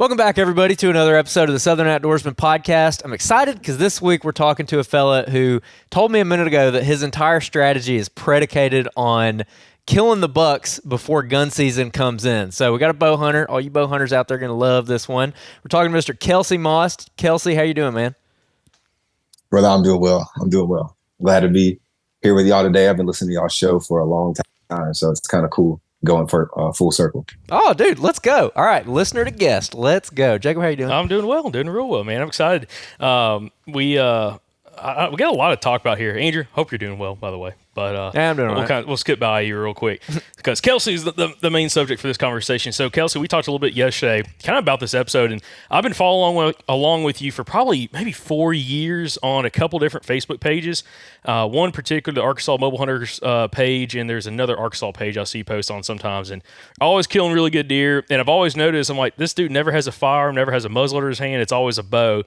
Welcome back, everybody, to another episode of the Southern Outdoorsman Podcast. I'm excited because this week we're talking to a fella who told me a minute ago that his entire strategy is predicated on killing the bucks before gun season comes in. So we got a bow hunter. All you bow hunters out there are going to love this one. We're talking to Mr. Kelsey Moss. Kelsey, how you doing, man? Brother, I'm doing well. Glad to be here with y'all today. I've been listening to y'all's show for a long time, so it's kind of cool going for full circle. Oh, dude, let's go. All right, listener to guest, let's go. Jacob, how you doing? I'm doing well. I'm doing real well, man. I'm excited. We got a lot to talk about here. Andrew, hope you're doing well, by the way. But yeah, I'm doing all right. We'll skip by you real quick because Kelsey's the main subject for this conversation. So, Kelsey, we talked a little bit yesterday kind of about this episode, and I've been following along with you for probably maybe 4 years on a couple different Facebook pages. One particular, the Arkansas Mobile Hunters page, and there's another Arkansas page I see posts on sometimes, and always killing really good deer. And I've always noticed, I'm like, this dude never has a firearm, never has a muzzleloader in his hand. It's always a bow.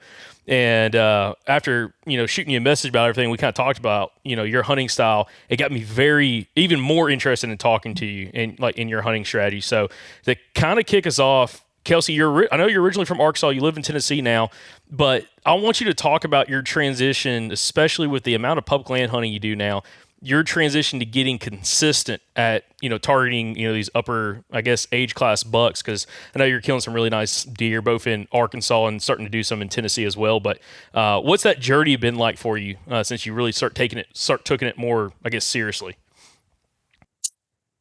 And after, shooting you a message about everything, we kind of talked about, your hunting style. It got me even more interested in talking to you and like in your hunting strategy. So to kind of kick us off, Kelsey, I know you're originally from Arkansas. You live in Tennessee now, but I want you to talk about your transition, especially with the amount of public land hunting you do now, your transition to getting consistent at, targeting, these upper, I guess, age class bucks, because I know you're killing some really nice deer, both in Arkansas and starting to do some in Tennessee as well. But what's that journey been like for you since you really start taking it more, I guess, seriously?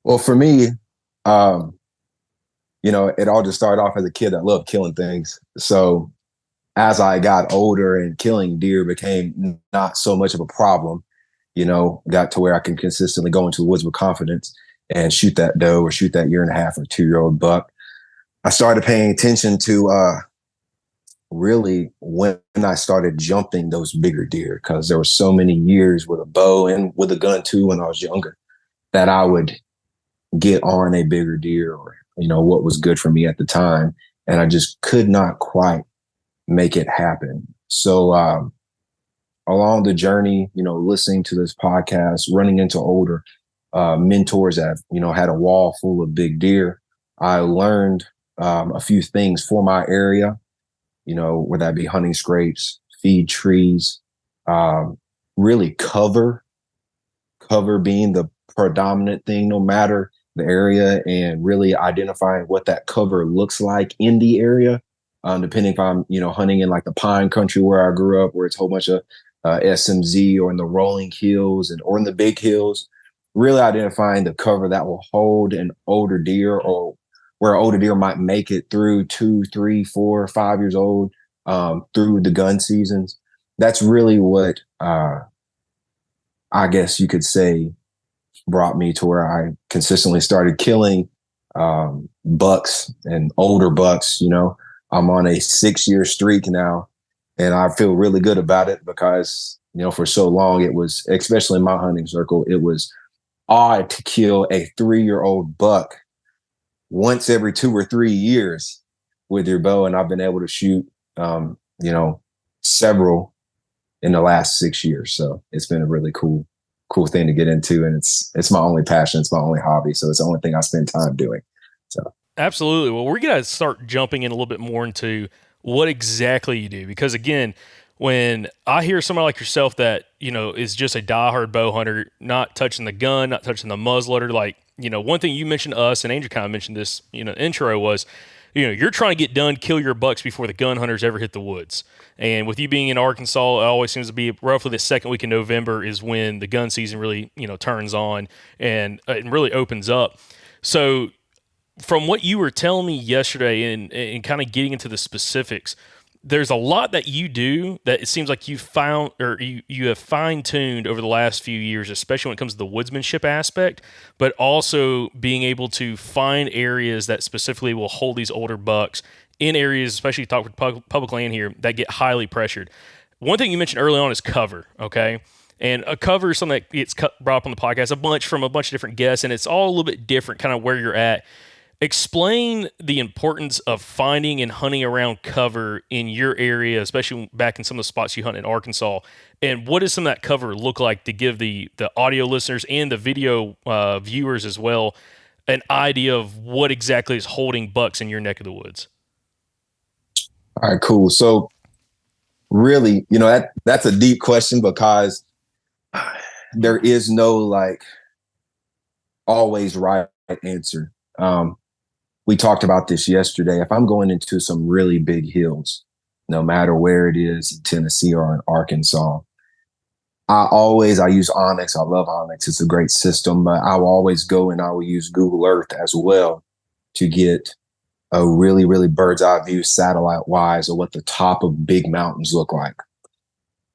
Well, for me, it all just started off as a kid that loved killing things. So as I got older and killing deer became not so much of a problem, got to where I can consistently go into the woods with confidence and shoot that doe or shoot that 1.5 or 2-year-old buck. I started paying attention to really when I started jumping those bigger deer, because there were so many years with a bow and with a gun too when I was younger that I would get on a bigger deer or, what was good for me at the time. And I just could not quite make it happen. So, along the journey, listening to this podcast, running into older mentors that, had a wall full of big deer, I learned a few things for my area, whether that be hunting scrapes, feed trees, really cover being the predominant thing, no matter the area, and really identifying what that cover looks like in the area, depending if I'm, hunting in like the pine country where I grew up, where it's a whole bunch of SMZ, or in the rolling hills or in the big hills, really identifying the cover that will hold an older deer, or where an older deer might make it through 2, 3, 4, 5 years old, through the gun seasons. That's really what I guess you could say brought me to where I consistently started killing bucks and older bucks. I'm on a 6-year streak now, and I feel really good about it because, for so long it was, especially in my hunting circle, it was odd to kill a 3-year-old buck once every 2 or 3 years with your bow. And I've been able to shoot, several in the last 6 years. So it's been a really cool thing to get into. And it's my only passion. It's my only hobby. So it's the only thing I spend time doing. So. Absolutely. Well, we're going to start jumping in a little bit more into what exactly you do, because again, when I hear somebody like yourself that, is just a diehard bow hunter, not touching the gun, not touching the muzzleloader, like, one thing you mentioned to us, and Andrew kind of mentioned this, intro was, you're trying to get done, kill your bucks before the gun hunters ever hit the woods. And with you being in Arkansas, it always seems to be roughly the second week in November is when the gun season really, turns on and it really opens up. So from what you were telling me yesterday and kind of getting into the specifics, there's a lot that you do that it seems like you found, or you have fine-tuned over the last few years, especially when it comes to the woodsmanship aspect, but also being able to find areas that specifically will hold these older bucks in areas, especially you talk with public land here, that get highly pressured. One thing you mentioned early on is cover, okay? And a cover is something that gets brought up on the podcast from a bunch of different guests, and it's all a little bit different kind of where you're at. Explain the importance of finding and hunting around cover in your area, especially back in some of the spots you hunt in Arkansas. And what does some of that cover look like to give the audio listeners and the video viewers as well an idea of what exactly is holding bucks in your neck of the woods? All right, cool. So really, that's a deep question because there is no like always right answer. We talked about this yesterday. If I'm going into some really big hills, no matter where it is in Tennessee or in Arkansas, I use Onyx. I love Onyx. It's a great system, but I will always go and I will use Google Earth as well to get a really, really bird's eye view satellite wise of what the top of big mountains look like.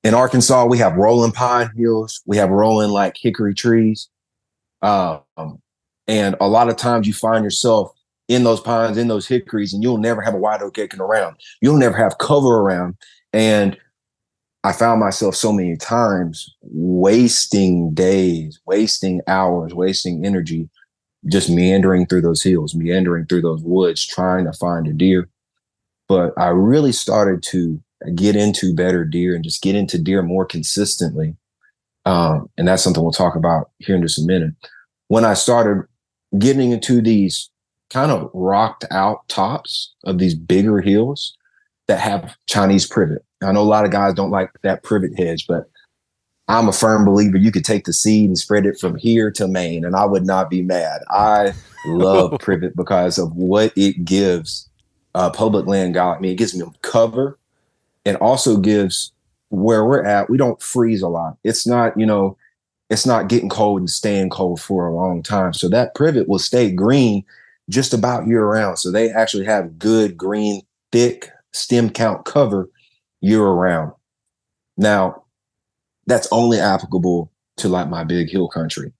In Arkansas, we have rolling pine hills. We have rolling like hickory trees. Um, and a lot of times you find yourself in those pines, in those hickories, and you'll never have a white oak kicking around. You'll never have cover around. And I found myself so many times wasting days, wasting hours, wasting energy, just meandering through those hills, meandering through those woods, trying to find a deer. But I really started to get into better deer and just get into deer more consistently. And that's something we'll talk about here in just a minute. When I started getting into these kind of rocked out tops of these bigger hills that have Chinese privet. I know a lot of guys don't like that privet hedge, but I'm a firm believer you could take the seed and spread it from here to Maine, and I would not be mad. I love privet because of what it gives public land guy like me. It gives me cover and also gives where we're at. We don't freeze a lot. It's not, it's not getting cold and staying cold for a long time. So that privet will stay green just about year round. So they actually have good green, thick stem count cover year round. Now, that's only applicable to like my big hill country.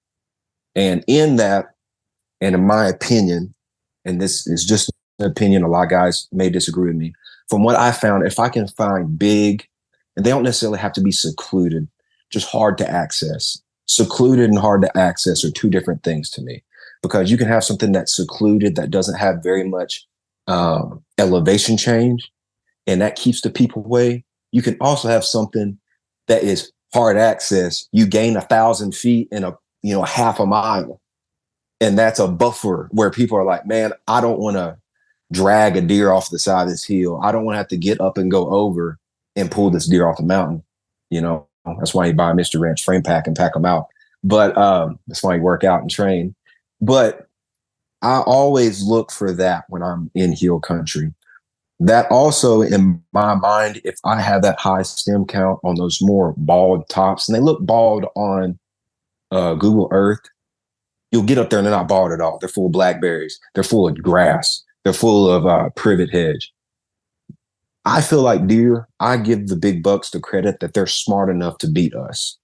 And in that, and in my opinion, and this is just an opinion, a lot of guys may disagree with me. From what I found, if I can find big, and they don't necessarily have to be secluded, just hard to access. Secluded and hard to access are two different things to me, because you can have something that's secluded that doesn't have very much elevation change, and that keeps the people away. You can also have something that is hard access. You gain 1,000 feet in a half a mile, and that's a buffer where people are like, man, I don't want to drag a deer off the side of this hill. I don't want to have to get up and go over and pull this deer off the mountain. That's why you buy a Mr. Ranch frame pack and pack them out. But that's why you work out and train. But I always look for that when I'm in hill country. That also, in my mind, if I have that high stem count on those more bald tops, and they look bald on Google Earth, you'll get up there and they're not bald at all. They're full of blackberries. They're full of grass. They're full of privet hedge. I feel like deer, I give the big bucks the credit that they're smart enough to beat us.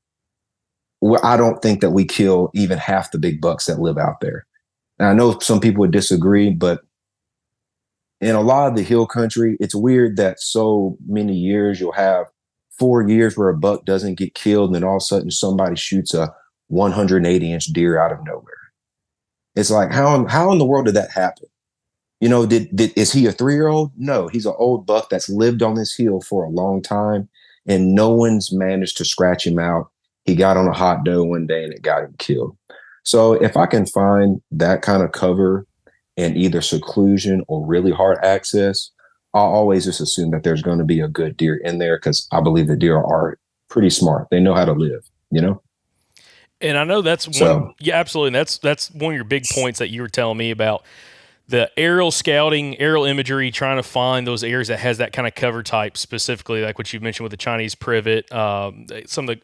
I don't think that we kill even half the big bucks that live out there. And I know some people would disagree, but in a lot of the hill country, it's weird that so many years you'll have 4 years where a buck doesn't get killed, and then all of a sudden somebody shoots a 180-inch deer out of nowhere. It's like, how in the world did that happen? Is he a 3-year-old? No, he's an old buck that's lived on this hill for a long time, and no one's managed to scratch him out. He got on a hot doe one day and it got him killed. So if I can find that kind of cover and either seclusion or really hard access, I'll always just assume that there's going to be a good deer in there, because I believe the deer are pretty smart. They know how to live, And I know that's one. Yeah, absolutely. And that's one of your big points that you were telling me about. The aerial scouting, aerial imagery, trying to find those areas that has that kind of cover type, specifically like what you mentioned with the Chinese privet, some of the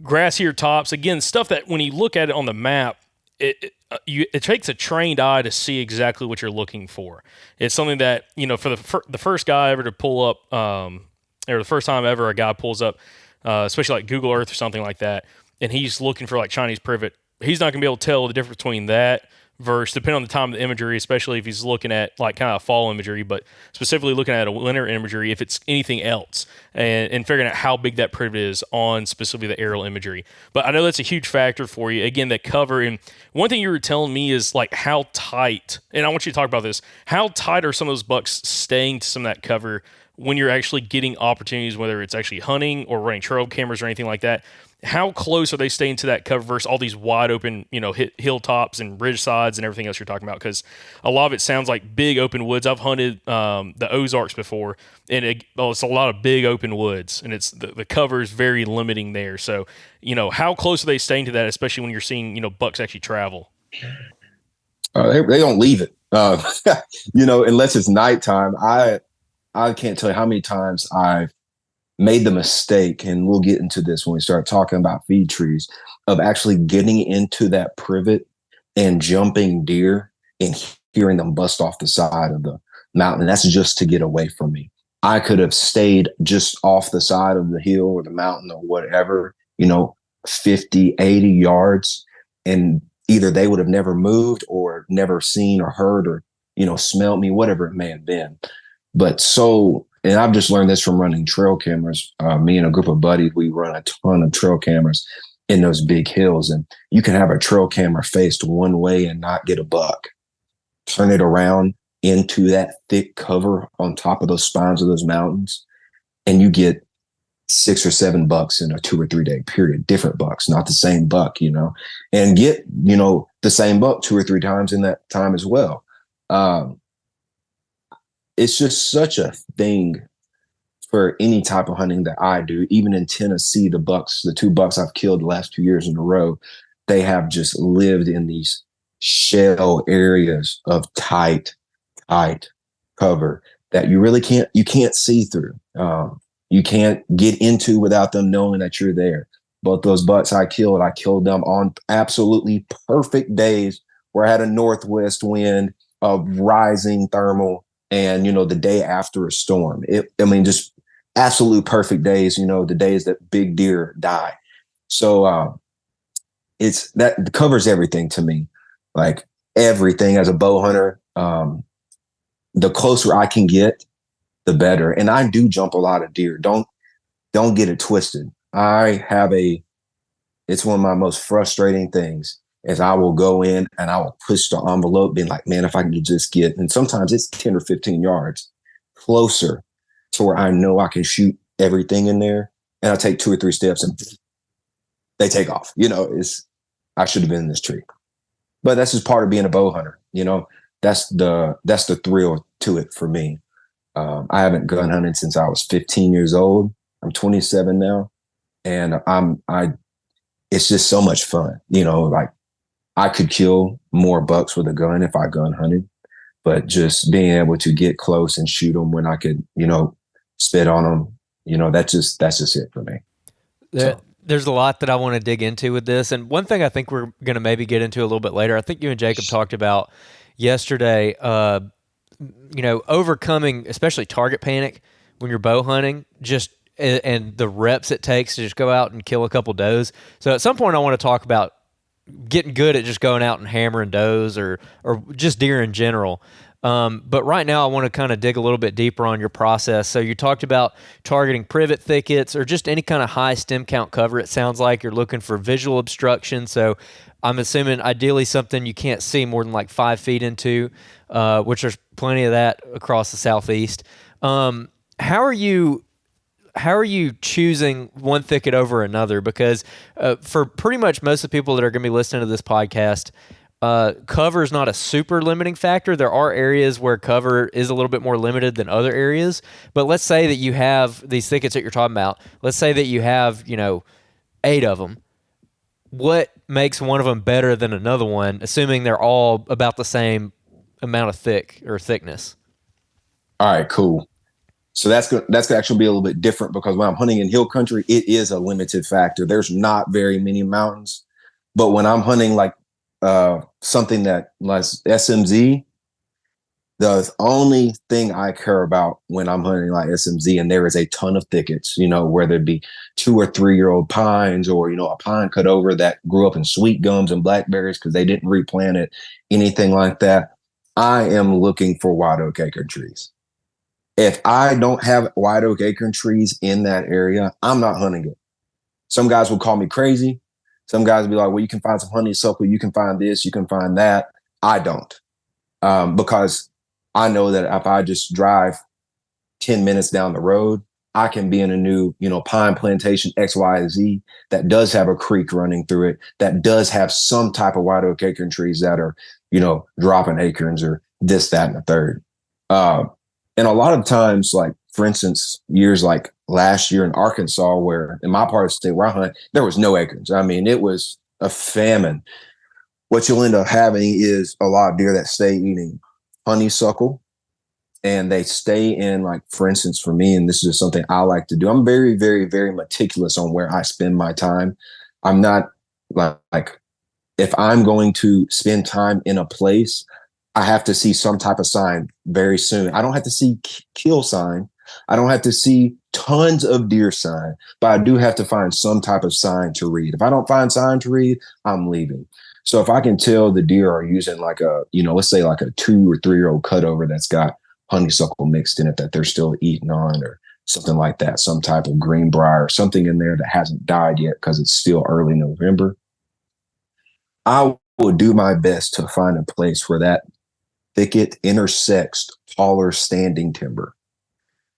grassier tops. Again, stuff that when you look at it on the map, it takes a trained eye to see exactly what you're looking for. It's something that, for the first guy ever to pull up, or the first time ever a guy pulls up, especially like Google Earth or something like that, and he's looking for like Chinese privet, he's not going to be able to tell the difference between that versus, depending on the time of the imagery, especially if he's looking at like kind of fall imagery, but specifically looking at a winter imagery, if it's anything else, and figuring out how big that privet is on specifically the aerial imagery. But I know that's a huge factor for you. Again, that cover. And one thing you were telling me is like how tight, and I want you to talk about this, how tight are some of those bucks staying to some of that cover when you're actually getting opportunities, whether it's actually hunting or running trail cameras or anything like that, how close are they staying to that cover versus all these wide open, hilltops and ridge sides and everything else you're talking about? Because a lot of it sounds like big open woods. I've hunted the Ozarks before, and it's a lot of big open woods, and it's the cover is very limiting there. So, how close are they staying to that, especially when you're seeing, bucks actually travel? They don't leave it, unless it's nighttime. I can't tell you how many times I've made the mistake, and we'll get into this when we start talking about feed trees, of actually getting into that privet and jumping deer and hearing them bust off the side of the mountain. And that's just to get away from me. I could have stayed just off the side of the hill or the mountain or whatever, 50, 80 yards, and either they would have never moved or never seen or heard or, smelled me, whatever it may have been. But and I've just learned this from running trail cameras. Me and a group of buddies, we run a ton of trail cameras in those big hills. And you can have a trail camera faced one way and not get a buck. Turn it around into that thick cover on top of those spines of those mountains, and you get 6 or 7 bucks in a 2 or 3 day period. Different bucks, not the same buck, and get, the same buck 2 or 3 times in that time as well. It's just such a thing for any type of hunting that I do. Even in Tennessee, the 2 bucks I've killed the last 2 years in a row, they have just lived in these shell areas of tight cover that you can't see through. You can't get into without them knowing that you're there. Both those bucks I killed them on absolutely perfect days where I had a northwest wind, a rising thermal, and, the day after a storm. Just absolute perfect days, the days that big deer die. So that covers everything to me, like everything as a bow hunter. The closer I can get, the better. And I do jump a lot of deer. Don't get it twisted. It's one of my most frustrating things is I will go in and I will push the envelope being like, man, if I can just get, and sometimes it's 10 or 15 yards closer to where I know I can shoot everything in there. And I take 2 or 3 steps and they take off. I should have been in this tree. But that's just part of being a bow hunter. That's the thrill to it for me. I haven't gun hunted since I was 15 years old. I'm 27 now. And it's just so much fun. Like I could kill more bucks with a gun if I gun hunted, but just being able to get close and shoot them when I could, spit on them, that's just it for me. There's a lot that I want to dig into with this. And one thing I think we're going to maybe get into a little bit later, I think you and Jacob talked about yesterday, overcoming especially target panic when you're bow hunting, and the reps it takes to just go out and kill a couple does. So at some point I want to talk about getting good at just going out and hammering does or just deer in general. But right now I want to kind of dig a little bit deeper on your process. So you talked about targeting privet thickets or just any kind of high stem count cover. It sounds like you're looking for visual obstruction. So I'm assuming ideally something you can't see more than like 5 feet into, which there's plenty of that across the Southeast. How are you choosing one thicket over another? Because for pretty much most of the people that are going to be listening to this podcast, cover is not a super limiting factor. There are areas where cover is a little bit more limited than other areas. But let's say that you have these thickets that you're talking about. Let's say that you have, 8 of them. What makes one of them better than another one, assuming they're all about the same amount of thickness? All right, cool. So that's going to actually be a little bit different because when I'm hunting in hill country, it is a limited factor. There's not very many mountains. But when I'm hunting like something that like SMZ, the only thing I care about when I'm hunting like SMZ, and there is a ton of thickets, whether it be 2 or 3 year old pines or, a pine cut over that grew up in sweet gums and blackberries because they didn't replant it, anything like that. I am looking for white oak acorn trees. If I don't have white oak acorn trees in that area, I'm not hunting it. Some guys will call me crazy. Some guys will be like, well, you can find some honeysuckle, you can find this, you can find that. I don't. Because I know that if I just drive 10 minutes down the road, I can be in a new, pine plantation X, Y, Z that does have a creek running through it, that does have some type of white oak acorn trees that are, dropping acorns or this, that, and the third. And a lot of times, like, for instance, years like last year in Arkansas, where in my part of the state where I hunt, there was no acorns. I mean, it was a famine. What you'll end up having is a lot of deer that stay eating honeysuckle, and they stay in, like, for instance, for me, and this is just something I like to do, I'm very, very, very meticulous on where I spend my time. I'm not like if I'm going to spend time in a place, I have to see some type of sign very soon. I don't have to see kill sign. I don't have to see tons of deer sign, but I do have to find some type of sign to read. If I don't find sign to read, I'm leaving. So if I can tell the deer are using like a, let's say like a 2 or 3-year-old cutover that's got honeysuckle mixed in it that they're still eating on, or something like that, some type of greenbrier or something in there that hasn't died yet because it's still early November, I will do my best to find a place where that thicket intersects taller standing timber.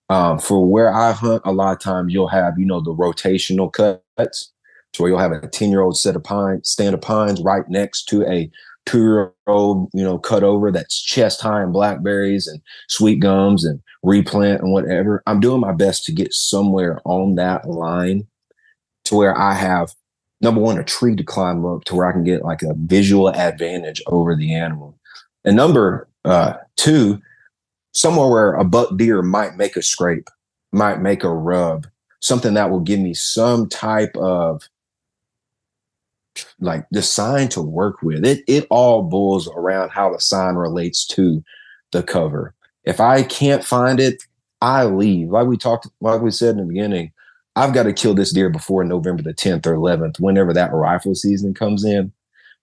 For where I hunt, a lot of times you'll have, the rotational cuts, to where you'll have a 10-year-old stand of pines right next to a 2-year-old, cut over that's chest high in blackberries and sweet gums and replant and whatever. I'm doing my best to get somewhere on that line to where I have, number one, a tree to climb up to where I can get like a visual advantage over the animal. And number two, somewhere where a buck deer might make a scrape, might make a rub, something that will give me some type of like the sign to work with. It all boils around how the sign relates to the cover. If I can't find it, I leave. Like we said in the beginning, I've got to kill this deer before November the 10th or 11th, whenever that rifle season comes in.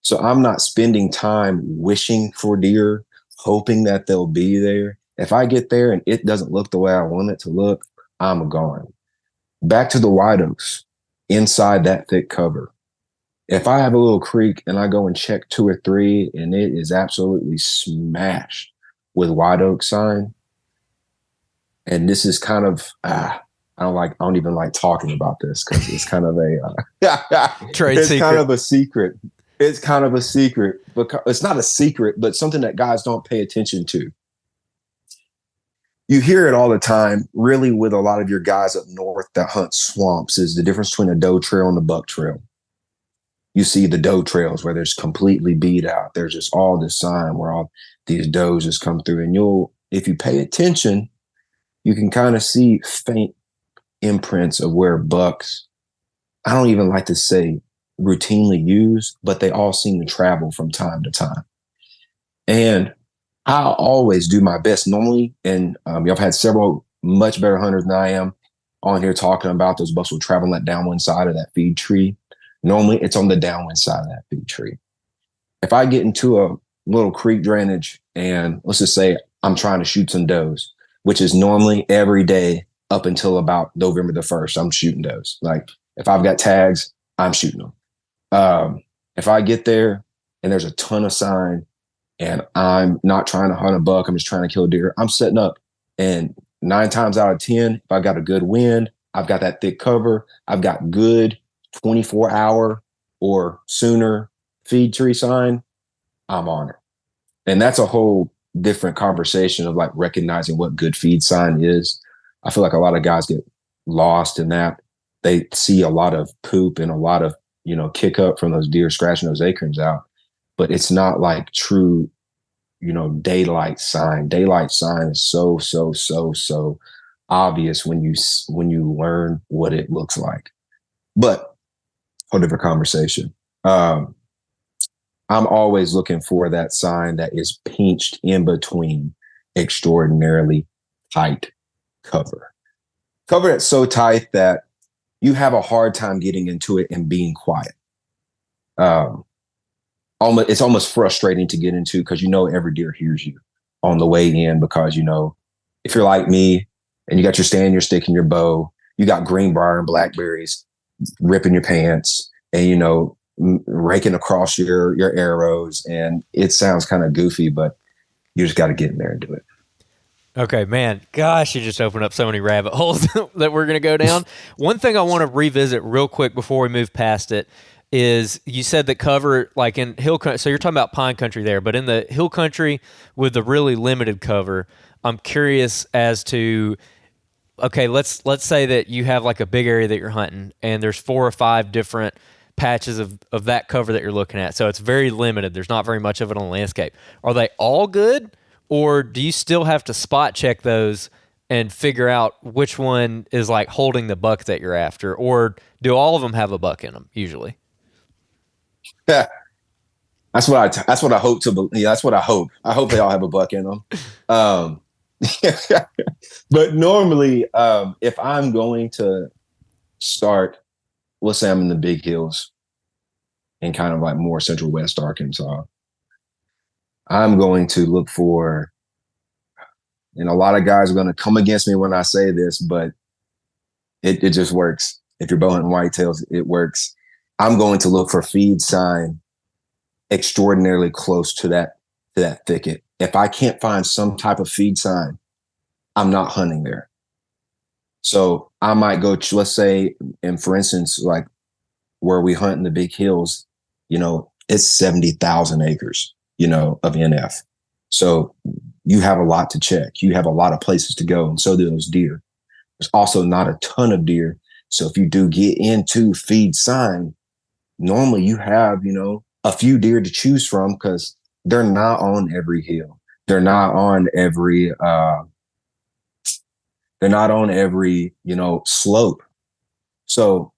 So I'm not spending time wishing for deer, hoping that they'll be there. If I get there and it doesn't look the way I want it to look, I'm gone. Back to the white oaks, inside that thick cover. If I have a little creek and I go and check 2 or 3 and it is absolutely smashed with white oak sign, and this is kind of, I don't even like talking about this because it's kind of a trade it's secret. kind of a secret. It's kind of a secret, because it's not a secret, but something that guys don't pay attention to. You hear it all the time, really, with a lot of your guys up north that hunt swamps, is the difference between a doe trail and a buck trail. You see the doe trails where there's completely beat out. There's just all this sign where all these does just come through. And if you pay attention, you can kind of see faint imprints of where bucks, I don't even like to say routinely use, but they all seem to travel from time to time. And I'll always do my best normally. And I've had several much better hunters than I am on here talking about those bucks will travel that downwind side of that feed tree. Normally it's on the downwind side of that feed tree. If I get into a little creek drainage and let's just say I'm trying to shoot some does, which is normally every day up until about November the 1st, I'm shooting does. Like if I've got tags, I'm shooting them. If I get there and there's a ton of sign and I'm not trying to hunt a buck, I'm just trying to kill a deer, I'm setting up. And 9 times out of 10, if I got a good wind, I've got that thick cover, I've got good 24-hour or sooner feed tree sign, I'm on it. And that's a whole different conversation of like recognizing what good feed sign is. I feel like a lot of guys get lost in that. They see a lot of poop and a lot of, kick up from those deer scratching those acorns out, but it's not like true, daylight sign. Daylight sign is so obvious when you learn what it looks like. But whole different conversation. I'm always looking for that sign that is pinched in between extraordinarily tight cover. Cover that's so tight that you have a hard time getting into it and being quiet. It's almost frustrating to get into because every deer hears you on the way in, because if you're like me and you got your stand, your stick, and your bow, you got greenbrier and blackberries ripping your pants and raking across your arrows, and it sounds kind of goofy, but you just got to get in there and do it. Okay, man. Gosh, you just opened up so many rabbit holes that we're going to go down. One thing I want to revisit real quick before we move past it is you said that cover, like in hill country, so you're talking about pine country there, but in the hill country with the really limited cover, I'm curious as to, okay, let's say that you have like a big area that you're hunting and there's 4 or 5 different patches of that cover that you're looking at. So it's very limited. There's not very much of it on the landscape. Are they all good? Or do you still have to spot check those and figure out which one is like holding the buck that you're after? Or do all of them have a buck in them usually? Yeah, that's what I hope to believe. Yeah, that's what I hope. I hope they all have a buck in them. But normally, if I'm going to start, let's say I'm in the big hills in kind of like more central west Arkansas, I'm going to look for, and a lot of guys are going to come against me when I say this, but it just works. If you're bow hunting whitetails, it works. I'm going to look for feed sign extraordinarily close to that thicket. If I can't find some type of feed sign, I'm not hunting there. So I might go to, let's say, and for instance, like where we hunt in the big hills, it's 70,000 acres, of NF. So you have a lot to check. You have a lot of places to go, and so do those deer. There's also not a ton of deer. So if you do get into feed sign, normally you have, a few deer to choose from because they're not on every hill. They're not on every slope. So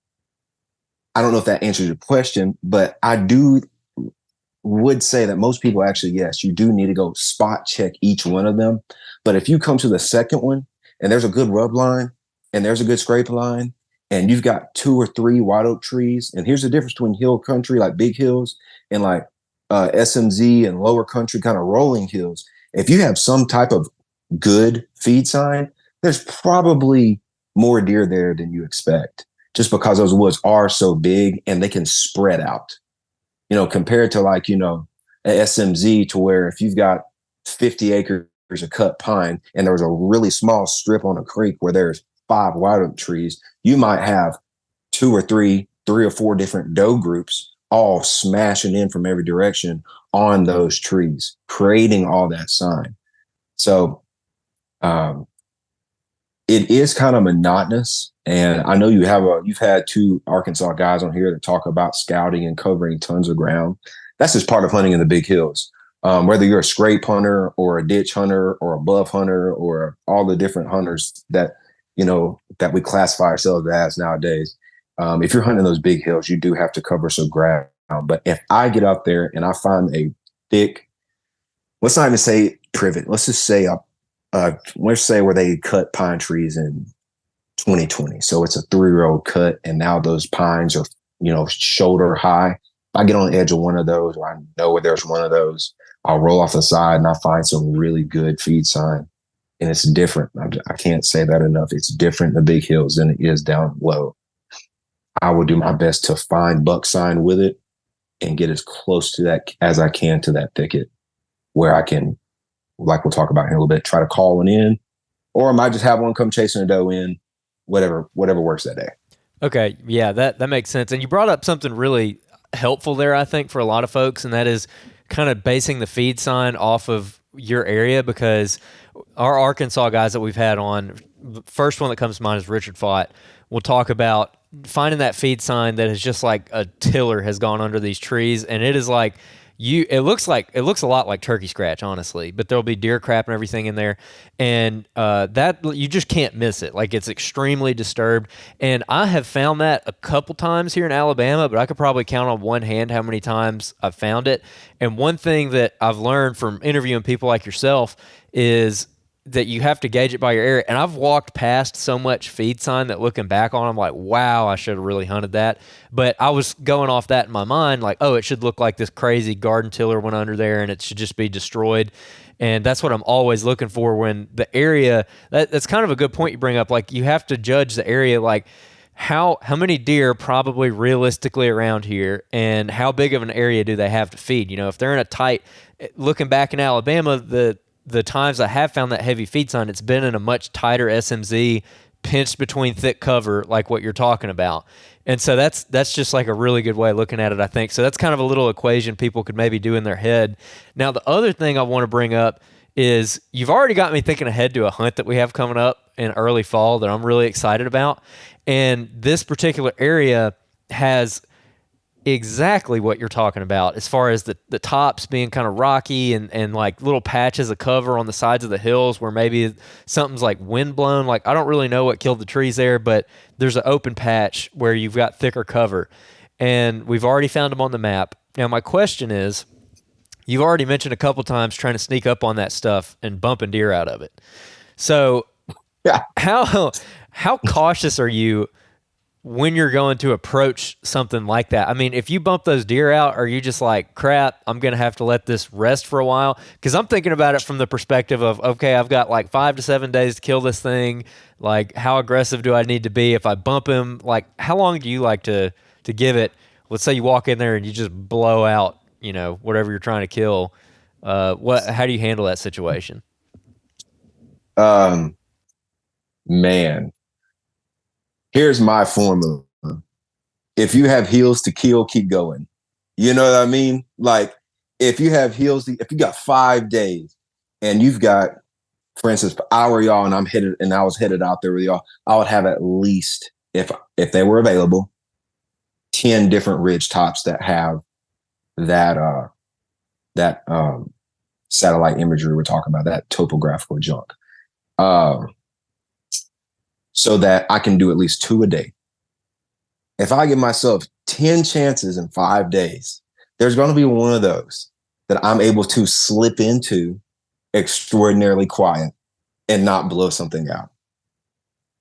I don't know if that answers your question, but would say that most people actually, yes, you do need to go spot check each one of them. But if you come to the second one and there's a good rub line and there's a good scrape line and you've got 2 or 3 white oak trees, and here's the difference between hill country, like big hills, and like SMZ and lower country kind of rolling hills. If you have some type of good feed sign, there's probably more deer there than you expect, just because those woods are so big and they can spread out, compared to like, an SMZ, to where if you've got 50 acres of cut pine and there's a really small strip on a creek where there's 5 white oak trees, you might have 2 or 3 or 4 different doe groups all smashing in from every direction on those trees, creating all that sign. So it is kind of monotonous. And I know you've had 2 Arkansas guys on here that talk about scouting and covering tons of ground. That's just part of hunting in the big hills. Whether you're a scrape hunter or a ditch hunter or a buff hunter or all the different hunters that we classify ourselves as nowadays. If you're hunting those big hills, you do have to cover some ground. But if I get out there and I find a thick, let's not even say privet, let's just say let's say where they cut pine trees in 2020. So it's a 3-year-old cut, and now those pines are, shoulder high. If I get on the edge of one of those, or I know where there's one of those, I'll roll off the side and I find some really good feed sign. And it's different. I can't say that enough. It's different in the big hills than it is down low. I will do my best to find buck sign with it and get as close to that as I can to that thicket, where I can, like we'll talk about in a little bit, try to call one in, or I might just have one come chasing a doe in, whatever works that day. Okay, yeah, that makes sense. And you brought up something really helpful there, I think, for a lot of folks, and that is kind of basing the feed sign off of your area, because our Arkansas guys that we've had on, the first one that comes to mind is Richard Fott. We'll talk about finding that feed sign that is just like a tiller has gone under these trees, and it is like it looks a lot like turkey scratch, honestly, but there'll be deer crap and everything in there, and that you just can't miss it. Like, it's extremely disturbed, and I have found that a couple times here in Alabama, but I could probably count on one hand how many times I've found it. And one thing that I've learned from interviewing people like yourself is that you have to gauge it by your area. And I've walked past so much feed sign that looking back on, I'm like, wow, I should have really hunted that. But I was going off that in my mind, like, oh, it should look like this crazy garden tiller went under there and it should just be destroyed. And that's what I'm always looking for when the area, that's kind of a good point you bring up. Like, you have to judge the area, like how many deer probably realistically around here, and how big of an area do they have to feed? If they're in a tight, looking back in Alabama, the the times I have found that heavy feed sign, it's been in a much tighter SMZ, pinched between thick cover, like what you're talking about. And so that's just like a really good way of looking at it, I think. So that's kind of a little equation people could maybe do in their head. Now, the other thing I want to bring up is you've already got me thinking ahead to a hunt that we have coming up in early fall that I'm really excited about. And this particular area has exactly what you're talking about as far as the tops being kind of rocky and like little patches of cover on the sides of the hills where maybe something's like wind blown. Like, I don't really know what killed the trees there, but there's an open patch where you've got thicker cover, and we've already found them on the map. Now, my question is, you've already mentioned a couple times trying to sneak up on that stuff and bumping deer out of it. So Yeah. how cautious are you when you're going to approach something like that? I mean, if you bump those deer out, are you just like, crap, I'm going to have to let this rest for a while? Because I'm thinking about it from the perspective of, okay, I've got like 5 to 7 days to kill this thing. Like, how aggressive do I need to be if I bump him? Like, how long do you like to give it? Let's say you walk in there and you just blow out, whatever you're trying to kill. How do you handle that situation? Man, here's my formula. If you have heels to kill, keep going. You know what I mean? Like, if you have heels, if you got 5 days and you've got, for instance, I were y'all and I was headed out there with y'all, I would have at least, if they were available, 10 different ridge tops that have that satellite imagery we're talking about, that topographical junk. So that I can do at least 2 a day. If I give myself 10 chances in 5 days, there's going to be one of those that I'm able to slip into extraordinarily quiet and not blow something out.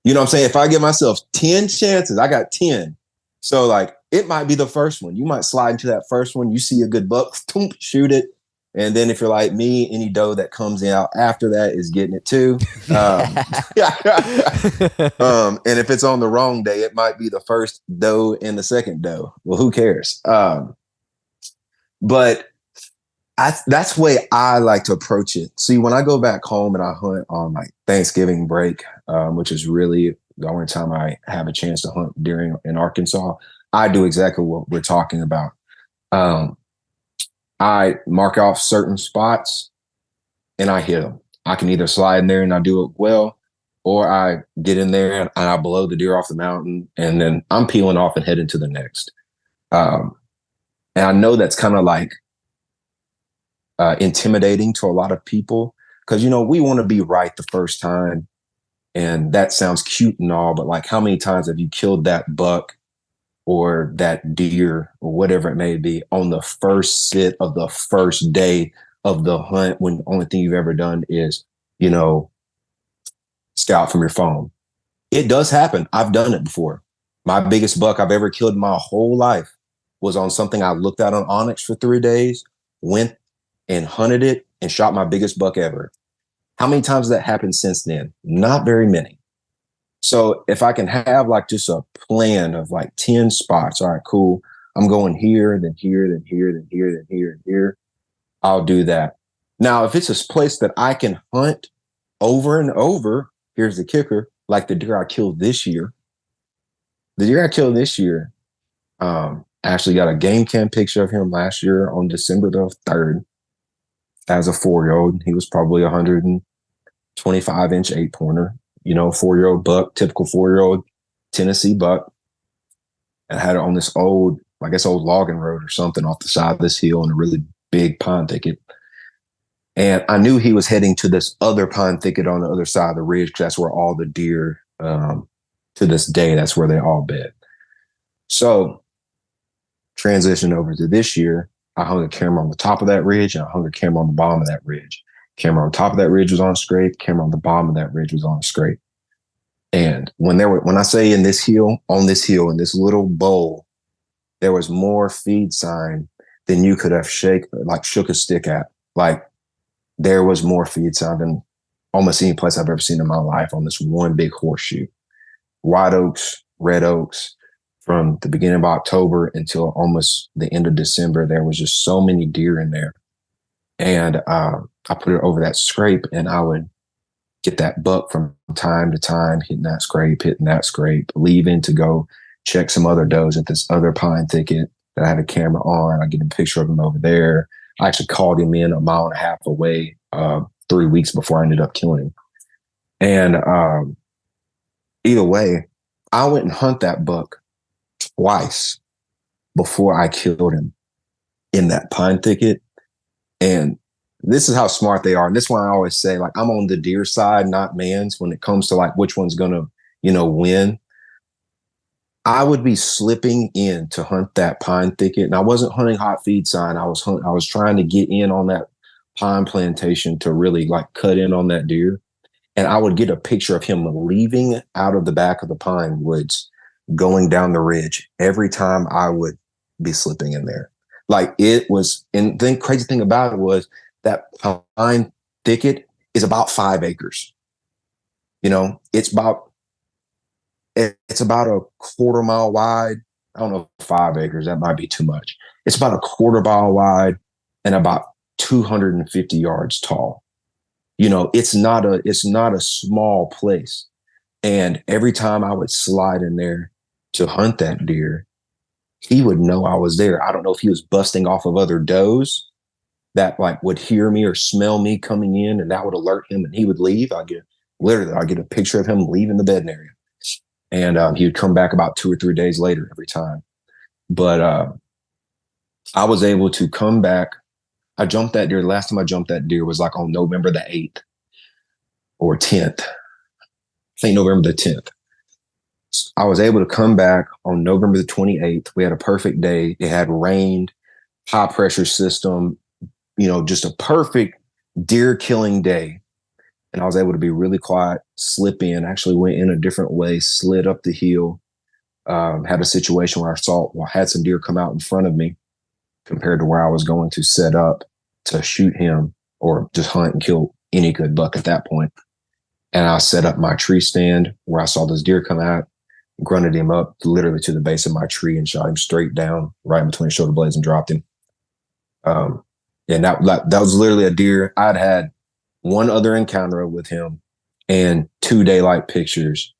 You know what I'm saying? If I give myself 10 chances, I got 10. So like, it might be the first one. You might slide into that first one. You see a good buck, shoot it. And then if you're like me, any doe that comes out after that is getting it too. And if it's on the wrong day, it might be the first doe and the second doe. Well, who cares? But that's the way I like to approach it. See, when I go back home and I hunt on like Thanksgiving break, which is really the only time I have a chance to hunt deer in Arkansas, I do exactly what we're talking about. I mark off certain spots and I hit them. I can either slide in there and I do it well, or I get in there and I blow the deer off the mountain, and then I'm peeling off and heading to the next. And I know that's kind of like intimidating to a lot of people because, we want to be right the first time. And that sounds cute and all, but like, how many times have you killed that buck or that deer or whatever it may be on the first sit of the first day of the hunt, when the only thing you've ever done is, scout from your phone? It does happen. I've done it before. My biggest buck I've ever killed in my whole life was on something I looked at on Onyx for 3 days, went and hunted it and shot my biggest buck ever. How many times has that happened since then? Not very many. So if I can have like just a plan of like 10 spots, all right, cool. I'm going here, then here, then here, then here, then here, and here. I'll do that. Now, if it's a place that I can hunt over and over, here's the kicker, like the deer I killed this year. The deer I killed this year, actually got a game cam picture of him last year on December the 3rd as a 4-year-old. He was probably 125-inch 8-pointer. 4-year-old buck, typical 4-year-old Tennessee buck. And had it on this old logging road or something off the side of this hill in a really big pine thicket. And I knew he was heading to this other pine thicket on the other side of the ridge, because that's where all the deer, to this day, that's where they all bed. So transition over to this year, I hung a camera on the top of that ridge and I hung a camera on the bottom of that ridge. Camera on top of that ridge was on a scrape. Camera on the bottom of that ridge was on a scrape. And when I say on this hill, in this little bowl, there was more feed sign than you could have shook a stick at. Like, there was more feed sign than almost any place I've ever seen in my life on this one big horseshoe. White oaks, red oaks, from the beginning of October until almost the end of December, there was just so many deer in there. And I put it over that scrape, and I would get that buck from time to time, hitting that scrape, leaving to go check some other does at this other pine thicket that I had a camera on. I get a picture of him over there. I actually called him in a mile and a half away 3 weeks before I ended up killing him. And either way, I went and hunt that buck twice before I killed him in that pine thicket. And this is how smart they are. And this is why I always say, like, I'm on the deer side, not man's, when it comes to like which one's gonna, win. I would be slipping in to hunt that pine thicket. And I wasn't hunting hot feed sign. I was trying to get in on that pine plantation to really like cut in on that deer. And I would get a picture of him leaving out of the back of the pine woods, going down the ridge every time I would be slipping in there. Like it was, and the crazy thing about it was that pine thicket is about 5 acres. It's about a quarter mile wide. I don't know, 5 acres, that might be too much. It's about a quarter mile wide and about 250 yards tall. It's not a small place. And every time I would slide in there to hunt that deer, he would know I was there. I don't know if he was busting off of other does that like would hear me or smell me coming in, and that would alert him, and he would leave. I get a picture of him leaving the bedding area, and he would come back about 2 or 3 days later every time. But I was able to come back. I jumped that deer. The last time I jumped that deer was like on November the 8th or 10th. I think November the 10th. I was able to come back on November the 28th. We had a perfect day. It had rained, high pressure system, just a perfect deer killing day. And I was able to be really quiet, slip in, actually went in a different way, slid up the hill, had a situation where I had some deer come out in front of me compared to where I was going to set up to shoot him or just hunt and kill any good buck at that point. And I set up my tree stand where I saw this deer come out, grunted him up literally to the base of my tree and shot him straight down right between the shoulder blades and dropped him. And that was literally a deer. I'd had one other encounter with him and 2 daylight pictures.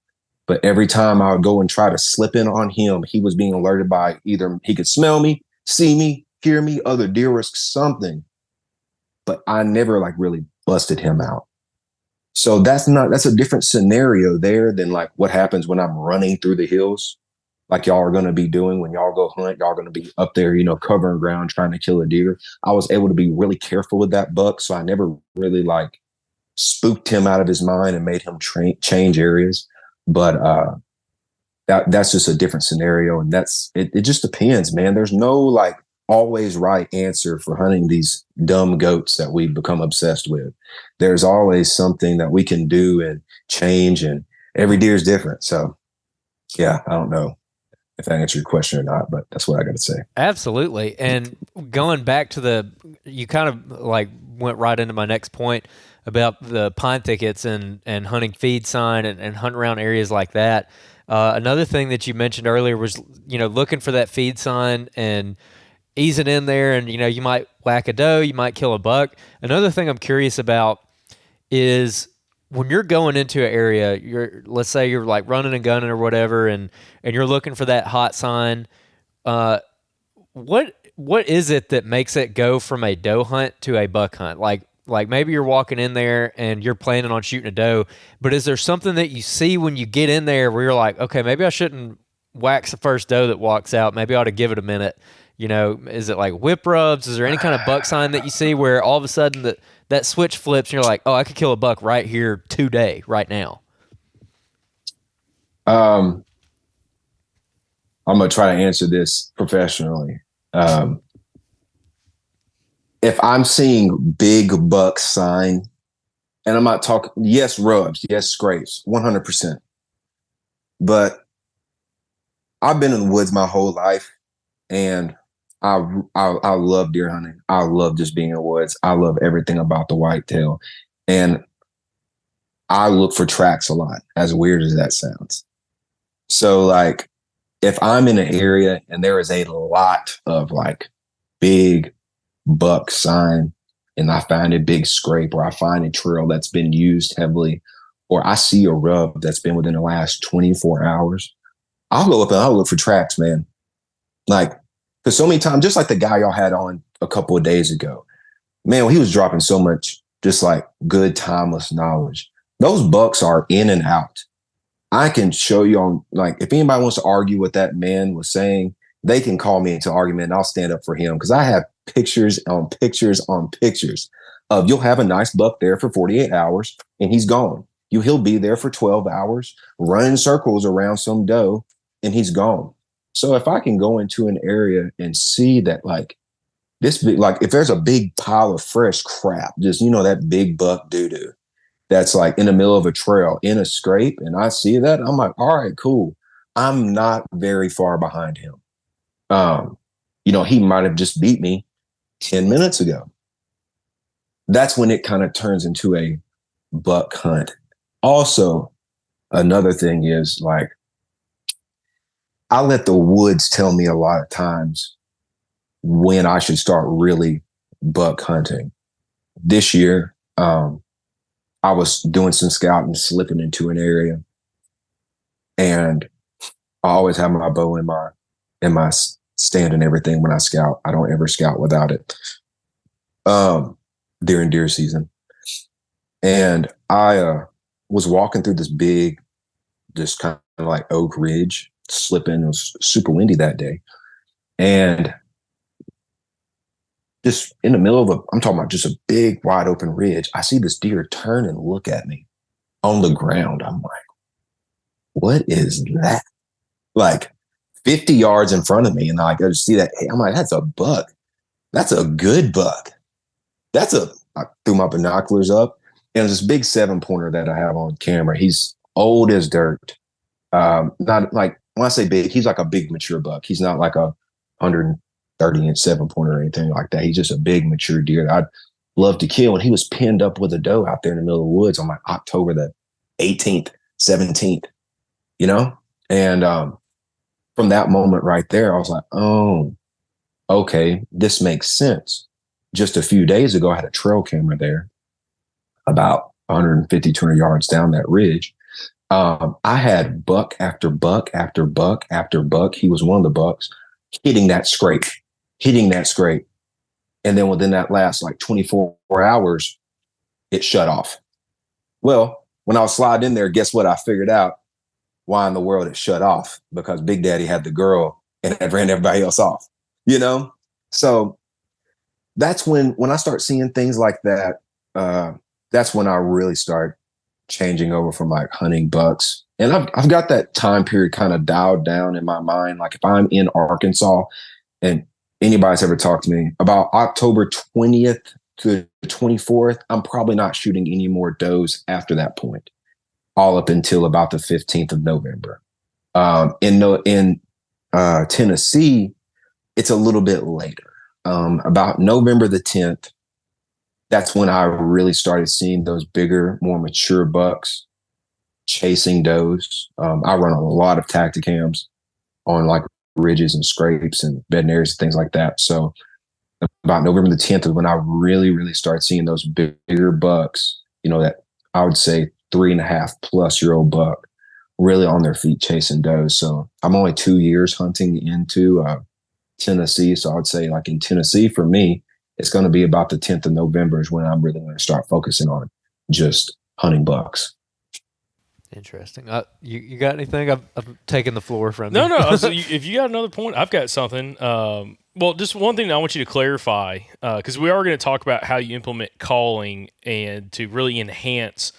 But every time I would go and try to slip in on him, he was being alerted by either he could smell me, see me, hear me, other deer risk, something. But I never like really busted him out. So that's a different scenario there than like what happens when I'm running through the hills, like y'all are going to be doing when y'all go hunt. Y'all are going to be up there, covering ground, trying to kill a deer. I was able to be really careful with that buck. So I never really like spooked him out of his mind and made him change areas. But that's just a different scenario. And it just depends, man. There's no like always right answer for hunting these dumb goats that we become obsessed with. There's always something that we can do and change, and every deer is different. So yeah, I don't know if that answered your question or not, but that's what I got to say. Absolutely. And going back to you kind of like went right into my next point about the pine thickets and hunting feed sign and hunt around areas like that. Another thing that you mentioned earlier was, looking for that feed sign and easing in there, and you might whack a doe, you might kill a buck. Another thing I'm curious about is when you're going into an area, let's say you're like running and gunning or whatever, and you're looking for that hot sign. What is it that makes it go from a doe hunt to a buck hunt? Like maybe you're walking in there and you're planning on shooting a doe, but is there something that you see when you get in there where you're like, okay, maybe I shouldn't wax the first doe that walks out. Maybe I ought to give it a minute. Is it like whip rubs? Is there any kind of buck sign that you see where all of a sudden that switch flips and you're like, oh, I could kill a buck right here today, right now? I'm going to try to answer this professionally. If I'm seeing big buck sign, and I'm not talking, yes, rubs, yes, scrapes, 100%. But I've been in the woods my whole life, and I love deer hunting. I love just being in the woods. I love everything about the whitetail. And I look for tracks a lot, as weird as that sounds. So like, if I'm in an area and there is a lot of like big buck sign and I find a big scrape, or I find a trail that's been used heavily, or I see a rub that's been within the last 24 hours, I'll go up and I'll look for tracks, man. Like, because so many times, just like the guy y'all had on a couple of days ago, man, he was dropping so much just like good, timeless knowledge. Those bucks are in and out. I can show you on, like, if anybody wants to argue what that man was saying, they can call me into argument and I'll stand up for him, because I have pictures on pictures on pictures of, you'll have a nice buck there for 48 hours and he's gone. He'll be there for 12 hours running circles around some doe and he's gone. So if I can go into an area and see that, like, this big, like, if there's a big pile of fresh crap, just, that big buck doo-doo that's like in the middle of a trail in a scrape, and I see that, I'm like, all right, cool. I'm not very far behind him. He might have just beat me 10 minutes ago. That's when it kind of turns into a buck hunt. Also, another thing is, like, I let the woods tell me a lot of times when I should start really buck hunting. This year, I was doing some scouting, slipping into an area, and I always have my bow in my stand and everything when I scout. I don't ever scout without it during deer season. And I was walking through this big, just kind of like oak ridge, slipping. It was super windy that day. And just in the middle of I'm talking about just a big, wide open ridge, I see this deer turn and look at me on the ground. I'm like, what is that? Like 50 yards in front of me. And I go to see that. Hey, I'm like, that's a buck. That's a good buck. I threw my binoculars up, and there's this big 7-pointer that I have on camera. He's old as dirt. Not like, when I say big, he's like a big mature buck. He's not like a 130-inch 7-pointer or anything like that. He's just a big mature deer that I'd love to kill. And he was pinned up with a doe out there in the middle of the woods on like October the 18th, 17th, And from that moment right there, I was like, oh, okay, this makes sense. Just a few days ago, I had a trail camera there about 150, 200 yards down that ridge. I had buck after buck after buck after buck. He was one of the bucks hitting that scrape. And then within that last like 24 hours, it shut off. Well, when I was sliding in there, guess what? I figured out why in the world it shut off, because Big Daddy had the girl and had ran everybody else off, So that's when I start seeing things like that, that's when I really start changing over from like hunting bucks. And I've got that time period kind of dialed down in my mind. Like if I'm in Arkansas, and anybody's ever talked to me about October 20th to the 24th, I'm probably not shooting any more does after that point, all up until about the 15th of November. In Tennessee, it's a little bit later. About November the 10th, that's when I really started seeing those bigger, more mature bucks chasing does. I run a lot of tacticams on like ridges and scrapes and bedding areas and things like that. So about November the 10th is when I really, really started seeing those bigger bucks, that I would say 3.5+ year-old buck really on their feet chasing does. So I'm only 2 years hunting into Tennessee. So I would say like in Tennessee for me, it's going to be about the 10th of November is when I'm really going to start focusing on just hunting bucks. Interesting. You got anything? I've taken the floor from you. No. So if you got another point, I've got something. Well, just one thing that I want you to clarify, because we are going to talk about how you implement calling and to really enhance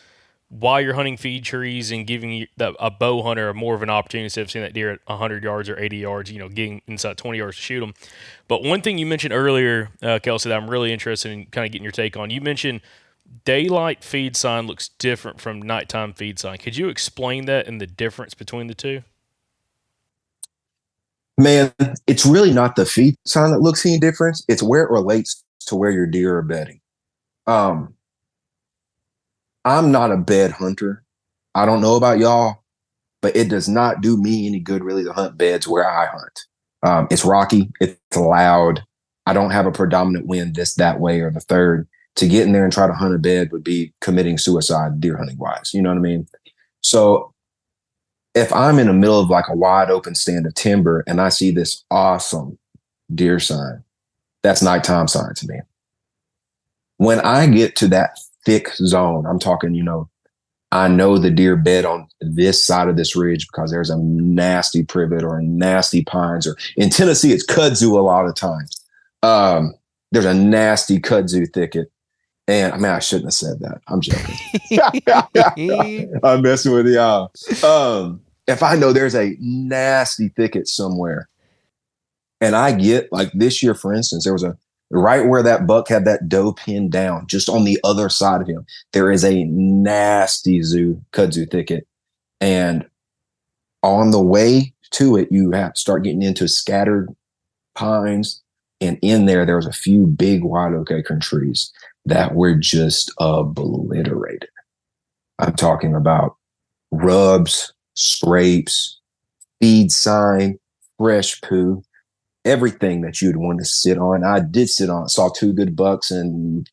while you're hunting feed trees and giving a bow hunter more of an opportunity instead of seeing that deer at 100 yards or 80 yards, getting inside 20 yards to shoot them. But one thing you mentioned earlier, Kelsey, that I'm really interested in kind of getting your take on, you mentioned daylight feed sign looks different from nighttime feed sign. Could you explain that and the difference between the two? Man, it's really not the feed sign that looks any difference. It's where it relates to where your deer are bedding. I'm not a bed hunter. I don't know about y'all, but it does not do me any good really to hunt beds where I hunt. It's rocky. It's loud. I don't have a predominant wind this, that way, or the third. to get in there and try to hunt a bed would be committing suicide deer hunting wise. You know what I mean? So if I'm in the middle of like a wide open stand of timber and I see this awesome deer sign, that's nighttime sign to me. When I get to that thick zone, I'm talking, I know the deer bed on this side of this ridge because there's a nasty privet or a nasty pines, or in Tennessee, it's kudzu a lot of times. There's a nasty kudzu thicket. And I mean, I shouldn't have said that. I'm joking. I'm messing with y'all. If I know there's a nasty thicket somewhere and I get like this year, for instance, there was right where that buck had that doe pinned down, just on the other side of him, there is a nasty kudzu thicket. And on the way to it, you have to start getting into scattered pines. And in there was a few big white oak acorn trees that were just obliterated. I'm talking about rubs, scrapes, feed sign, fresh poo, everything that you'd want to sit on. I did sit on, saw 2 good bucks and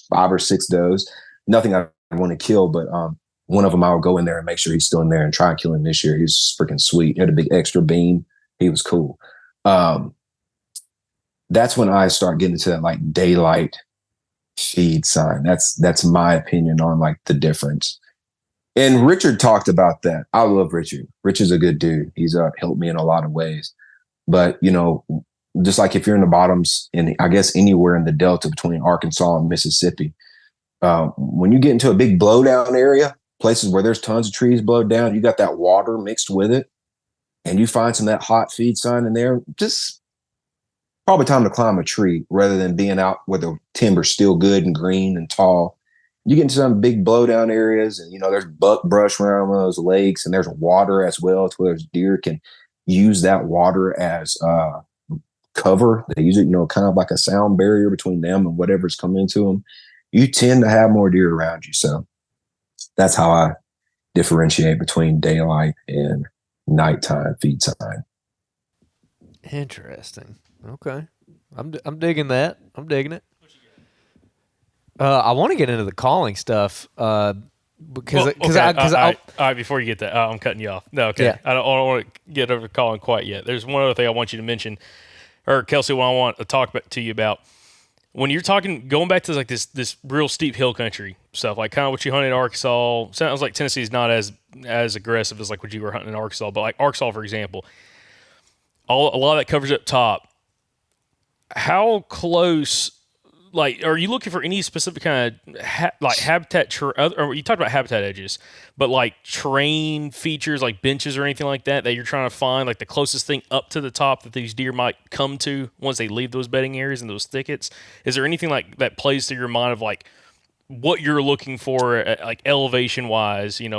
5 or 6 does. Nothing I want to kill, but one of them I'll go in there and make sure he's still in there and try and kill him this year. He's freaking sweet. He had a big extra beam. He was cool. That's when I start getting into that like daylight feed sign. That's my opinion on like the difference. And Richard talked about that. I love Richard. Richard's a good dude. He's helped me in a lot of ways. But, just like if you're in the bottoms and I guess anywhere in the Delta between Arkansas and Mississippi, when you get into a big blowdown area, places where there's tons of trees blowed down, you got that water mixed with it, and you find some of that hot feed sign in there, just probably time to climb a tree rather than being out where the timber's still good and green and tall. You get into some big blowdown areas and, there's buck brush around those lakes and there's water as well to where deer can use that water as cover. They use it, kind of like a sound barrier between them and whatever's coming into them. You tend to have more deer around you. So that's how I differentiate between daylight and nighttime feed sign. Interesting. Okay. I'm digging that. I'm digging it. I want to get into the calling stuff because all right, before you get that, I'm cutting you off. No, okay. Yeah. I don't want to get over calling quite yet. There's one other thing I want you to mention, or Kelsey, what I want to talk to you about. When you're talking, going back to like this real steep hill country stuff, like kind of what you hunted in Arkansas. Sounds like Tennessee's not as aggressive as like what you were hunting in Arkansas, but like Arkansas, for example, a lot of that covers up top. How close? Like, are you looking for any specific kind of habitat? Or you talked about habitat edges, but like terrain features, like benches or anything like that you're trying to find, like the closest thing up to the top that these deer might come to once they leave those bedding areas and those thickets. Is there anything like that plays through your mind of like what you're looking for, like elevation wise? At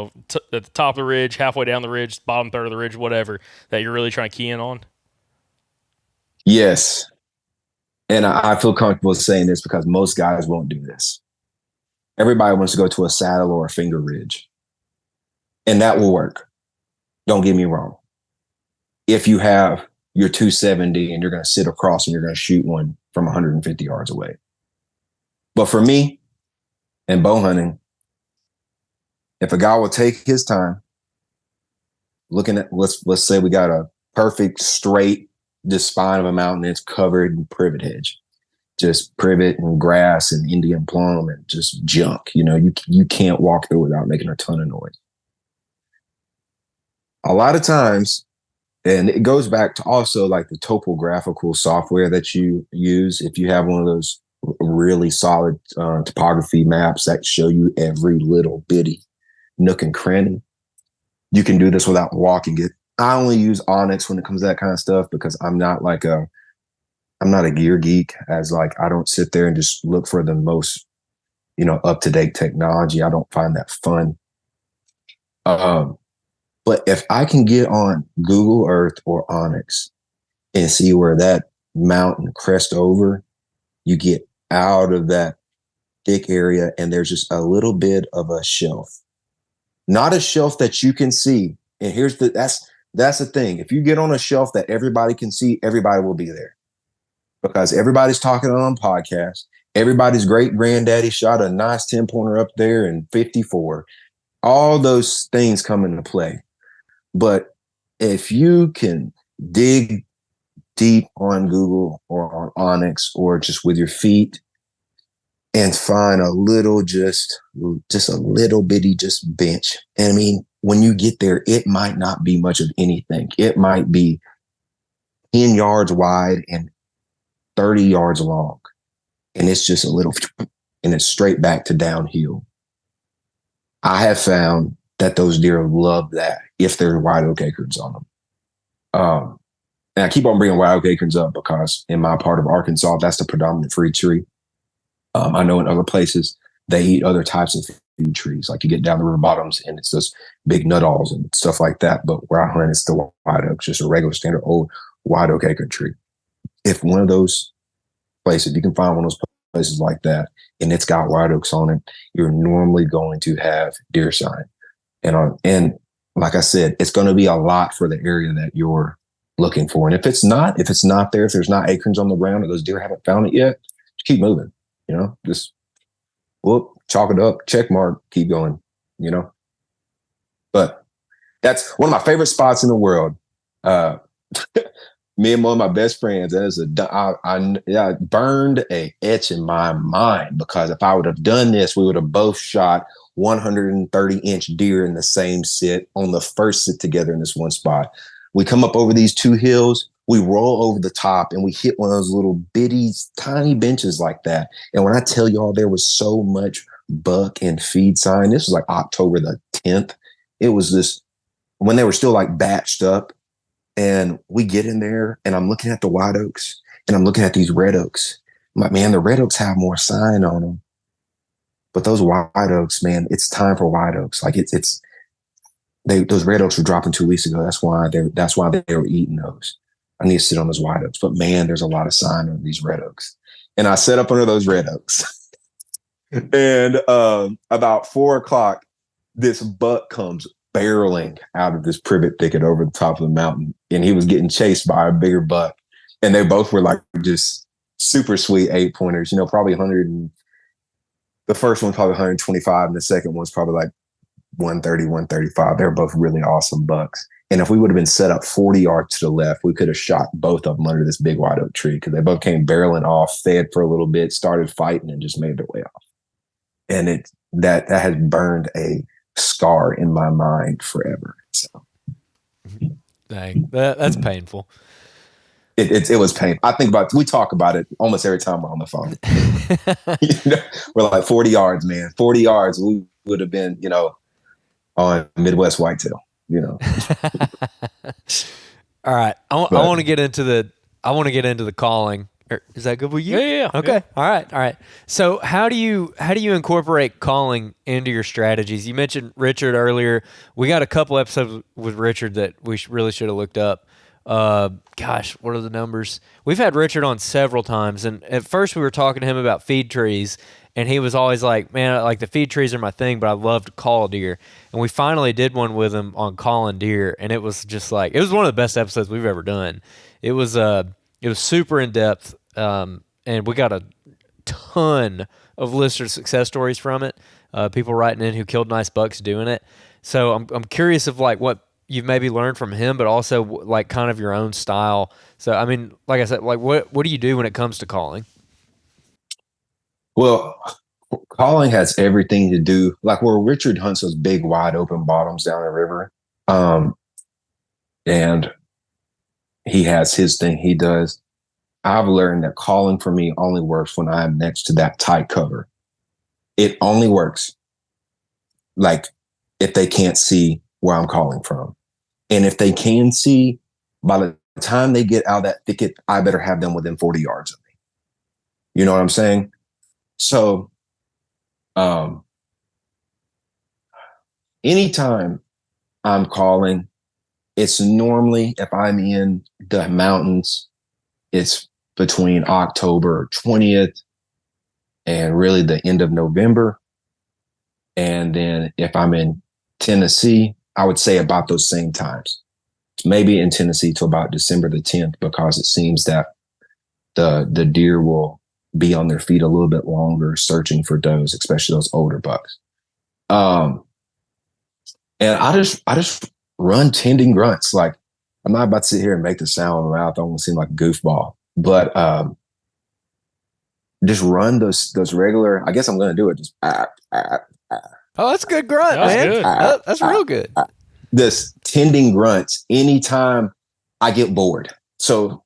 the top of the ridge, halfway down the ridge, bottom third of the ridge, whatever that you're really trying to key in on. Yes. And I feel comfortable saying this because most guys won't do this. Everybody wants to go to a saddle or a finger ridge. And that will work. Don't get me wrong. If you have your 270 and you're going to sit across and you're going to shoot one from 150 yards away. But for me and bow hunting, if a guy will take his time looking at, let's say we got a perfect straight the spine of a mountain that's covered in privet hedge, just privet and grass and Indian plum and just junk. You can't walk through without making a ton of noise. A lot of times, and it goes back to also like the topographical software that you use. If you have one of those really solid topography maps that show you every little bitty nook and cranny, you can do this without walking it. I only use Onyx when it comes to that kind of stuff because I'm not a gear geek, as like I don't sit there and just look for the most, up-to-date technology. I don't find that fun. But if I can get on Google Earth or Onyx and see where that mountain crest over, you get out of that thick area and there's just a little bit of a shelf. Not a shelf that you can see. And that's the thing. If you get on a shelf that everybody can see, everybody will be there because everybody's talking on podcasts. Everybody's great granddaddy shot a nice 10-pointer up there in 54. All those things come into play. But if you can dig deep on Google or on Onyx or just with your feet and find a little, just a little bitty just bench. And I mean, when you get there, it might not be much of anything. It might be 10 yards wide and 30 yards long. And it's just a little, and it's straight back to downhill. I have found that those deer love that if there's white oak acorns on them. And I keep on bringing white oak acorns up because in my part of Arkansas, that's the predominant fruit tree. I know in other places, they eat other types of fruit trees. Like you get down the river bottoms and it's those big nuttalls and stuff like that. But where I hunt, it's the white oak, just a regular standard old white oak acorn tree. If one of those places, you can find one of those places like that, and it's got white oaks on it, you're normally going to have deer sign. And like I said, it's going to be a lot for the area that you're looking for. And if it's not there, if there's not acorns on the ground or those deer haven't found it yet, just keep moving. Just chalk it up, check mark, keep going. But that's one of my favorite spots in the world. Me and one of my best friends, I burned a etch in my mind, because if I would have done this, we would have both shot 130-inch deer in the same sit on the first sit together in this one spot. We come up over these two hills, we roll over the top, and we hit one of those little bitty, tiny benches like that. And when I tell y'all there was so much buck and feed sign, this was like October the 10th. It was this, when they were still like batched up. And we get in there and I'm looking at the white oaks and I'm looking at these red oaks. I'm like, man, the red oaks have more sign on them. But those white oaks, man, it's time for white oaks. Like those red oaks were dropping 2 weeks ago. That's why they were eating those. I need to sit on those white oaks. But man, there's a lot of sign on these red oaks. And I set up under those red oaks. And about 4:00, this buck comes barreling out of this privet thicket over the top of the mountain, and he was getting chased by a bigger buck, and they both were like just super sweet 8-pointers, probably 100, and the first one's probably 125 and the second one's probably like 130, 135. They're both really awesome bucks. And if we would have been set up 40 yards to the left, we could have shot both of them under this big white oak tree, because they both came barreling off, fed for a little bit, started fighting, and just made their way off. And that has burned a scar in my mind forever. So, dang, that's painful. It was painful. I think we talk about it almost every time we're on the phone. We're like 40 yards, man. 40 yards, we would have been, on Midwest whitetail. All right, I want to get into the calling. Is that good with you? Yeah. Okay. Yeah. All right. So how do you incorporate calling into your strategies? You mentioned Richard earlier. We got a couple episodes with Richard that we really should have looked up. Gosh, what are the numbers? We've had Richard on several times, and at first we were talking to him about feed trees, and he was always like, man, like the feed trees are my thing, but I love to call deer. And we finally did one with him on calling deer, and it was just like, it was one of the best episodes we've ever done. It was super in depth, and we got a ton of listener success stories from it. People writing in who killed nice bucks doing it. So I'm curious of like what you've maybe learned from him, but also like kind of your own style. So I mean, like I said, like what do you do when it comes to calling? Well, calling has everything to do, like where Richard hunts those big wide open bottoms down the river, and he has his thing he does. I've learned that calling for me only works when I'm next to that tight cover. It only works like if they can't see where I'm calling from. And if they can see, by the time they get out of that thicket, I better have them within 40 yards of me. You know what I'm saying? So anytime I'm calling, it's normally, if I'm in the mountains, it's between October 20th and really the end of November. And then if I'm in Tennessee, I would say about those same times. Maybe in Tennessee to about December the 10th, because it seems that the deer will be on their feet a little bit longer, searching for does, especially those older bucks. And I just run tending grunts. Like, I'm not about to sit here and make the sound in my mouth. I won't seem like a goofball, but just run those regular. I guess I'm going to do it. Just Oh, that's a good grunt, That's man. good. That's real good. This tending grunts anytime I get bored. So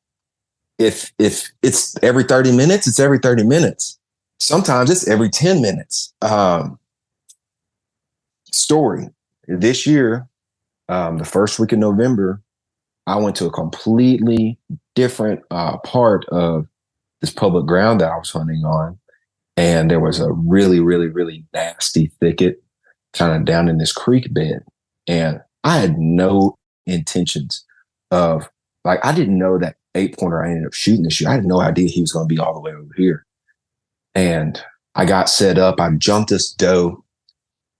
if it's every 30 minutes, it's every 30 minutes. Sometimes it's every 10 minutes. Story. This year, the first week of November, I went to a completely different part of this public ground that I was hunting on. And there was a really, really, really nasty thicket kind of down in this creek bed. And I had no intentions of, like, I didn't know that 8-pointer I ended up shooting this year. I had no idea he was going to be all the way over here. And I got set up. I jumped this doe.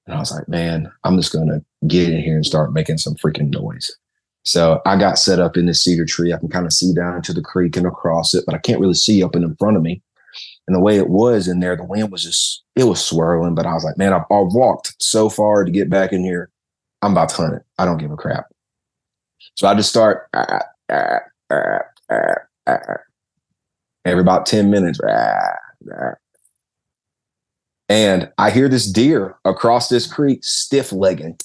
And I was like, man, I'm just going to get in here and start making some freaking noise. So I got set up in this cedar tree. I can kind of see down into the creek and across it, but I can't really see up and in front of me. And the way it was in there, the wind was just, it was swirling. But I was like, man, I've walked so far to get back in here. I'm about to hunt it. I don't give a crap. So I just start every about 10 minutes. And I hear this deer across this creek, stiff legging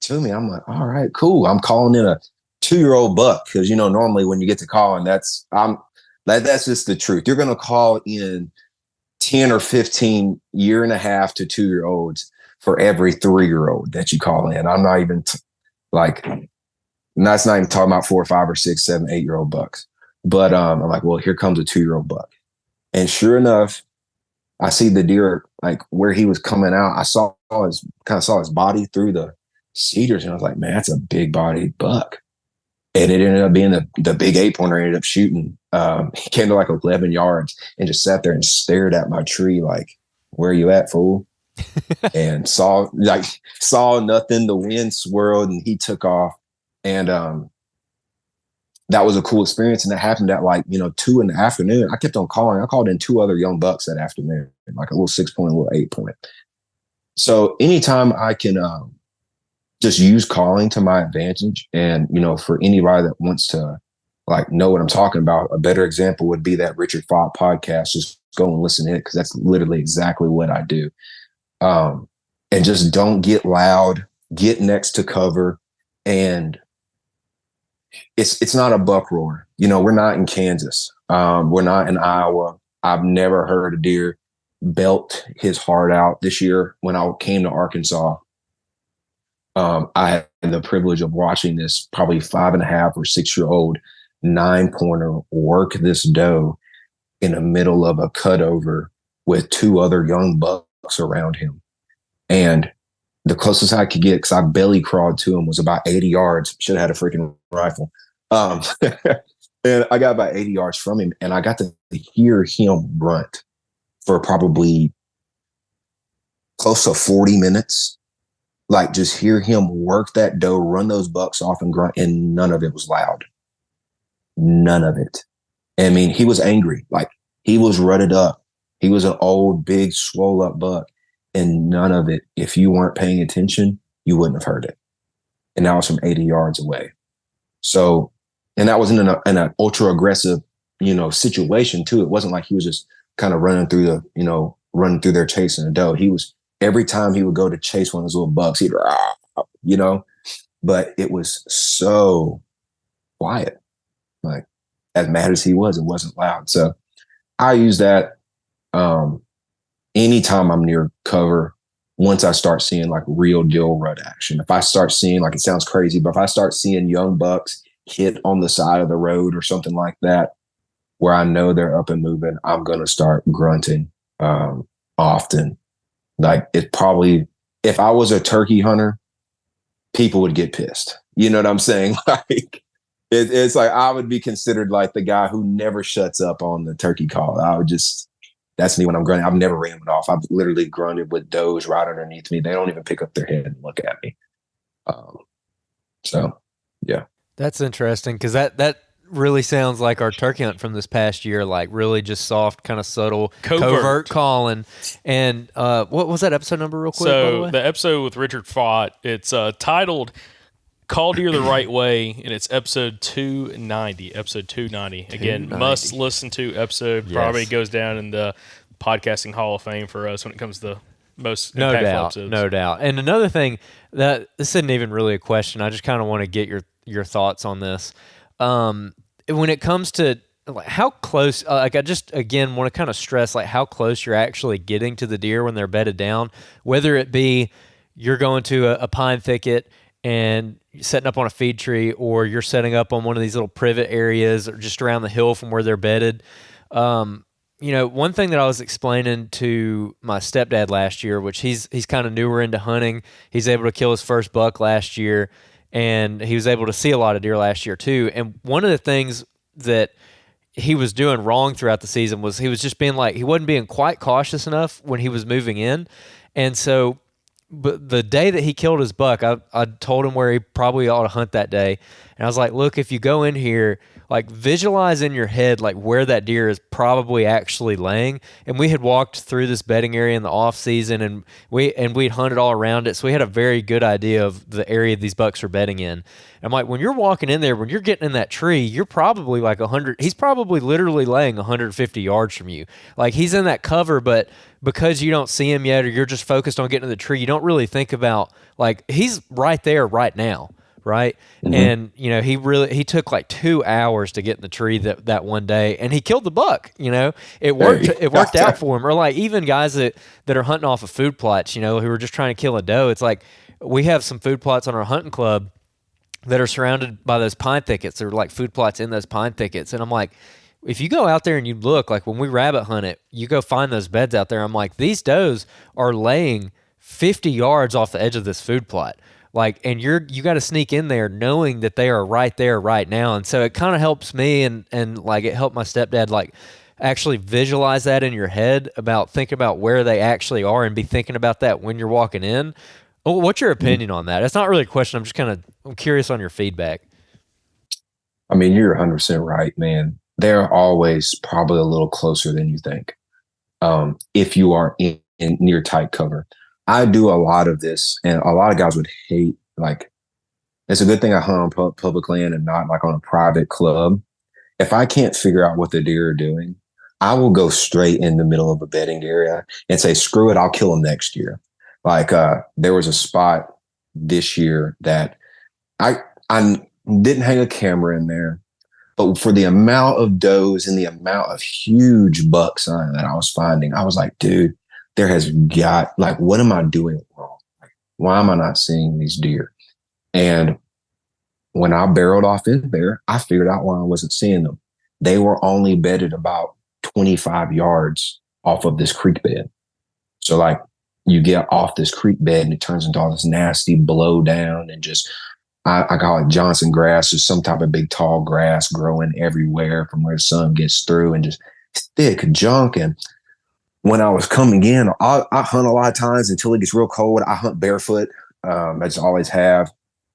to me. I'm like, all right, cool. I'm calling in a 2-year-old buck because, normally when you get to calling, that's just the truth. You're going to call in 10 or 15 1.5 to 2-year-olds for every 3-year-old that you call in. I'm not even that's not even talking about 4 or 5 or 6, 7, 8-year-old bucks. But I'm like, well, here comes a 2-year-old buck. And sure enough, I see the deer, like where he was coming out. I saw his body through the cedars. And I was like, man, that's a big bodied buck. And it ended up being the big 8-pointer ended up shooting. He came to like 11 yards and just sat there and stared at my tree like, where are you at, fool? And saw nothing. The wind swirled and he took off. And that was a cool experience. And that happened at 2 in the afternoon. I kept on calling. I called in 2 other young bucks that afternoon, like a little 6-point, a little 8-point. So anytime I can just use calling to my advantage, and, for anybody that wants to know what I'm talking about, a better example would be that Richard Fott podcast. Just go and listen to it, because that's literally exactly what I do. And just don't get loud, get next to cover. And it's not a buck roar. We're not in Kansas. We're not in Iowa. I've never heard a deer belt his heart out. This year when I came to Arkansas, I had the privilege of watching this probably 5.5 or 6-year-old 9-pointer work this doe in the middle of a cutover with 2 other young bucks around him. And the closest I could get, because I belly crawled to him, was about 80 yards. Should have had a freaking rifle. And I got about 80 yards from him, and I got to hear him grunt for probably close to 40 minutes. Like, just hear him work that doe, run those bucks off and grunt, and none of it was loud. None of it. I mean, he was angry. Like, he was rutted up. He was an old, big, swole up buck. And none of it, if you weren't paying attention, you wouldn't have heard it. And that was from 80 yards away. So, and that was in an ultra aggressive, situation too. It wasn't like he was just kind of running through there chasing a doe. He was, every time he would go to chase one of those little bucks, he'd, but it was so quiet. Like, as mad as he was, it wasn't loud. So I use that anytime I'm near cover. Once I start seeing real deal rut action, if I start seeing, it sounds crazy, but if I start seeing young bucks hit on the side of the road or something like that, where I know they're up and moving, I'm going to start grunting often. It probably, if I was a turkey hunter, people would get pissed. You know what I'm saying? It's like I would be considered like the guy who never shuts up on the turkey call. That's me when I'm grunting. I've never ran it off. I've literally grunted with does right underneath me. They don't even pick up their head and look at me. So, yeah. That's interesting, because that really sounds like our turkey hunt from this past year, like really just soft, kind of subtle, Covert. calling. And what was that episode number real quick, by the So way? the episode with Richard Fott, it's titled Call Deer the Right Way, and it's episode 290. Episode 290. Again, 290. must listen to episode. Yes. Probably goes down in the podcasting Hall of Fame for us when it comes to most No impactful doubt, episodes. no doubt. And another thing that this isn't even really a question. I just kind of want to get your thoughts on this. When it comes to like how close, like I just again want to kind of stress like how close you're actually getting to the deer when they're bedded down. Whether it be you're going to a pine thicket and setting up on a feed tree, or you're setting up on one of these little privet areas, or just around the hill from where they're bedded. One thing that I was explaining to my stepdad last year, which he's kind of newer into hunting, he's able to kill his first buck last year, and he was able to see a lot of deer last year too. And one of the things that he was doing wrong throughout the season was he was just being like, he wasn't being quite cautious enough when he was moving in. And so, but the day that he killed his buck, I told him where he probably ought to hunt that day. And I was like, look, if you go in here, like visualize in your head like where that deer is probably actually laying. And we had walked through this bedding area in the off season, and we'd hunted all around it, so we had a very good idea of the area these bucks are bedding in. And I'm like, when you're walking in there, when you're getting in that tree, you're probably like 100. He's probably literally laying 150 yards from you. Like he's in that cover, but because you don't see him yet, or you're just focused on getting in the tree, you don't really think about like he's right there right now. Right. Mm-hmm. And, he took like 2 hours to get in the tree that one day, and he killed the buck. It worked out for him. Or like even guys that are hunting off of food plots, who are just trying to kill a doe. It's like we have some food plots on our hunting club that are surrounded by those pine thickets. They're like food plots in those pine thickets. And I'm like, if you go out there and you look, like when we rabbit hunt it, you go find those beds out there. I'm like, these does are laying 50 yards off the edge of this food plot. Like, and you got to sneak in there knowing that they are right there right now. And so it kind of helps me and like it helped my stepdad like actually visualize that in your head about thinking about where they actually are and be thinking about that when you're walking in. Oh, what's your opinion on that? It's not really a question. I'm just I'm curious on your feedback. I mean, you're 100% right, man. They're always probably a little closer than you think. If you are in near tight cover. I do a lot of this, and a lot of guys would hate, like, it's a good thing I hunt on public land and not like on a private club. If I can't figure out what the deer are doing, I will go straight in the middle of a bedding area and say, screw it, I'll kill them next year. Like, there was a spot this year that I didn't hang a camera in there, but for the amount of does and the amount of huge bucks that I was finding, I was like, dude, there has got, like, what am I doing wrong? Like, why am I not seeing these deer? And when I barreled off in there, I figured out why I wasn't seeing them. They were only bedded about 25 yards off of this creek bed. So like you get off this creek bed and it turns into all this nasty blow down and just, I call it Johnson grass, just some type of big tall grass growing everywhere from where the sun gets through, and just thick junk. And when I was coming in, I hunt a lot of times until it gets real cold. I hunt barefoot. I just always have.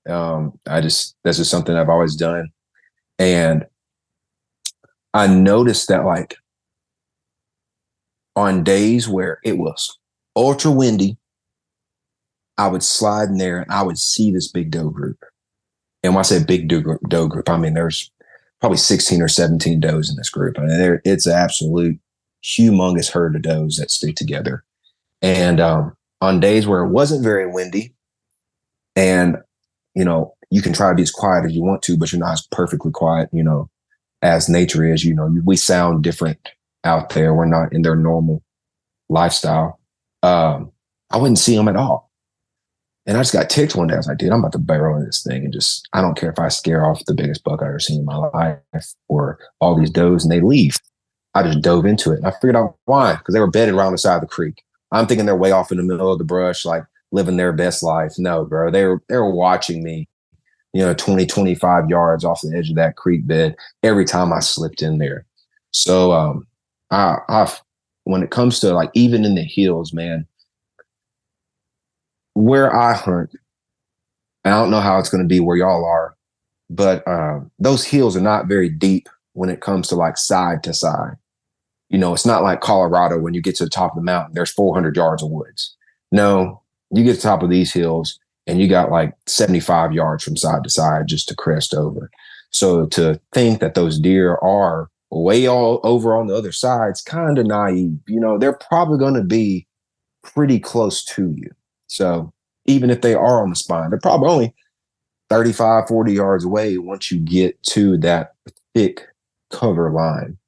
That's just something I've always done. And I noticed that, like, on days where it was ultra windy, I would slide in there and I would see this big doe group. And when I say big doe group, I mean, there's probably 16 or 17 does in this group. I mean, it's an absolute humongous herd of does that stick together. And on days where it wasn't very windy, and, you know, you can try to be as quiet as you want to, but you're not as perfectly quiet, you know, as nature is. You know, we sound different out there. We're not in their normal lifestyle. I wouldn't see them at all. And I just got ticked one day. I was like, dude, I'm about to barrel in this thing and just, I don't care if I scare off the biggest buck I've ever seen in my life or all these does and they leave. I just dove into it. And I figured out why, because they were bedded around the side of the creek. I'm thinking they're way off in the middle of the brush, like living their best life. No, bro, they were watching me, you know, 20, 25 yards off the edge of that creek bed every time I slipped in there. So when it comes to, like, even in the hills, man, where I hunt, I don't know how it's going to be where y'all are, but those hills are not very deep when it comes to like side to side. You know, it's not like Colorado when you get to the top of the mountain, there's 400 yards of woods. No, you get to the top of these hills and you got like 75 yards from side to side just to crest over. So to think that those deer are way all over on the other side, it's kind of naive. You know, they're probably going to be pretty close to you. So even if they are on the spine, they're probably only 35, 40 yards away once you get to that thick cover line.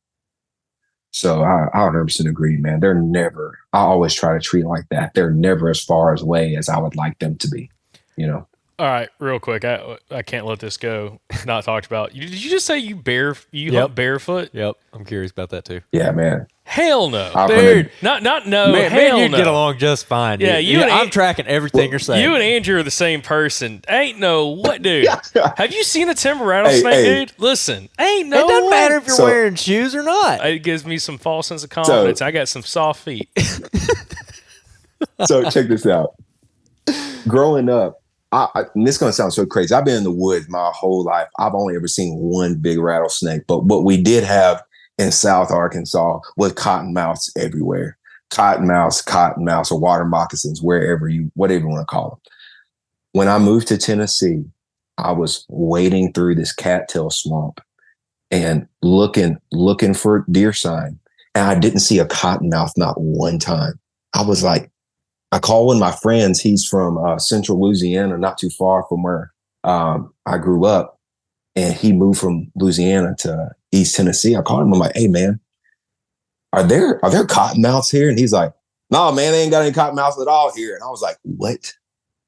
So I 100% agree, man. They're never, I always try to treat like that. They're never as far away as I would like them to be, you know? All right, real quick. I can't let this go. Not talked about. Did you just say you hunt barefoot? Yep. I'm curious about that too. Yeah, man. Hell no, dude. Not no. Man, hell you'd no. get along just fine. Yeah, dude. I'm tracking everything you're saying. You and Andrew are the same person. Ain't no what, dude? Have you seen a timber rattlesnake, dude? Listen, ain't no. It doesn't way. matter if you're wearing shoes or not. It gives me some false sense of confidence. I got some soft feet. So check this out. Growing up, and this is going to sound so crazy. I've been in the woods my whole life. I've only ever seen one big rattlesnake, but what we did have in South Arkansas was cottonmouths everywhere. Cottonmouths, or water moccasins, whatever you want to call them. When I moved to Tennessee, I was wading through this cattail swamp and looking for deer sign, and I didn't see a cottonmouth not one time. I was like, I called one of my friends. He's from central Louisiana, not too far from where I grew up. And he moved from Louisiana to East Tennessee. I called him. I'm like, hey, man, are there cottonmouths here? And he's like, no, man, they ain't got any cottonmouths at all here. And I was like, what?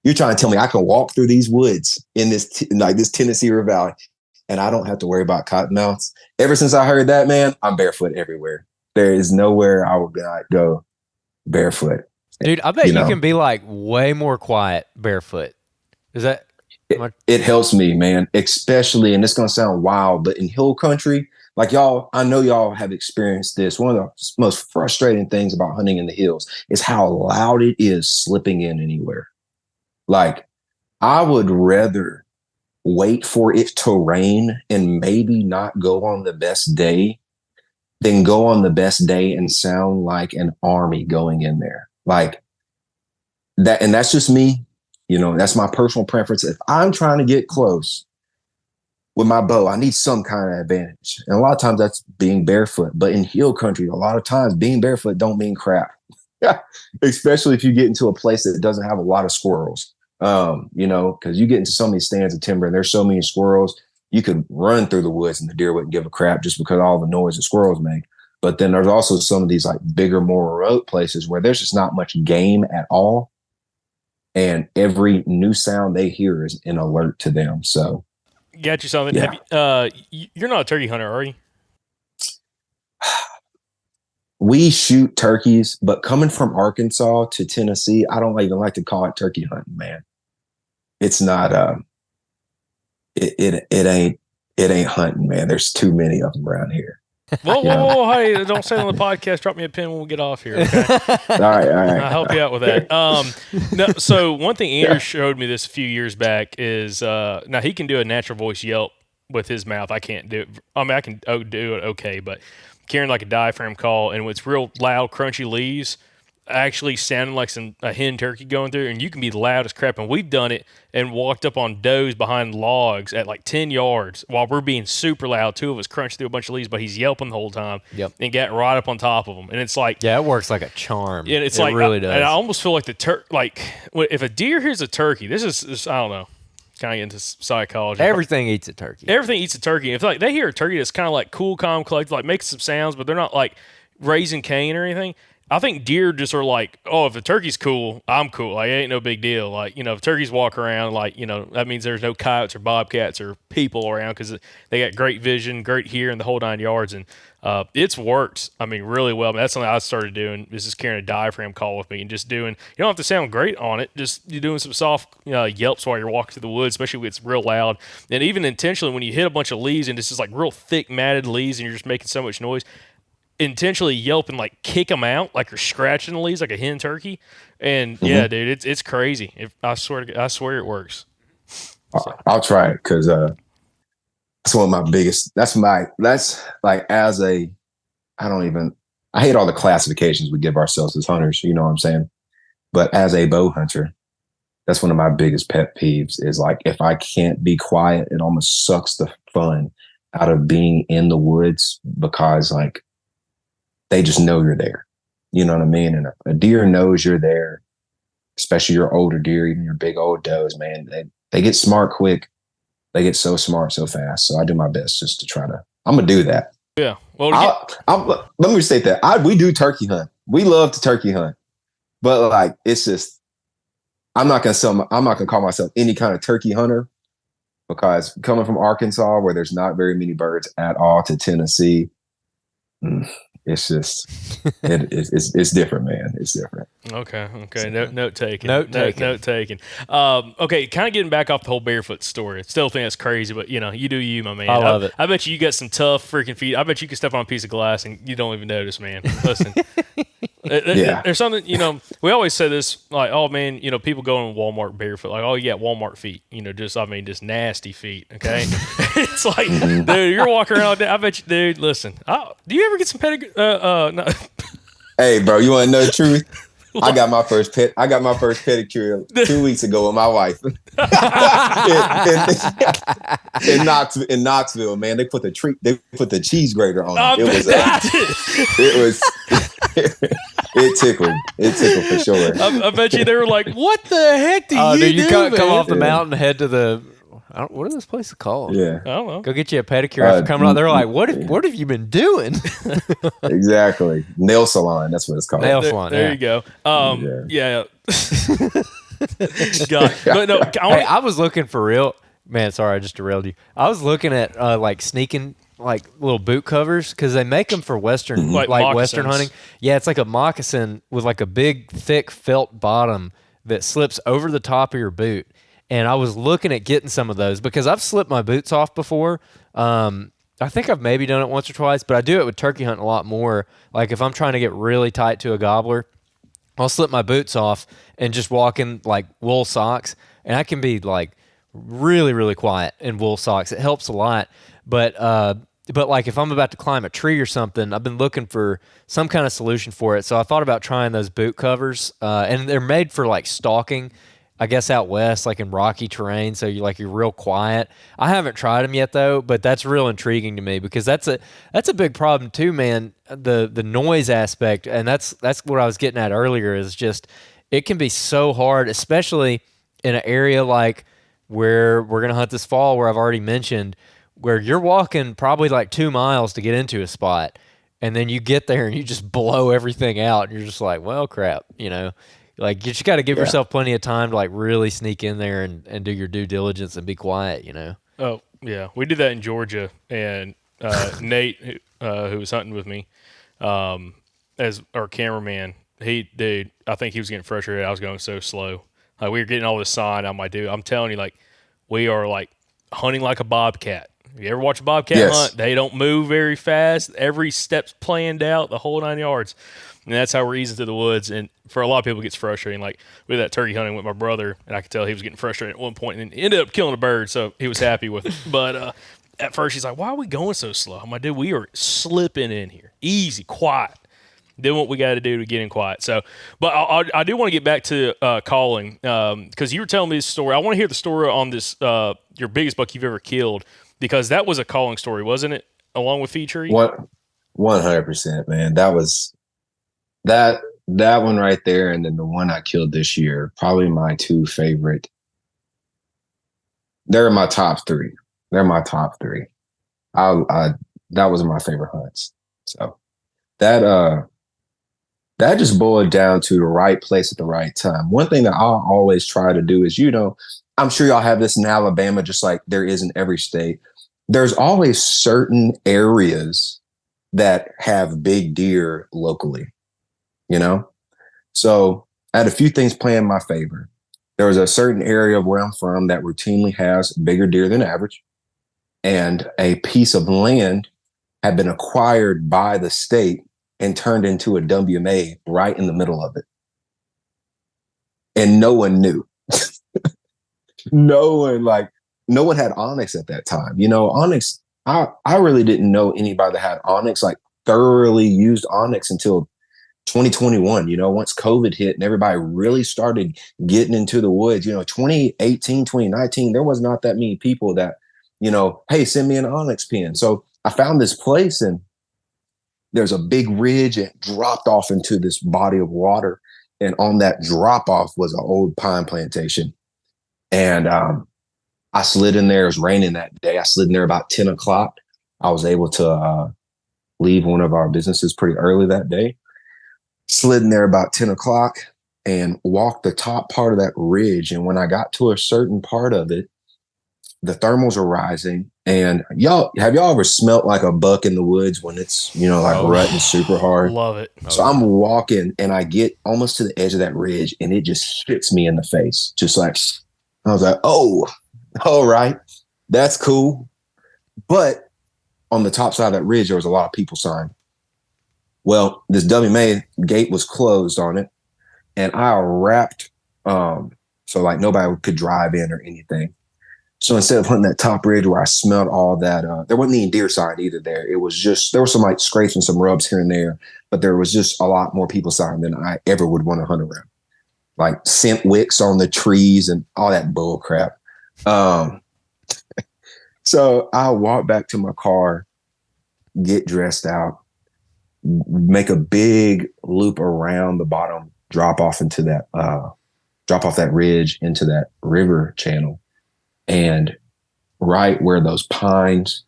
You're trying to tell me I can walk through these woods in this Tennessee River Valley and I don't have to worry about cottonmouths? Ever since I heard that, man, I'm barefoot everywhere. There is nowhere I would not go barefoot. Dude, I bet you can be like way more quiet barefoot. Is that? It helps me, man, especially, and it's going to sound wild, but in hill country, like y'all, I know y'all have experienced this. One of the most frustrating things about hunting in the hills is how loud it is slipping in anywhere. Like, I would rather wait for it to rain and maybe not go on the best day than go on the best day and sound like an army going in there. Like that, and that's just me. You know, that's my personal preference. If I'm trying to get close with my bow, I need some kind of advantage. And a lot of times that's being barefoot. But in hill country, a lot of times being barefoot don't mean crap. Especially if you get into a place that doesn't have a lot of squirrels. You know, because you get into some of these stands of timber and there's so many squirrels, you could run through the woods and the deer wouldn't give a crap just because of all the noise the squirrels make. But then there's also some of these like bigger, more remote places where there's just not much game at all. And every new sound they hear is an alert to them. So, got you something. Yeah. You're not a turkey hunter, are you? We shoot turkeys, but coming from Arkansas to Tennessee, I don't even like to call it turkey hunting, man. It's not. It ain't hunting, man. There's too many of them around here. Whoa, hey, don't say it on the podcast. Drop me a pin when we get off here. Okay? All right. I'll help you out with that. No, so one thing Andrew showed me this a few years back is now he can do a natural voice yelp with his mouth. I can't do it. I mean, I can do it okay, but carrying like a diaphragm call and with real loud, crunchy leaves, actually sounding like a hen turkey going through, and you can be loud as crap. And we've done it and walked up on does behind logs at like 10 yards while we're being super loud. Two of us crunched through a bunch of leaves, but he's yelping the whole time. Yep. And got right up on top of them. And it's like, yeah, it works like a charm. Yeah, it like really does. And I almost feel like if a deer hears a turkey, this is I don't know, kind of into psychology. Everything eats a turkey. Everything eats a turkey. If like they hear a turkey that's kind of like cool, calm, collected, like making some sounds, but they're not like raising Cain or anything. I think deer just are like, oh, if the turkey's cool, I'm cool. Like, it ain't no big deal. Like, you know, if turkeys walk around, like, you know, that means there's no coyotes or bobcats or people around because they got great vision, great hearing, the whole 9 yards. And it's worked, I mean, really well. I mean, that's something I started doing is just carrying a diaphragm call with me and just doing, you don't have to sound great on it. Just you're doing some soft yelps while you're walking through the woods, especially when it's real loud. And even intentionally, when you hit a bunch of leaves and it's just like real thick, matted leaves and you're just making so much noise, intentionally yelp and like kick them out like you're scratching the leaves like a hen turkey. And yeah, dude, it's crazy. I swear it works. So. I'll try it because one of my biggest. That's like I hate all the classifications we give ourselves as hunters. You know what I'm saying? But as a bow hunter, that's one of my biggest pet peeves is like, if I can't be quiet, it almost sucks the fun out of being in the woods because like they just know you're there. You know what I mean? And a deer knows you're there, especially your older deer, even your big old does, man. They get smart quick. They get so smart so fast. So I do my best just to try to, I'm going to do that. Yeah. Well, let me state that. We do turkey hunt. We love to turkey hunt. But like, it's just, I'm not going to call myself any kind of turkey hunter because coming from Arkansas where there's not very many birds at all to Tennessee, it's just, it's different, man. It's different. Okay. Note taken. Okay. Kind of getting back off the whole barefoot story. I still think that's crazy, but you do you, my man. I love it. I bet you got some tough freaking feet. I bet you can step on a piece of glass and you don't even notice, man. Listen, there's something, we always say this, like, oh man, people go in Walmart barefoot, like, oh, you got Walmart feet, just nasty feet. Okay. It's like, dude, you're walking around all day. I bet you, dude, listen, do you ever get some no. Hey, bro, you want to know the truth? I got my first pedicure 2 weeks ago with my wife in Knoxville. Man, they put the cheese grater on it. It tickled for sure. I bet you they were like, "What the heck do you do?" You come off the mountain, head to the. What are those places called? Yeah, I don't know. Go get you a pedicure after coming out. They're like, "What have you been doing?" Exactly, nail salon. That's what it's called. Nail salon. There you go. Yeah. God, but no. I was looking for real. Man, sorry, I just derailed you. I was looking at like sneaking like little boot covers because they make them for Western, like Western hunting. Yeah, it's like a moccasin with like a big, thick felt bottom that slips over the top of your boot. And I was looking at getting some of those because I've slipped my boots off before. I think I've maybe done it once or twice, but I do it with turkey hunting a lot more. Like if I'm trying to get really tight to a gobbler, I'll slip my boots off and just walk in like wool socks, and I can be like really, really quiet in wool socks. It helps a lot. But like if I'm about to climb a tree or something, I've been looking for some kind of solution for it. So I thought about trying those boot covers, and they're made for like stalking, I guess out west, like in rocky terrain, so you're real quiet. I haven't tried them yet though, but that's real intriguing to me because that's a big problem too, man. The noise aspect, and that's what I was getting at earlier. Is just it can be so hard, especially in an area like where we're gonna hunt this fall, where I've already mentioned, where you're walking probably like 2 miles to get into a spot, and then you get there and you just blow everything out, and you're just like, well, crap, Like you just got to give yourself plenty of time to like really sneak in there and do your due diligence and be quiet, Oh yeah, we did that in Georgia, and Nate, who was hunting with me, as our cameraman, I think he was getting frustrated. I was going so slow. Like we were getting all this sign. I'm like, dude, I'm telling you, like we are like hunting like a bobcat. You ever watch a bobcat hunt? They don't move very fast. Every step's planned out, the whole 9 yards. And that's how we're easing through the woods. And for a lot of people, it gets frustrating. Like with that turkey hunting with my brother, and I could tell he was getting frustrated at one point and ended up killing a bird, so he was happy with it. But at first, he's like, why are we going so slow? I'm like, dude, we are slipping in here. Easy, quiet. Doing what we got to do to get in quiet. So, but I do want to get back to calling because you were telling me this story. I want to hear the story on this, your biggest buck you've ever killed, because that was a calling story, wasn't it? Along with Featurey? 100%, man. That was that one right there, and then the one I killed this year, probably my two favorite. They're my top three. That was my favorite hunts. So that just boiled down to the right place at the right time. One thing that I'll always try to do is, I'm sure y'all have this in Alabama, just like there is in every state. There's always certain areas that have big deer locally, So I had a few things playing in my favor. There was a certain area of where I'm from that routinely has bigger deer than average. And a piece of land had been acquired by the state and turned into a WMA right in the middle of it. And no one knew. No one, no one had Onyx at that time. Onyx, I really didn't know anybody that had Onyx, like thoroughly used Onyx until 2021, once COVID hit and everybody really started getting into the woods, 2018, 2019, there was not that many people that, hey, send me an Onyx pin. So I found this place and there's a big ridge and dropped off into this body of water. And on that drop off was an old pine plantation. And I slid in there. It was raining that day. I slid in there about 10 o'clock. I was able to leave one of our businesses pretty early that day. Slid in there about 10 o'clock and walked the top part of that ridge. And when I got to a certain part of it, the thermals are rising. And have y'all ever smelt like a buck in the woods when it's, rutting super hard? Love it. So I'm walking and I get almost to the edge of that ridge and it just hits me in the face. Just like, I was like, oh, all right, that's cool. But on the top side of that ridge, there was a lot of people sign. Well, this WMA gate was closed on it, and I wrapped so like nobody could drive in or anything. So instead of hunting that top ridge where I smelled all that, there wasn't any deer sign either there. It was just, there were some like scrapes and some rubs here and there, but there was just a lot more people sign than I ever would want to hunt around. Like scent wicks on the trees and all that bull crap. So I walk back to my car, get dressed out, make a big loop around the bottom, drop off that ridge into that river channel. And right where those pines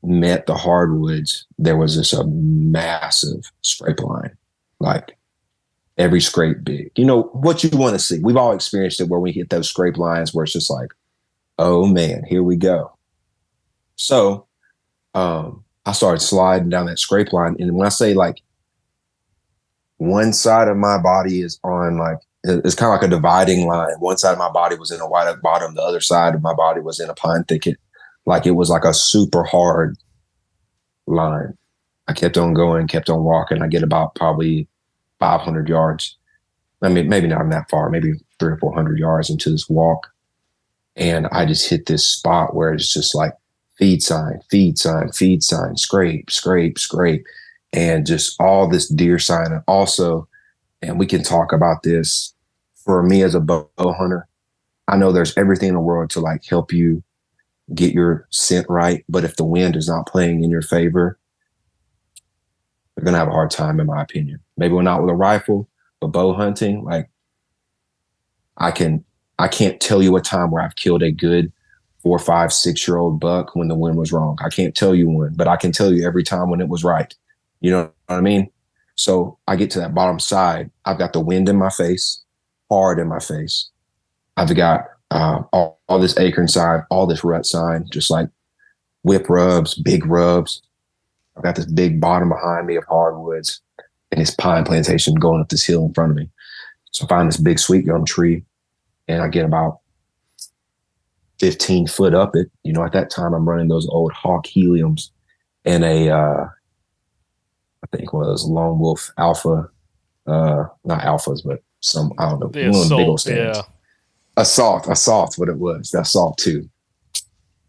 met the hardwoods, there was this a massive scrape line, like every scrape big. What you want to see. We've all experienced it where we hit those scrape lines where it's just like, oh man, here we go. So I started sliding down that scrape line. And when I say like one side of my body is on like, it's kind of like a dividing line. One side of my body was in a white oak bottom. The other side of my body was in a pine thicket. Like it was like a super hard line. I kept on going, kept on walking. I get about probably 500 yards. I mean, maybe not that far, maybe 300 or 400 yards into this walk. And I just hit this spot where it's just like feed sign, feed sign, feed sign, scrape, scrape, scrape, and just all this deer sign. And also, and we can talk about this, for me as a bow hunter, I know there's everything in the world to like help you get your scent right. But if the wind is not playing in your favor, you're going to have a hard time, in my opinion. Maybe we're not with a rifle, but bow hunting, like I can't tell you a time where I've killed a good 4, 5, 6-year-old buck when the wind was wrong. I can't tell you when, but I can tell you every time when it was right. You know what I mean? So I get to that bottom side. I've got the wind in my face, hard in my face. I've got all this acorn sign, all this rut sign, just like whip rubs, big rubs. I've got this big bottom behind me of hardwoods and this pine plantation going up this hill in front of me. So I find this big sweet gum tree and I get about 15 foot up it. At that time I'm running those old Hawk Heliums and I think one of those Lone Wolf Alpha, not alphas, but some, I don't know, the one assault, of the big old stands. yeah. Assault's what it was. The Assault 2.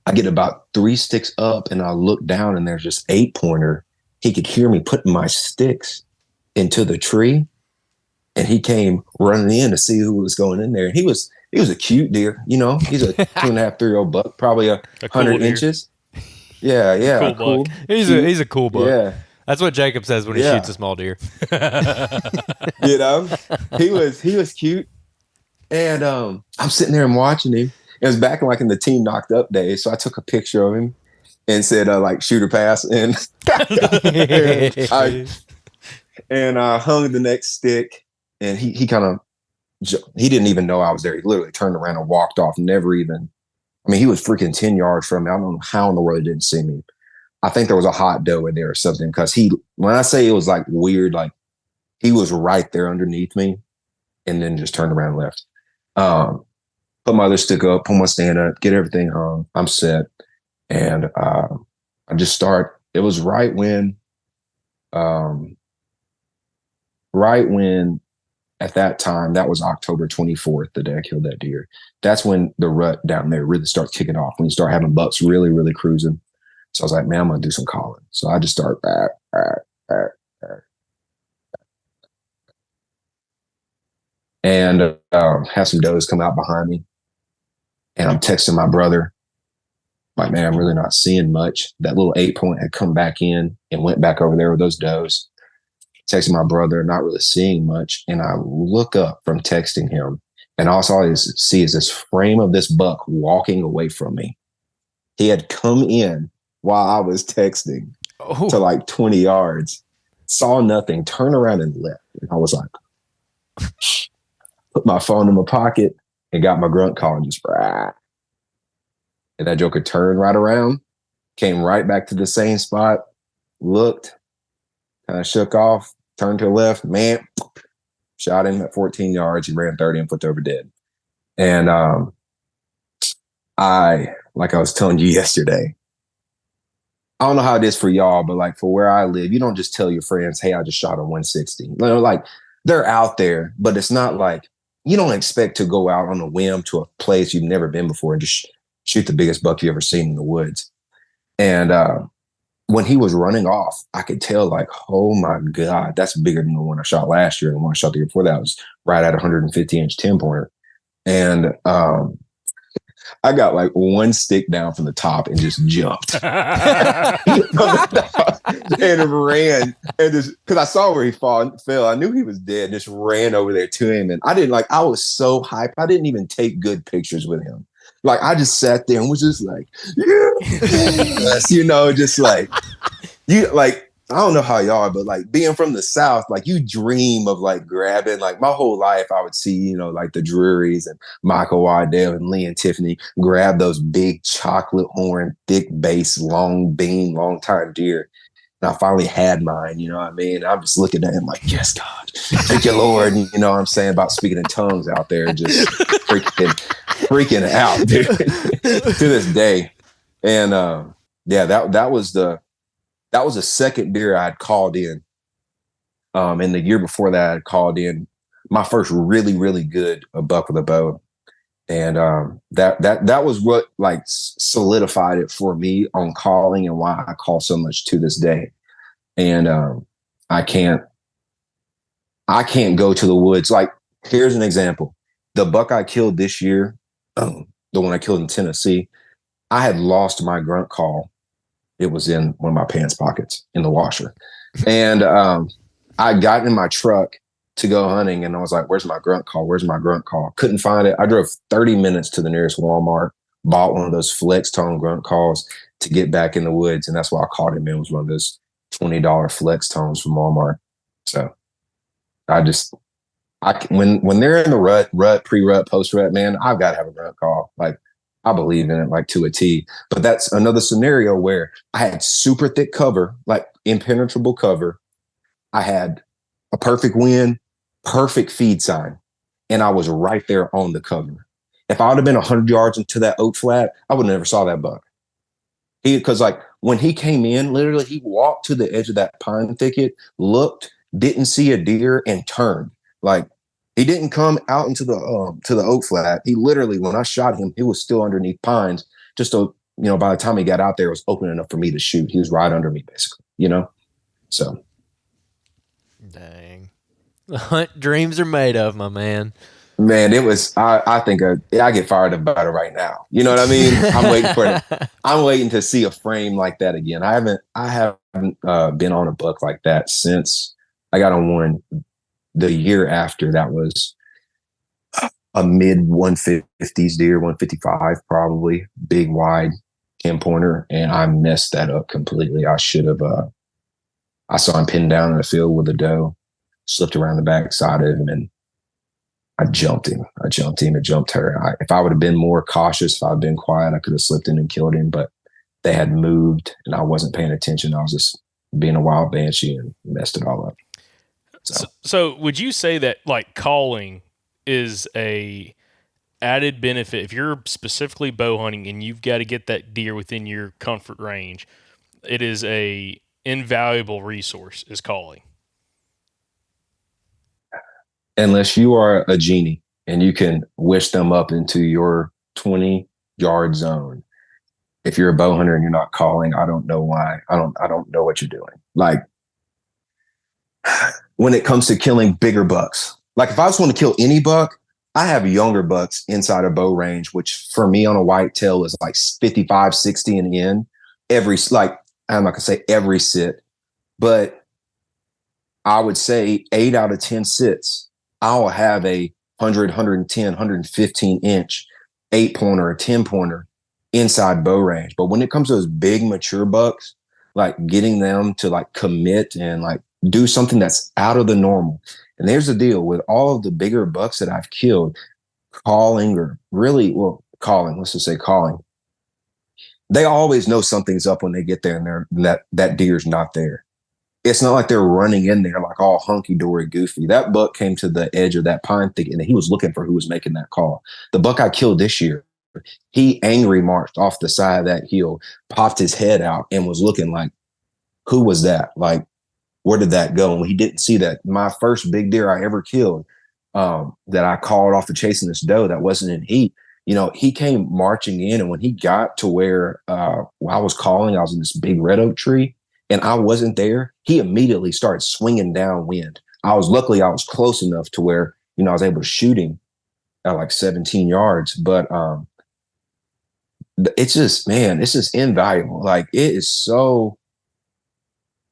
I get about 3 sticks up and I look down and there's just 8-pointer. He could hear me putting my sticks into the tree and he came running in to see who was going in there. And he was a cute deer, he's a 2.5, 3-year-old buck, probably 100 cool inches. Yeah. Cool buck. He's a cool buck. Yeah. That's what Jacob says when he shoots a small deer. He was cute. And I'm sitting there and watching him. It was back in the Team Knocked Up days. So I took a picture of him and said, shooter pass. And I hung the next stick and he kind of, he didn't even know I was there. He literally turned around and walked off. He was freaking 10 yards from me. I don't know how in the world he didn't see me. I think there was a hot doe in there or something because when I say it was like weird, like he was right there underneath me and then just turned around and left. Put my other stick up, put my stand up, get everything hung. I'm set. And I just start. It was right when at that time, that was October 24th, the day I killed that deer. That's when the rut down there really starts kicking off, when you start having bucks really, really cruising. So I was like, man, I'm going to do some calling. So I just start and have some does come out behind me. And I'm texting my brother, like, man, I'm really not seeing much. That little 8-point had come back in and went back over there with those does. Texting my brother, not really seeing much. And I look up from texting him, and all I see is this frame of this buck walking away from me. He had come in while I was texting to like 20 yards, saw nothing, turned around and left. And I was like, put my phone in my pocket and got my grunt call and just, and that joker turned right around, came right back to the same spot, looked, kind of shook off, turned to the left, man, shot him at 14 yards. He ran 30 and flipped over dead. And like I was telling you yesterday, I don't know how it is for y'all, but like for where I live, you don't just tell your friends, hey, I just shot a 160. You know, like they're out there, but it's not like you don't expect to go out on a whim to a place you've never been before and just shoot the biggest buck you've ever seen in the woods. And when he was running off, I could tell like, oh my God, that's bigger than the one I shot last year. And the one I shot the year before that was right at 150-inch 10-pointer. And I got like one stick down from the top and just jumped and ran, and just because I saw where he fell, I knew he was dead. And just ran over there to him, and I was so hyped. I didn't even take good pictures with him. Like I just sat there and was just like, yes, you know, just like you like. I don't know how y'all are, but like being from the South, like you dream of like grabbing, like my whole life I would see, you know, like the Drurys and Michael Waddell and Lee and Tiffany grab those big chocolate horn, thick base, long beam, long time deer. And I finally had mine, you know what I mean? I'm just looking at him like, yes, God, thank you, Lord. And, you know what I'm saying about speaking in tongues out there, just freaking out, dude, to this day. And yeah, that was the second deer I had called in. And the year before that, I had called in my first really, really good buck with a bow. And that was what like solidified it for me on calling and why I call so much to this day. And I can't go to the woods. Like, here's an example. The buck I killed this year, the one I killed in Tennessee, I had lost my grunt call. It was in one of my pants pockets in the washer. And I got in my truck to go hunting, and I was like, where's my grunt call? Where's my grunt call? Couldn't find it. I drove 30 minutes to the nearest Walmart, bought one of those flex tone grunt calls to get back in the woods. And that's why I called him in. It was one of those $20 flex tones from Walmart. So when they're in the rut, pre-rut, post-rut, man, I've got to have a grunt call. Like, I believe in it like to a T. But that's another scenario where I had super thick cover, like impenetrable cover. I had a perfect wind, perfect feed sign, and I was right there on the cover. If I would have been 100 yards into that oak flat, I would have never saw that buck. Because like when he came in, literally he walked to the edge of that pine thicket, looked, didn't see a deer, and turned. Like, he didn't come out into the to the oak flat. He literally, when I shot him, he was still underneath pines. Just so, you know, by the time he got out there, it was open enough for me to shoot. He was right under me, basically, you know? So. Dang. The hunt dreams are made of, my man. Man, it was, I think I get fired up about it right now. You know what I mean? I'm waiting to see a frame like that again. I haven't been on a buck like that since I got on one the year after. That was a mid 150s deer, 155 probably, big wide 10-pointer, and I messed that up completely. I should have. I saw him pinned down in the field with a doe, slipped around the back side of him, and I jumped him. And jumped her. If I would have been more cautious, if I'd been quiet, I could have slipped in and killed him. But they had moved, and I wasn't paying attention. I was just being a wild banshee and messed it all up. So would you say that like calling is a added benefit if you're specifically bow hunting and you've got to get that deer within your comfort range? It is a invaluable resource, is calling. unless you are a genie and you can wish them up into your 20-yard zone. If you're a bow hunter and you're not calling, I don't know why. I don't know what you're doing. Like when it comes to killing bigger bucks, like if I just want to kill any buck, I have younger bucks inside a bow range, which for me on a whitetail is like 55, 60 and in every, like, I'm not gonna say every sit, but I would say 8 out of 10 sits, I'll have a 100, 110, 115 inch 8-pointer or 10-pointer inside bow range. But when it comes to those big mature bucks, like getting them to like commit and like do something that's out of the normal. And there's the deal with all of the bigger bucks that I've killed, calling or really, well, calling, let's just say calling. They always know something's up when they get there and that deer's not there. It's not like they're running in there like all hunky-dory goofy. That buck came to the edge of that pine thicket and he was looking for who was making that call. The buck I killed this year, he angry marched off the side of that hill, popped his head out and was looking like, who was that? Like, where did that go? And he didn't see that. My first big deer I ever killed, that I called off the chasing this doe that wasn't in heat, he came marching in. And when he got to where I was calling, I was in this big red oak tree and I wasn't there. He immediately started swinging downwind. Luckily I was close enough to where, I was able to shoot him at like 17 yards. But it's just, man, it's just invaluable. Like it is so,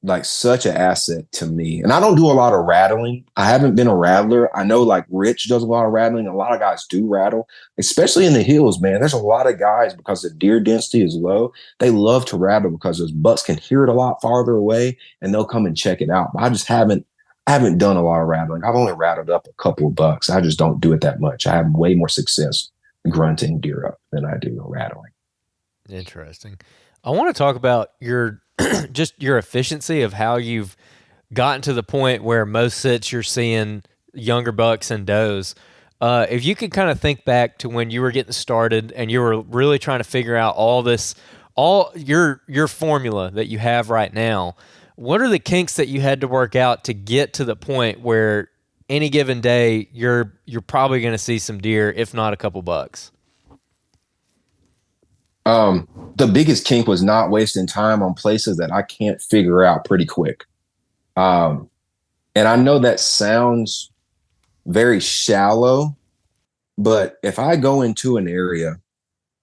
like such an asset to me. And I don't do a lot of rattling. I haven't been a rattler. I know like Rich does a lot of rattling. A lot of guys do rattle, especially in the hills, man. There's a lot of guys because the deer density is low. They love to rattle because those bucks can hear it a lot farther away and they'll come and check it out. But I haven't done a lot of rattling. I've only rattled up a couple of bucks. I just don't do it that much. I have way more success grunting deer up than I do rattling. Interesting. I want to talk about your just your efficiency of how you've gotten to the point where most sits you're seeing younger bucks and does. If you could kind of think back to when you were getting started and you were really trying to figure out all your formula that you have right now, what are the kinks that you had to work out to get to the point where any given day you're probably going to see some deer, if not a couple bucks? The biggest kink was not wasting time on places that I can't figure out pretty quick. And I know that sounds very shallow, but if I go into an area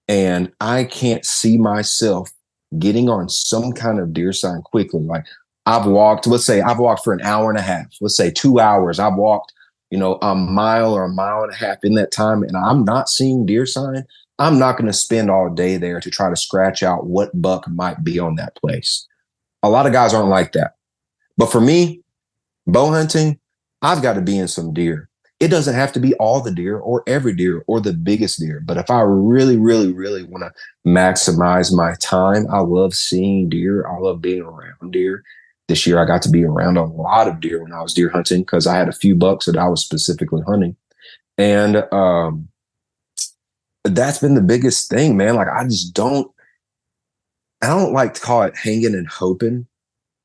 and I can't see myself getting on some kind of deer sign quickly, like let's say I've walked for an hour and a half, let's say 2 hours, I've walked, a mile or a mile and a half in that time and I'm not seeing deer sign, I'm not going to spend all day there to try to scratch out what buck might be on that place. A lot of guys aren't like that. But for me, bow hunting, I've got to be in some deer. It doesn't have to be all the deer or every deer or the biggest deer. But if I really, really, really want to maximize my time, I love seeing deer. I love being around deer. This year, I got to be around a lot of deer when I was deer hunting because I had a few bucks that I was specifically hunting. And that's been the biggest thing, man. Like I don't like to call it hanging and hoping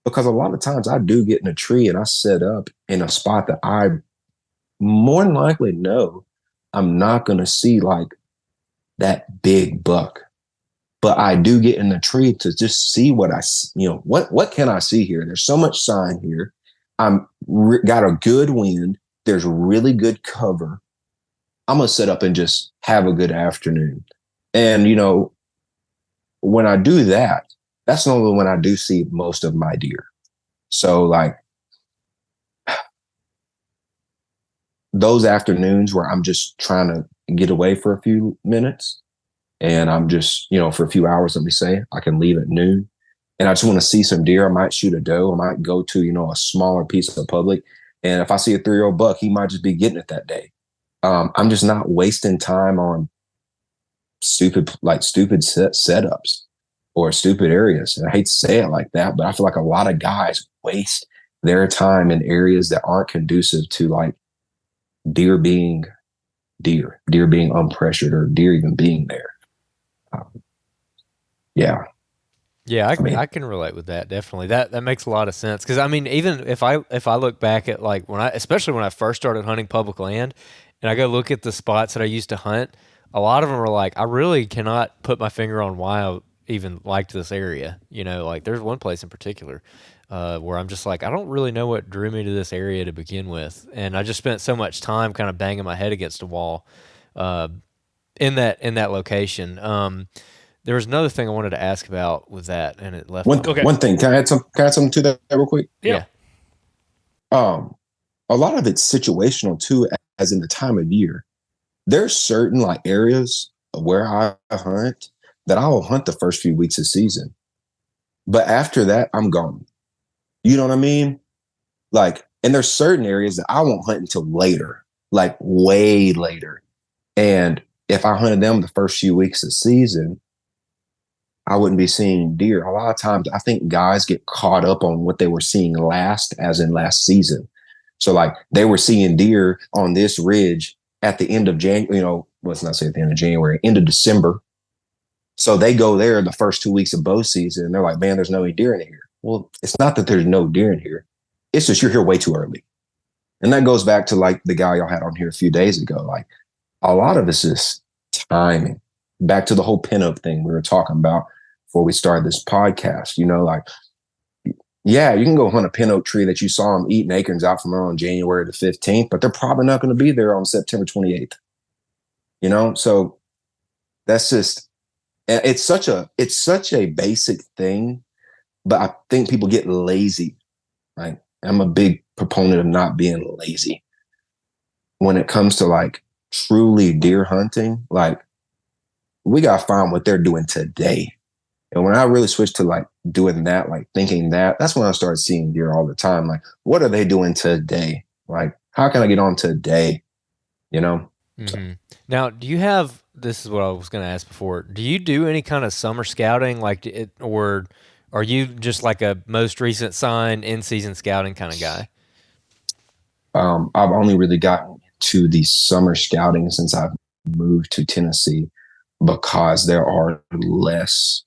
because a lot of times I do get in a tree and I set up in a spot that I more than likely know I'm not going to see like that big buck, but I do get in the tree to just see what what can I see here? There's so much sign here. Got a good wind. There's really good cover. I'm going to set up and just have a good afternoon. And, when I do that, that's normally when I do see most of my deer. So like those afternoons where I'm just trying to get away for a few minutes and I'm just, for a few hours, let me say, I can leave at noon and I just want to see some deer. I might shoot a doe. I might go to, a smaller piece of public. And if I see a 3-year-old buck, he might just be getting it that day. I'm just not wasting time on stupid setups or stupid areas. And I hate to say it like that, but I feel like a lot of guys waste their time in areas that aren't conducive to like deer being unpressured or deer even being there. Yeah. Yeah, I mean, I can relate with that, definitely. That makes a lot of sense because I mean, even if I look back at like especially when I first started hunting public land, and I go look at the spots that I used to hunt, a lot of them are like I really cannot put my finger on why I even liked this area. You know, like there's one place in particular where I'm just like I don't really know what drew me to this area to begin with, and I just spent so much time kind of banging my head against a wall uh, in that location. There was another thing I wanted to ask about with that, and it left my Okay. one thing. Can I add something to that real quick? Yeah. yeah. Um, a lot of it's situational too, as in the time of year. There's certain like areas where I hunt that I will hunt the first few weeks of season, but after that, I'm gone. You know what I mean? Like, and there's certain areas that I won't hunt until later, like way later. And if I hunted them the first few weeks of season, I wouldn't be seeing deer. A lot of times, I think guys get caught up on what they were seeing last, as in last season. So, like, they were seeing deer on this ridge at the end of January, let's not say at the end of January, end of December. So they go there the first 2 weeks of bow season and they're like, man, there's no deer in here. Well, it's not that there's no deer in here. It's just you're here way too early. And that goes back to like the guy y'all had on here a few days ago. Like a lot of it's just timing. Back to the whole pinup thing we were talking about before we started this podcast. Like, yeah, you can go hunt a pin oak tree that you saw them eating acorns out from around January the 15th, but they're probably not going to be there on September 28th. So that's just, it's such a basic thing, but I think people get lazy. Right? I'm a big proponent of not being lazy when it comes to like truly deer hunting. Like we got to find what they're doing today. And when I really switched to like doing that, like thinking that's when I started seeing deer all the time. Like, what are they doing today? Like, how can I get on today? So, Now, do you have? This is what I was going to ask before. Do you do any kind of summer scouting, or are you just like a most recent sign in season scouting kind of guy? I've only really gotten to the summer scouting since I've moved to Tennessee because there are less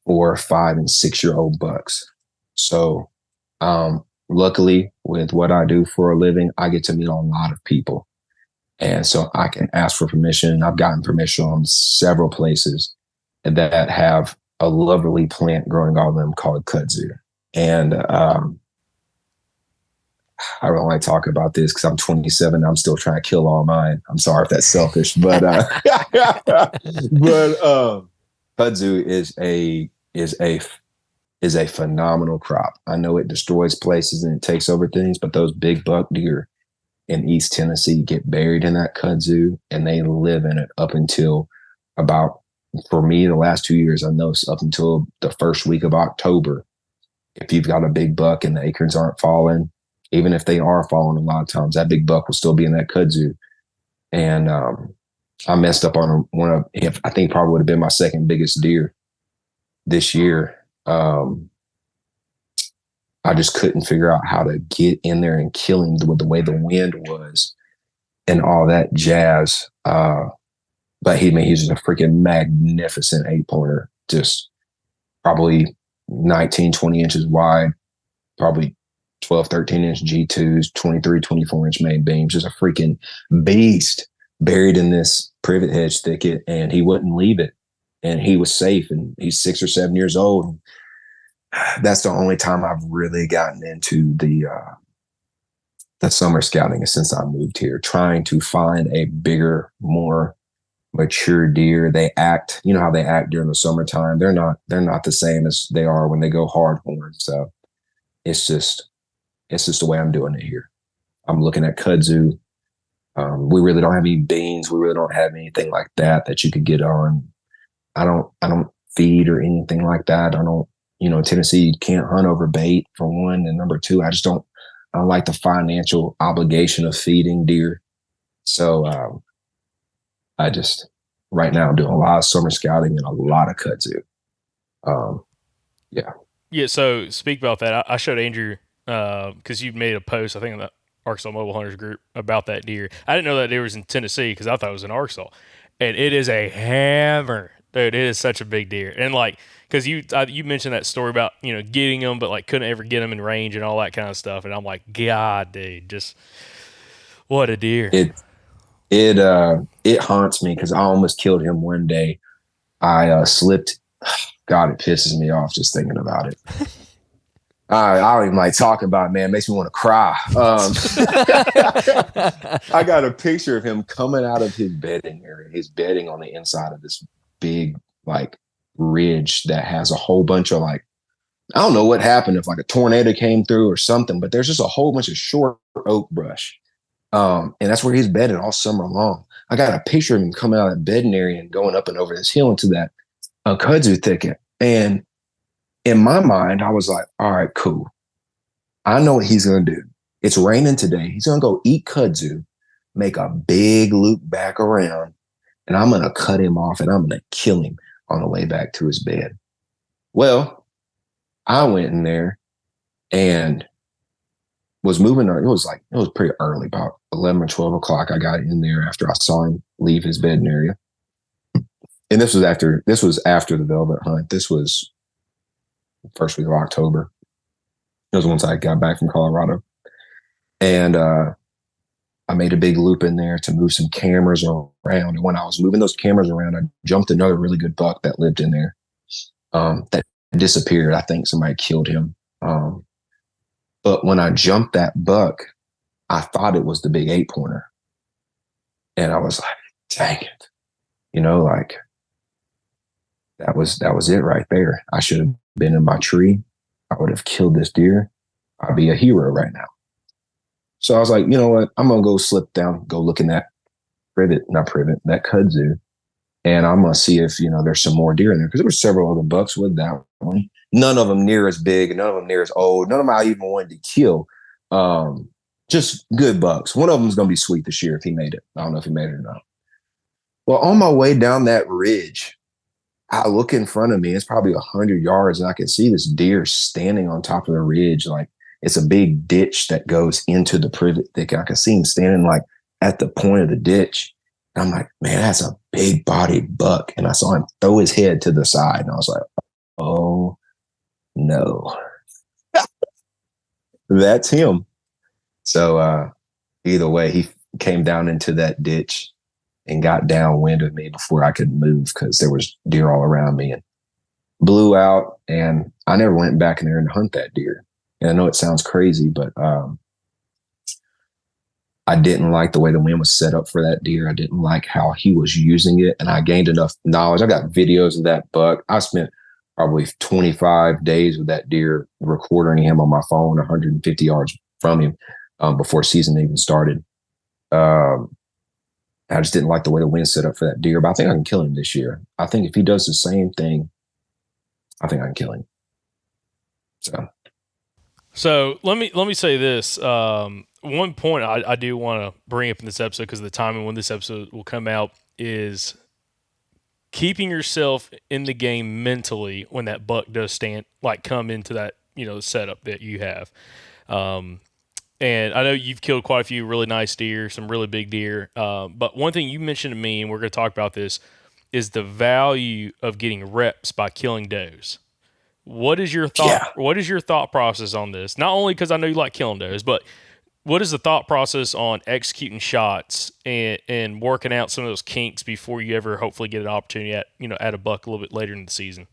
4, 5, and 6-year-old bucks. So, luckily, with what I do for a living, I get to meet a lot of people. And so I can ask for permission. I've gotten permission on several places that have a lovely plant growing on them called kudzu. And I don't like to talk about this because I'm 27. I'm still trying to kill all mine. I'm sorry if that's selfish, but kudzu is a phenomenal crop. I know it destroys places and it takes over things, but those big buck deer in East Tennessee get buried in that kudzu and they live in it up until about, for me, the last 2 years, I know up until the first week of October. If you've got a big buck and the acorns aren't falling, even if they are falling, a lot of times that big buck will still be in that kudzu. And I messed up on one of, I think probably would have been my second biggest deer this year. I just couldn't figure out how to get in there and kill him with the way the wind was and all that jazz. But he's just a freaking magnificent 8-pointer, just probably 19, 20 inches wide, probably 12, 13-inch G2s, 23, 24-inch main beams, just a freaking beast buried in this privet hedge thicket, and he wouldn't leave it. And he was safe, and he's 6 or 7 years old. That's the only time I've really gotten into the summer scouting since I moved here, trying to find a bigger, more mature deer. They act, how they act during the summertime. They're not the same as they are when they go hardhorn. So it's just the way I'm doing it here. I'm looking at kudzu. We really don't have any beans. We really don't have anything like that you could get on. I don't feed or anything like that. I don't, Tennessee, you can't hunt over bait for one. And number two, I don't like the financial obligation of feeding deer. So right now I'm doing a lot of summer scouting and a lot of kudzu. Yeah. Yeah. So speak about that. I showed Andrew, because you made a post, I think, in the Arkansas Mobile Hunters group about that deer. I didn't know that deer was in Tennessee because I thought it was in Arkansas. And it is a hammer. Dude, it is such a big deer. And like, because you mentioned that story about, getting them, but like couldn't ever get them in range and all that kind of stuff. And I'm like, God, dude, just what a deer. It haunts me because I almost killed him one day. I slipped. God, it pisses me off just thinking about it. I don't even like talking about it, man. It makes me want to cry. I got a picture of him coming out of his bedding area. He's bedding on the inside of this big like ridge that has a whole bunch of like, I don't know what happened, if like a tornado came through or something, but there's just a whole bunch of short oak brush. And that's where he's bedding all summer long. I got a picture of him coming out of that bedding area and going up and over this hill into that kudzu thicket. And in my mind, I was like, all right, cool. I know what he's going to do. It's raining today. He's going to go eat kudzu, make a big loop back around, and I'm going to cut him off and I'm going to kill him on the way back to his bed. Well, I went in there and was moving. It was pretty early, about 11 or 12 o'clock. I got in there after I saw him leave his bedding area. And this was after the velvet hunt. This was first week of October. It was once I got back from Colorado. And I made a big loop in there to move some cameras around. And when I was moving those cameras around, I jumped another really good buck that lived in there that disappeared. I think somebody killed him. But when I jumped that buck, I thought it was the big 8-pointer. And I was like, dang it. Like that was it right there. I should have been in my tree. I would have killed this deer. I'd be a hero right now. So I was like, you know what? I'm going to go slip down, go look in that that kudzu. And I'm going to see if, there's some more deer in there. Because there were several other bucks with that one. None of them near as big, none of them near as old. None of them I even wanted to kill. Just good bucks. One of them is going to be sweet this year if he made it. I don't know if he made it or not. Well, on my way down that ridge, I look in front of me. It's probably 100 yards, and I can see this deer standing on top of the ridge. Like it's a big ditch that goes into the privet thicket. I can see him standing like at the point of the ditch. And I'm like, man, that's a big bodied buck. And I saw him throw his head to the side, and I was like, oh no, that's him. So either way, he came down into that ditch and got downwind of me before I could move because there was deer all around me and blew out. And I never went back in there and hunt that deer. And I know it sounds crazy, but I didn't like the way the wind was set up for that deer. I didn't like how he was using it. And I gained enough knowledge. I got videos of that buck. I spent probably 25 days with that deer recording him on my phone 150 yards from him before season even started. I just didn't like the way the wind set up for that deer, but I think I can kill him this year. I think if he does the same thing, I think I can kill him. So let me say this. One point I do want to bring up in this episode, because of the timing when this episode will come out, is keeping yourself in the game mentally when that buck does come into that setup that you have. And I know you've killed quite a few really nice deer, some really big deer. But one thing you mentioned to me, and we're going to talk about this, is the value of getting reps by killing does. What is your thought? Yeah. What is your thought process on this? Not only because I know you like killing does, but what is the thought process on executing shots and working out some of those kinks before you ever hopefully get an opportunity at a buck a little bit later in the season?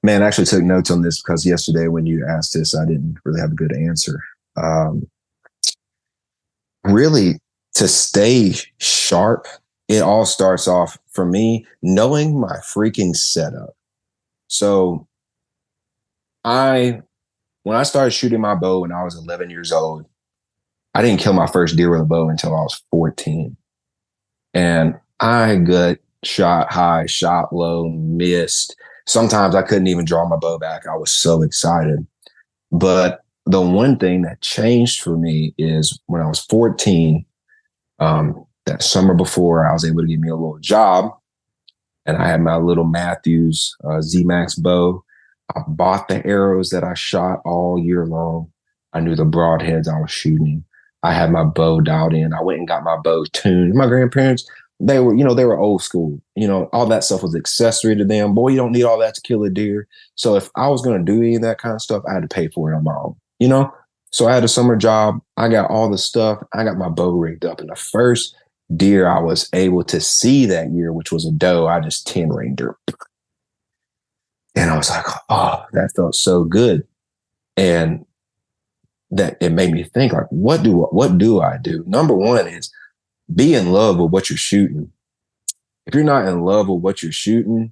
Man, I actually took notes on this because yesterday when you asked this, I didn't really have a good answer. Really, to stay sharp, it all starts off for me knowing my freaking setup. So when I started shooting my bow when I was 11 years old, I didn't kill my first deer with a bow until I was 14. And I got shot high, shot low, missed. Sometimes I couldn't even draw my bow back. I was so excited. But the one thing that changed for me is when I was 14, that summer before, I was able to get me a little job. And I had my little Matthews Z-Max bow. I bought the arrows that I shot all year long. I knew the broadheads I was shooting. I had my bow dialed in. I went and got my bow tuned. My grandparents they were old school. All that stuff was accessory to them. Boy, you don't need all that to kill a deer. So if I was going to do any of that kind of stuff, I had to pay for it on my own. So I had a summer job. I got all the stuff. I got my bow rigged up. And the first deer I was able to see that year, which was a doe, I just 10 ringed her. And I was like, oh, that felt so good. And that it made me think, like, what do I do? Number one is be in love with what you're shooting. If you're not in love with what you're shooting,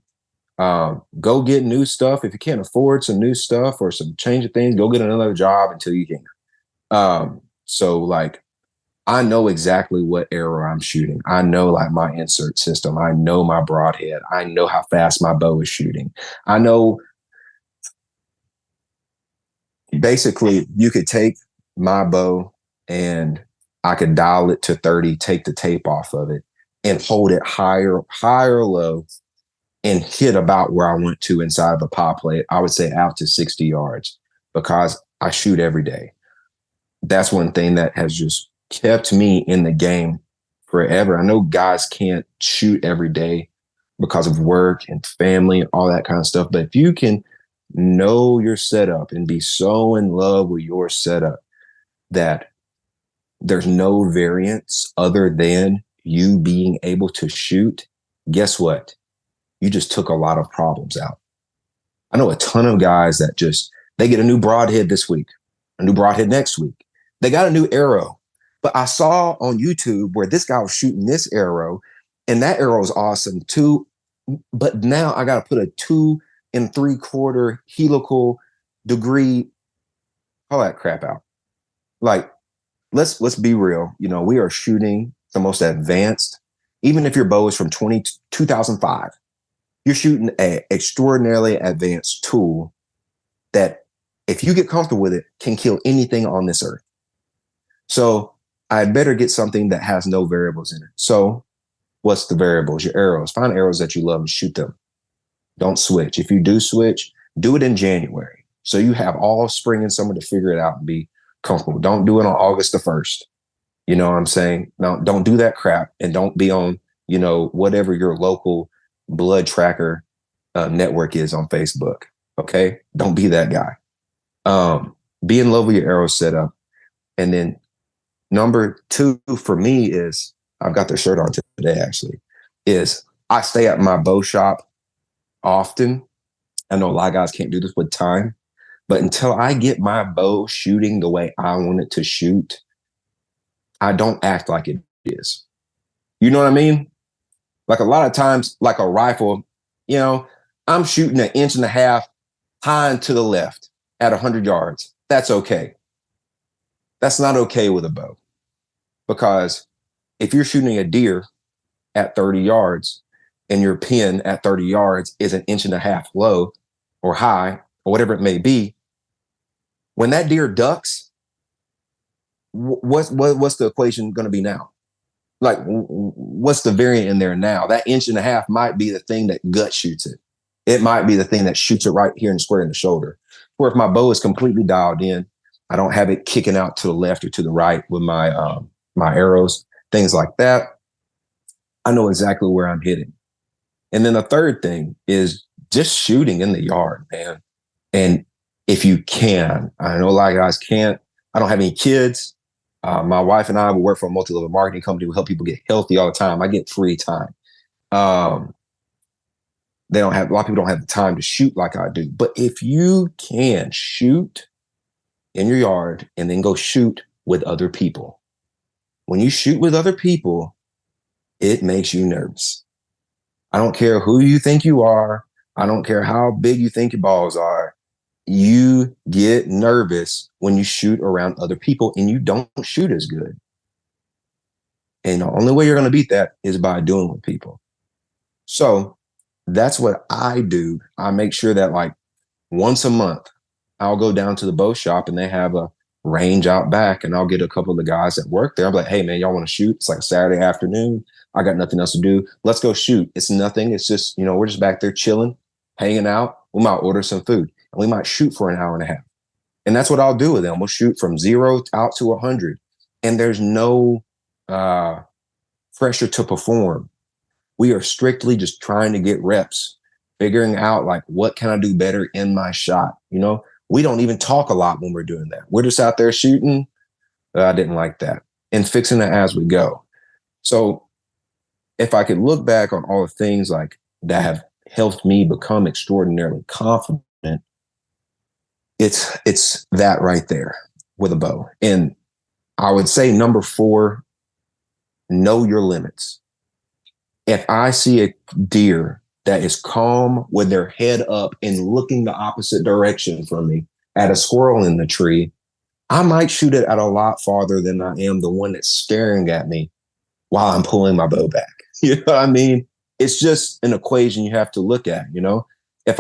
go get new stuff. If you can't afford some new stuff or some change of things, go get another job until you can. So like, I know exactly what arrow I'm shooting. I know like my insert system. I know my broadhead. I know how fast my bow is shooting. I know basically you could take my bow and I could dial it to 30, take the tape off of it and hold it higher or low and hit about where I want to inside of a pop plate. I would say out to 60 yards because I shoot every day. That's one thing that has just kept me in the game forever. I know guys can't shoot every day because of work and family and all that kind of stuff. But if you can know your setup and be so in love with your setup that there's no variance other than you being able to shoot, guess what? You just took a lot of problems out. I know a ton of guys that they get a new broadhead this week, a new broadhead next week. They got a new arrow. But I saw on YouTube where this guy was shooting this arrow, and that arrow is awesome too. But now I got to put a 2 3/4 helical degree, all that crap out. Like, let's be real. We are shooting the most advanced. Even if your bow is from 2005, you're shooting an extraordinarily advanced tool that, if you get comfortable with it, can kill anything on this earth. So I'd better get something that has no variables in it. So what's the variables? Your arrows. Find arrows that you love and shoot them. Don't switch. If you do switch, do it in January. So you have all spring and summer to figure it out and be comfortable. Don't do it on August the 1st. You know what I'm saying? No, don't do that crap. And don't be on, whatever your local blood tracker network is on Facebook. Okay? Don't be that guy. Be in love with your arrow setup. And then number 2 for me is, I've got the shirt on today actually, is I stay at my bow shop often. I know a lot of guys can't do this with time, but until I get my bow shooting the way I want it to shoot, I don't act like it is. You know what I mean? Like a lot of times, like a rifle, I'm shooting 1.5 inches high and to the left at 100 yards. That's okay. That's not okay with a bow, because if you're shooting a deer at 30 yards and your pin at 30 yards is 1.5 inches low or high or whatever it may be, when that deer ducks, what's the equation going to be now? Like, what's the variant in there now? That 1.5 inches might be the thing that gut shoots it. It might be the thing that shoots it right here and square in the shoulder. Or if my bow is completely dialed in, I don't have it kicking out to the left or to the right with my my arrows, things like that, I know exactly where I'm hitting. And then the third thing is just shooting in the yard, man. And if you can, I know a lot of guys can't. I don't have any kids. My wife and I will work for a multi-level marketing company. We help people get healthy all the time. I get free time. A lot of people don't have the time to shoot like I do. But if you can shoot in your yard and then go shoot with other people, when you shoot with other people, it makes you nervous. I don't care who you think you are. I don't care how big you think your balls are. You get nervous when you shoot around other people and you don't shoot as good. And the only way you're going to beat that is by doing with people. So that's what I do. I make sure that like once a month, I'll go down to the bow shop and they have a range out back, and I'll get a couple of the guys that work there. I'm like, hey man, y'all want to shoot? It's like a Saturday afternoon. I got nothing else to do. Let's go shoot. It's nothing. It's just, we're just back there chilling, hanging out. We might order some food and we might shoot for 1.5 hours. And that's what I'll do with them. We'll shoot from 0 out to 100. And there's no pressure to perform. We are strictly just trying to get reps, figuring out like, what can I do better in my shot? You know, we don't even talk a lot when we're doing that. We're just out there shooting. I didn't like that, and fixing it as we go. So if I could look back on all the things like that have helped me become extraordinarily confident, it's that right there with a bow. And I would say number 4, know your limits. If I see a deer that is calm with their head up and looking the opposite direction from me at a squirrel in the tree, I might shoot it at a lot farther than I am the one that's staring at me while I'm pulling my bow back. You know what I mean? It's just an equation you have to look at, you know? If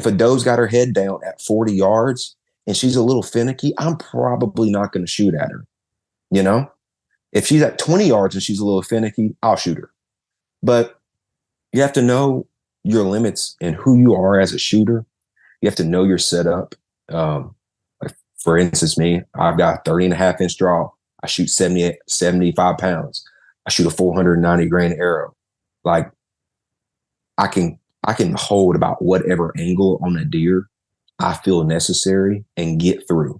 a doe's got her head down at 40 yards and she's a little finicky, I'm probably not going to shoot at her, you know? If she's at 20 yards and she's a little finicky, I'll shoot her. But you have to know your limits and who you are as a shooter. You have to know your setup. Like for instance, me, I've got a 30.5-inch draw. I shoot 75 pounds. I shoot a 490 grain arrow. Like I can hold about whatever angle on a deer I feel necessary and get through.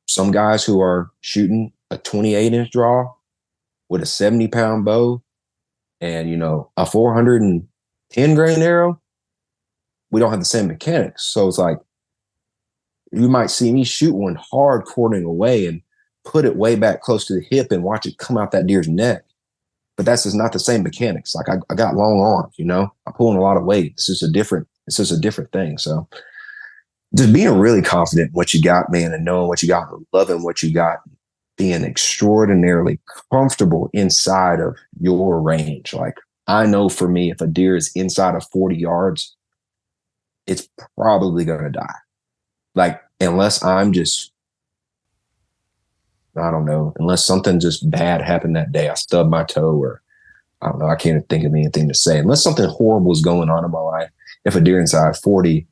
Some guys who are shooting a 28-inch draw with a 70-pound bow and, you know, a 410 grain arrow, we don't have the same mechanics. So it's like, you might see me shoot one hard quartering away and put it way back close to the hip and watch it come out that deer's neck. But that's just not the same mechanics. Like I got long arms, you know, I'm pulling a lot of weight. It's just a different thing. So just being really confident in what you got, man, and knowing what you got, and loving what you got, being extraordinarily comfortable inside of your range. Like I know for me, if a deer is inside of 40 yards, it's probably going to die. Like, unless I'm just, I don't know, unless something just bad happened that day, I stubbed my toe, or I don't know, I can't think of anything to say. Unless something horrible is going on in my life, if a deer inside 40,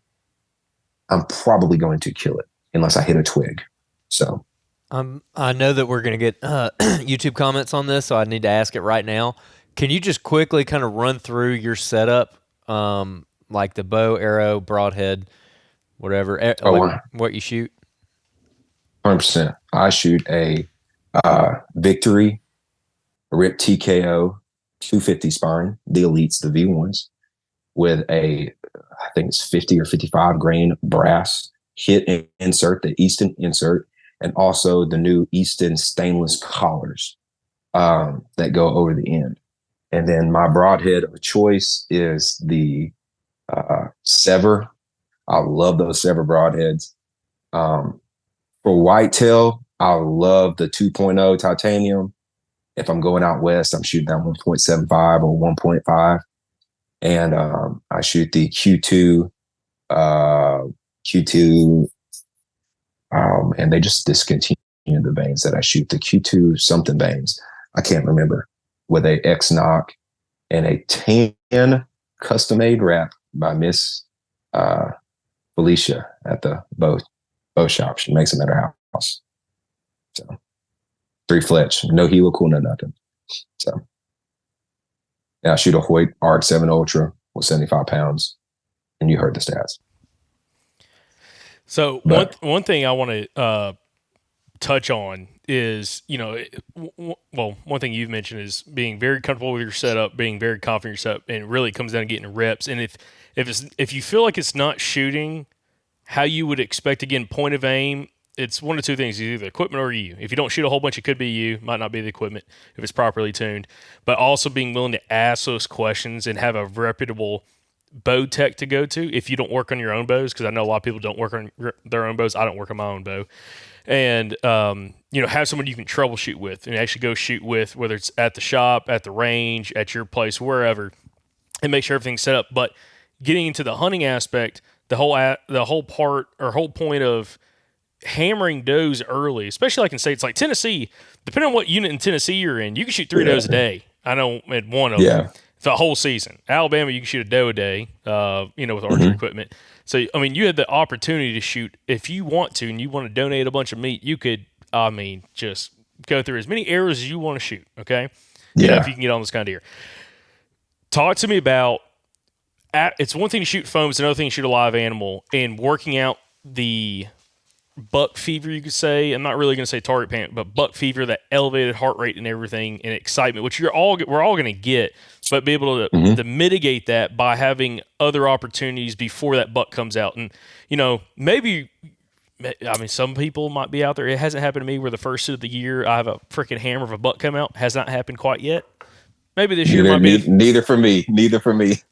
I'm probably going to kill it unless I hit a twig. So I know that we're going to get YouTube comments on this, so I need to ask it right now. Can you just quickly kind of run through your setup, like the bow, arrow, broadhead, whatever, what you shoot? 100%. I shoot a Victory Rip TKO 250 spine, the Elites, the V1s, with I think it's 50 or 55 grain brass hit insert, the Easton insert, and also the new Easton stainless collars that go over the end. And then my broadhead of choice is the Sever. I love those Sever broadheads. For whitetail, I love the 2.0 titanium. If I'm going out west, I'm shooting that 1.75 or 1.5. And I shoot the Q2, and they just discontinued the vanes that I shoot, the Q2 something vanes. I can't remember, with a X-Knock and a tan custom-made wrap by Miss Felicia at the bow shop. She makes them at her house. So 3 Fletch, no helical, no nothing. So yeah, I shoot a Hoyt Arc 7 Ultra with 75 pounds, and you heard the stats. So one thing I want to touch on is, you know, one thing you've mentioned is being very comfortable with your setup, being very confident in your setup, and it really comes down to getting reps. And if you feel like it's not shooting how you would expect, again, point of aim, it's one of two things: either the equipment or you. If you don't shoot a whole bunch, it could be you. Might not be the equipment if it's properly tuned. But also being willing to ask those questions and have a reputable bow tech to go to if you don't work on your own bows, because I know a lot of people don't work on their own bows. I don't work on my own bow. And, you know, have someone you can troubleshoot with and actually go shoot with, whether it's at the shop, at the range, at your place, wherever, and make sure everything's set up. But getting into the hunting aspect, the whole point of hammering does early, especially like in states like Tennessee, depending on what unit in Tennessee you're in, you can shoot 3 does a day. I know at one of them the whole season. Alabama, you can shoot a doe a day, you know, with archery equipment. So, I mean, you had the opportunity to shoot if you want to, and you want to donate a bunch of meat, you could, I mean, just go through as many arrows as you want to shoot, okay? Yeah. You know, if you can get on this kind of deer. Talk to me about, it's one thing to shoot foam, it's another thing to shoot a live animal, and working out the buck fever, you could say. I'm not really going to say target panic, but buck fever, that elevated heart rate and everything, and excitement, which we're all going to get, but be able to mitigate that by having other opportunities before that buck comes out. And, maybe, I mean, some people might be out there. It hasn't happened to me where the first of the year I have a freaking hammer of a buck come out. Has not happened quite yet. Maybe this year might be. Neither for me.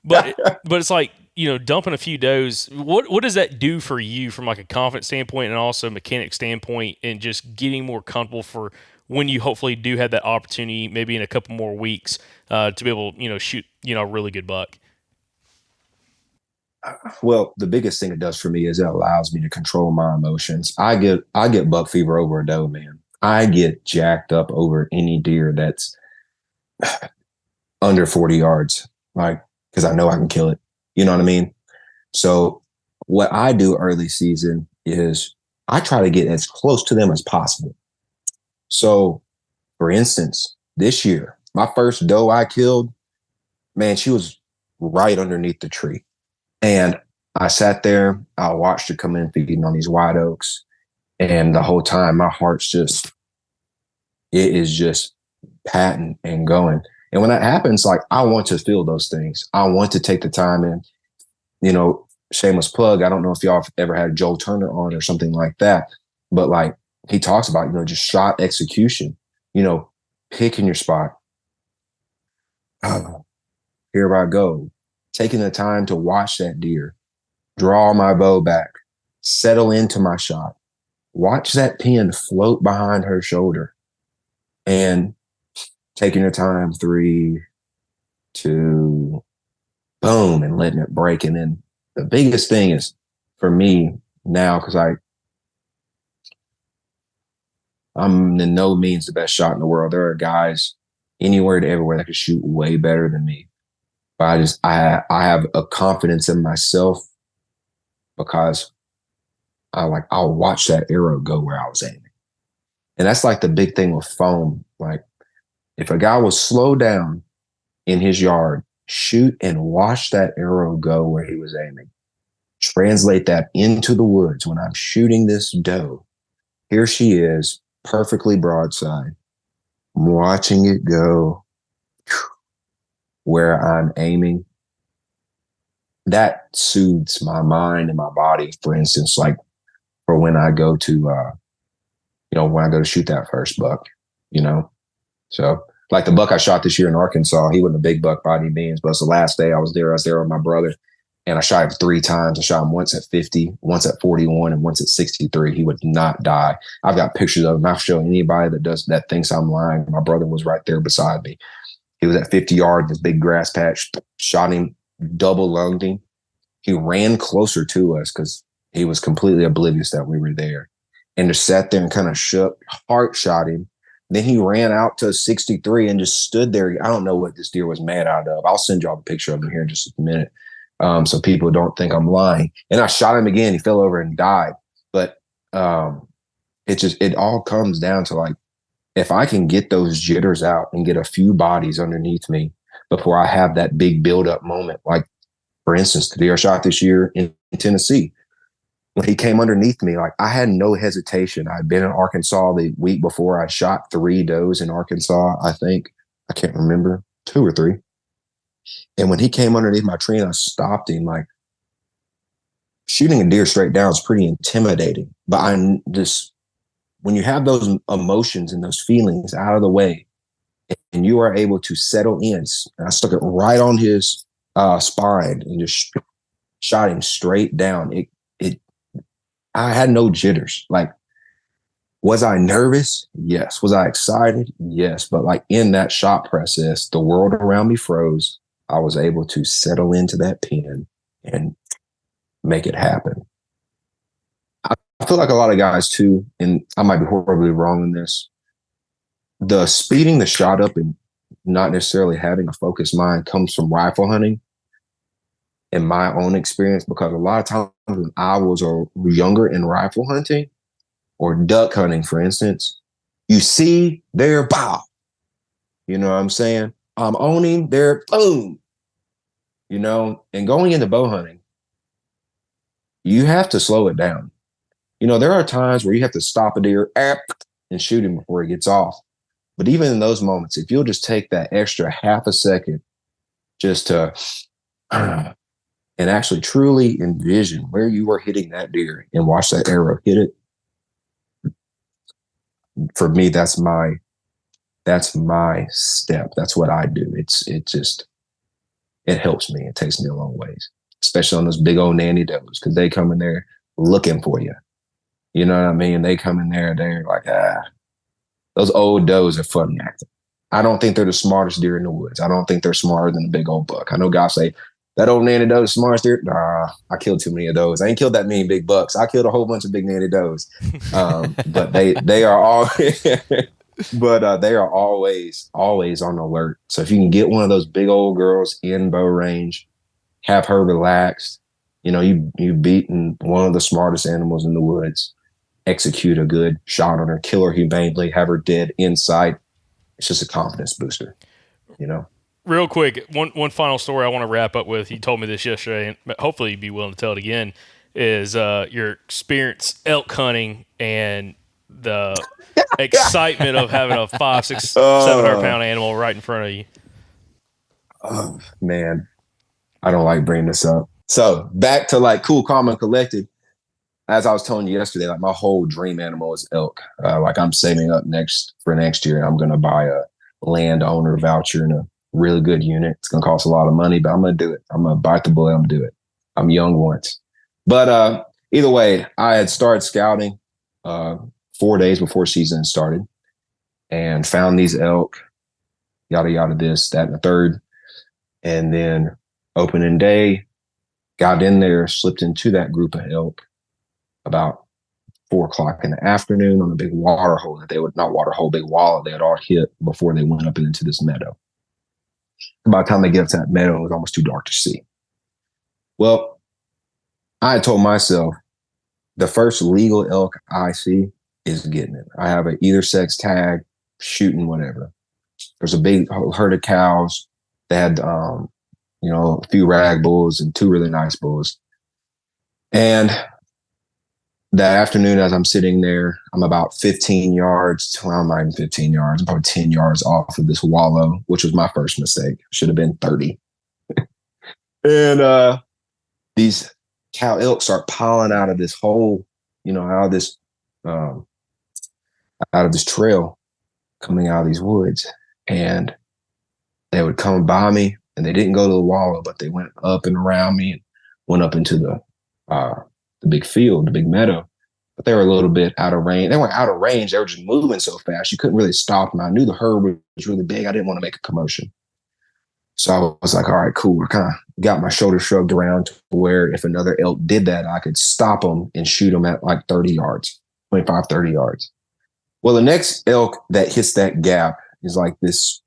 But it's like, dumping a few does. What does that do for you from like a confidence standpoint and also mechanic standpoint, and just getting more comfortable for when you hopefully do have that opportunity, maybe in a couple more weeks, to be able, shoot, a really good buck? Well, the biggest thing it does for me is it allows me to control my emotions. I get buck fever over a doe, man. I get jacked up over any deer that's under 40 yards, like, because I know I can kill it. You know what I mean? So what I do early season is I try to get as close to them as possible. So, for instance, this year, my first doe I killed, man, she was right underneath the tree. And I sat there, I watched her come in feeding on these white oaks. And the whole time, my heart's it is just patting and going. And when that happens, like, I want to feel those things. I want to take the time and, shameless plug. I don't know if y'all have ever had Joel Turner on or something like that, but like he talks about, just shot execution, picking your spot. Here I go, taking the time to watch that deer, draw my bow back, settle into my shot, watch that pin float behind her shoulder, and taking your time, 3, 2, boom, and letting it break. And then the biggest thing is for me now, because I'm in no means the best shot in the world. There are guys anywhere to everywhere that can shoot way better than me. But I have a confidence in myself because I'll watch that arrow go where I was aiming. And that's like the big thing with foam. Like, if a guy will slow down in his yard, shoot and watch that arrow go where he was aiming, translate that into the woods when I'm shooting this doe, here she is, perfectly broadside. I'm watching it go where I'm aiming. That soothes my mind and my body. For instance, like for when I go to, when I go to shoot that first buck, So like the buck I shot this year in Arkansas, he wasn't a big buck by any means, but it's the last day I was there with my brother, and I shot him 3 times. I shot him once at 50, once at 41, and once at 63. He would not die. I've got pictures of him. I'll show anybody that thinks I'm lying. My brother was right there beside me. He was at 50 yards, this big grass patch, shot him, double lunged him. He ran closer to us because he was completely oblivious that we were there, and just sat there and kind of heart shot him. Then he ran out to 63 and just stood there. I don't know what this deer was mad out of. I'll send y'all the picture of him here in just a minute, so people don't think I'm lying. And I shot him again. He fell over and died. But it all comes down to, like, if I can get those jitters out and get a few bodies underneath me before I have that big build-up moment. Like, for instance, the deer I shot this year in Tennessee, when he came underneath me, like, I had no hesitation. I'd been in Arkansas the week before. I shot 3 does in Arkansas, I think. I can't remember, 2 or 3. And when he came underneath my tree and I stopped him, like, shooting a deer straight down is pretty intimidating. But when you have those emotions and those feelings out of the way, and you are able to settle in, and I stuck it right on his spine and just shot him straight down. I had no jitters. Like, was I nervous? Yes. Was I excited? Yes. But like in that shot process, the world around me froze. I was able to settle into that pin and make it happen. I feel like a lot of guys too, and I might be horribly wrong in this, the speeding the shot up and not necessarily having a focused mind comes from rifle hunting. In my own experience, because a lot of times when I was younger in rifle hunting or duck hunting, for instance, you see there, pow. You know what I'm saying? I'm owning there, boom. and going into bow hunting, you have to slow it down. There are times where you have to stop a deer and shoot him before he gets off. But even in those moments, if you'll just take that extra half a second just to and actually truly envision where you are hitting that deer and watch that arrow hit it, for me, that's my step. That's what I do. It helps me. It takes me a long ways, especially on those big old nanny does, because they come in there looking for you. You know what I mean? They come in there, they're like, those old does are funny acting. I don't think they're the smartest deer in the woods. I don't think they're smarter than a big old buck. I know guys say, that old nanny doe is the smartest deer. Nah, I killed too many of those. I ain't killed that many big bucks. I killed a whole bunch of big nanny does. But they are all, they are always on alert. So if you can get one of those big old girls in bow range, have her relaxed, you've beaten one of the smartest animals in the woods. Execute a good shot on her, kill her humanely, have her dead in sight. It's just a confidence booster, Real quick, one final story I want to wrap up with. You told me this yesterday, and hopefully you'd be willing to tell it again, is your experience elk hunting and the excitement of having a 500, 600, 700-pound animal right in front of you. Oh, man. I don't like bringing this up. So back to like cool, calm, and collected. As I was telling you yesterday, like my whole dream animal is elk. Like I'm saving up for next year, and I'm going to buy a landowner voucher and a really good unit. It's going to cost a lot of money, but I'm going to do it. I'm going to bite the bullet. I'm going to do it. I'm young once. But either way, I had started scouting 4 days before season started and found these elk, yada, yada, this, that, and the third. And then opening day, got in there, slipped into that group of elk about 4:00 in the afternoon on a big water hole that big wallow they had all hit before they went up into this meadow. By the time they get up to that meadow, it was almost too dark to see. Well, I had told myself the first legal elk I see is getting it. I have an either sex tag, shooting whatever. There's a big herd of cows. They had, a few rag bulls and 2 really nice bulls. And that afternoon, as I'm sitting there, I'm about 15 yards, well, not even 15 yards, about 10 yards off of this wallow, which was my first mistake. Should have been 30. And these cow elk start piling out of this hole, out of this trail coming out of these woods. And they would come by me, and they didn't go to the wallow, but they went up and around me and went up into the big field, the big meadow. But they were a little bit out of range. They weren't out of range. They were just moving so fast. You couldn't really stop them. I knew the herd was really big. I didn't want to make a commotion. So I was like, all right, cool. I kind of got my shoulder shrugged around to where if another elk did that, I could stop them and shoot them at like 30 yards, 25, 30 yards. Well, the next elk that hits that gap is like this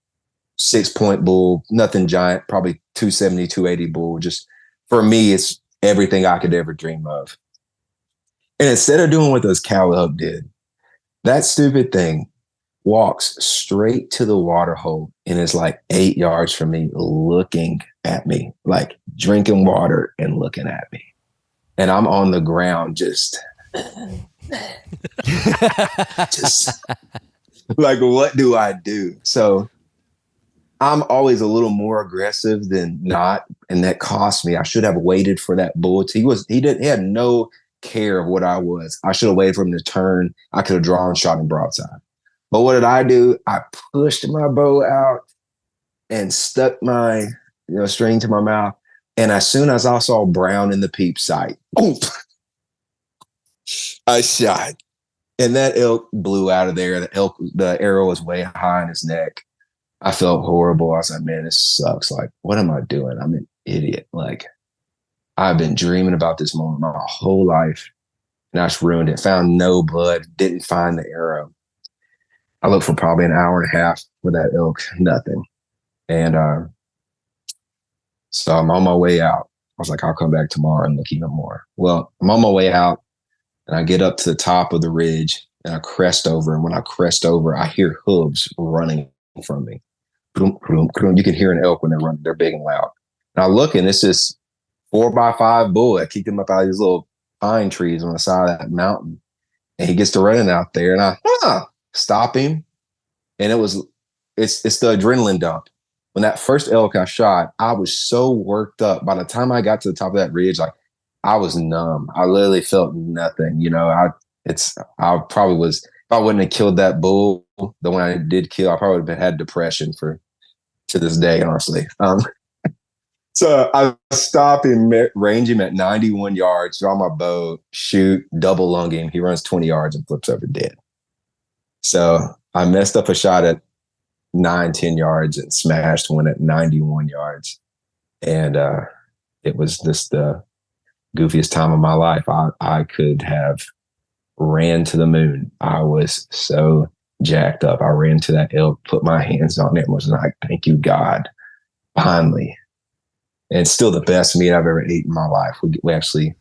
6-point bull, nothing giant, probably 270, 280 bull. Just for me, it's everything I could ever dream of. And instead of doing what those cow elk did, that stupid thing walks straight to the water hole and is like 8 yards from me, looking at me, like drinking water and looking at me. And I'm on the ground just like, what do I do? So I'm always a little more aggressive than not, and that cost me. I should have waited for that bull. He had no care of what I was. I should have waited for him to turn. I could have drawn, shot him broadside. But what did I do? I pushed my bow out and stuck my string to my mouth. And as soon as I saw brown in the peep sight, I shot. And that elk blew out of there. The arrow was way high in his neck. I felt horrible. I was like, man, this sucks. Like, what am I doing? I'm an idiot. Like, I've been dreaming about this moment my whole life, and I just ruined it. Found no blood, didn't find the arrow. I looked for probably an hour and a half for that elk, nothing. And so I'm on my way out. I was like, I'll come back tomorrow and look even more. Well, I'm on my way out, and I get up to the top of the ridge, and I crest over. And when I crest over, I hear hooves running from me. You can hear an elk when they're running. They're big and loud. And I look, and it's this 4x5 bull. I kicked him up out of these little pine trees on the side of that mountain. And he gets to running out there, and I stop him. And it's the adrenaline dump. When that first elk I shot, I was so worked up. By the time I got to the top of that ridge, like I was numb. I literally felt nothing. You know, I probably was, if I wouldn't have killed that bull, the one I did kill, I probably would have had depression to this day, honestly. So I stop him, range him at 91 yards, draw my bow, shoot, double lung him. He runs 20 yards and flips over dead. So I messed up a shot at 10 yards and smashed one at 91 yards. And it was just the goofiest time of my life. I could have ran to the moon. I was so jacked up. I ran to that elk, put my hands on it, and was like, thank you, God. Finally. And it's still the best meat I've ever eaten in my life. We actually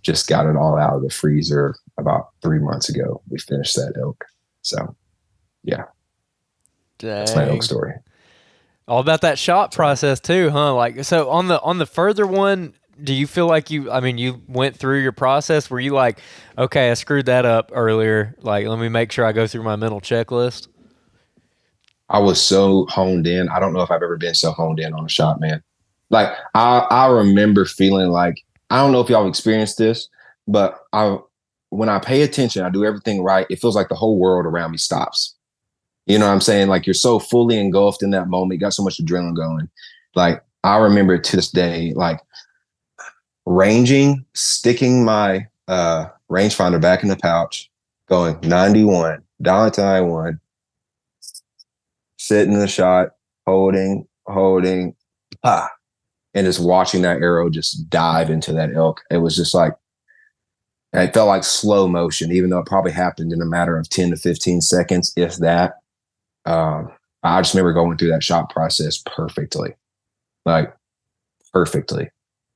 just got it all out of the freezer about 3 months ago. We finished that elk. So, yeah. Dang. That's my elk story. All about that shot process too, huh? Like, so on the further one, do you feel like you went through your process? Were you like, okay, I screwed that up earlier. Like, let me make sure I go through my mental checklist? I was so honed in. I don't know if I've ever been so honed in on a shot, man. Like I remember feeling like, I don't know if y'all experienced this, but when I pay attention, I do everything right. It feels like the whole world around me stops. You know what I'm saying? Like you're so fully engulfed in that moment. You got so much adrenaline going. Like I remember to this day, like ranging, sticking my rangefinder back in the pouch, going 91, down to 91, sitting in the shot, holding, and just watching that arrow just dive into that elk. It was just like, it felt like slow motion, even though it probably happened in a matter of 10 to 15 seconds, if that. I just remember going through that shot process perfectly. Like, perfectly.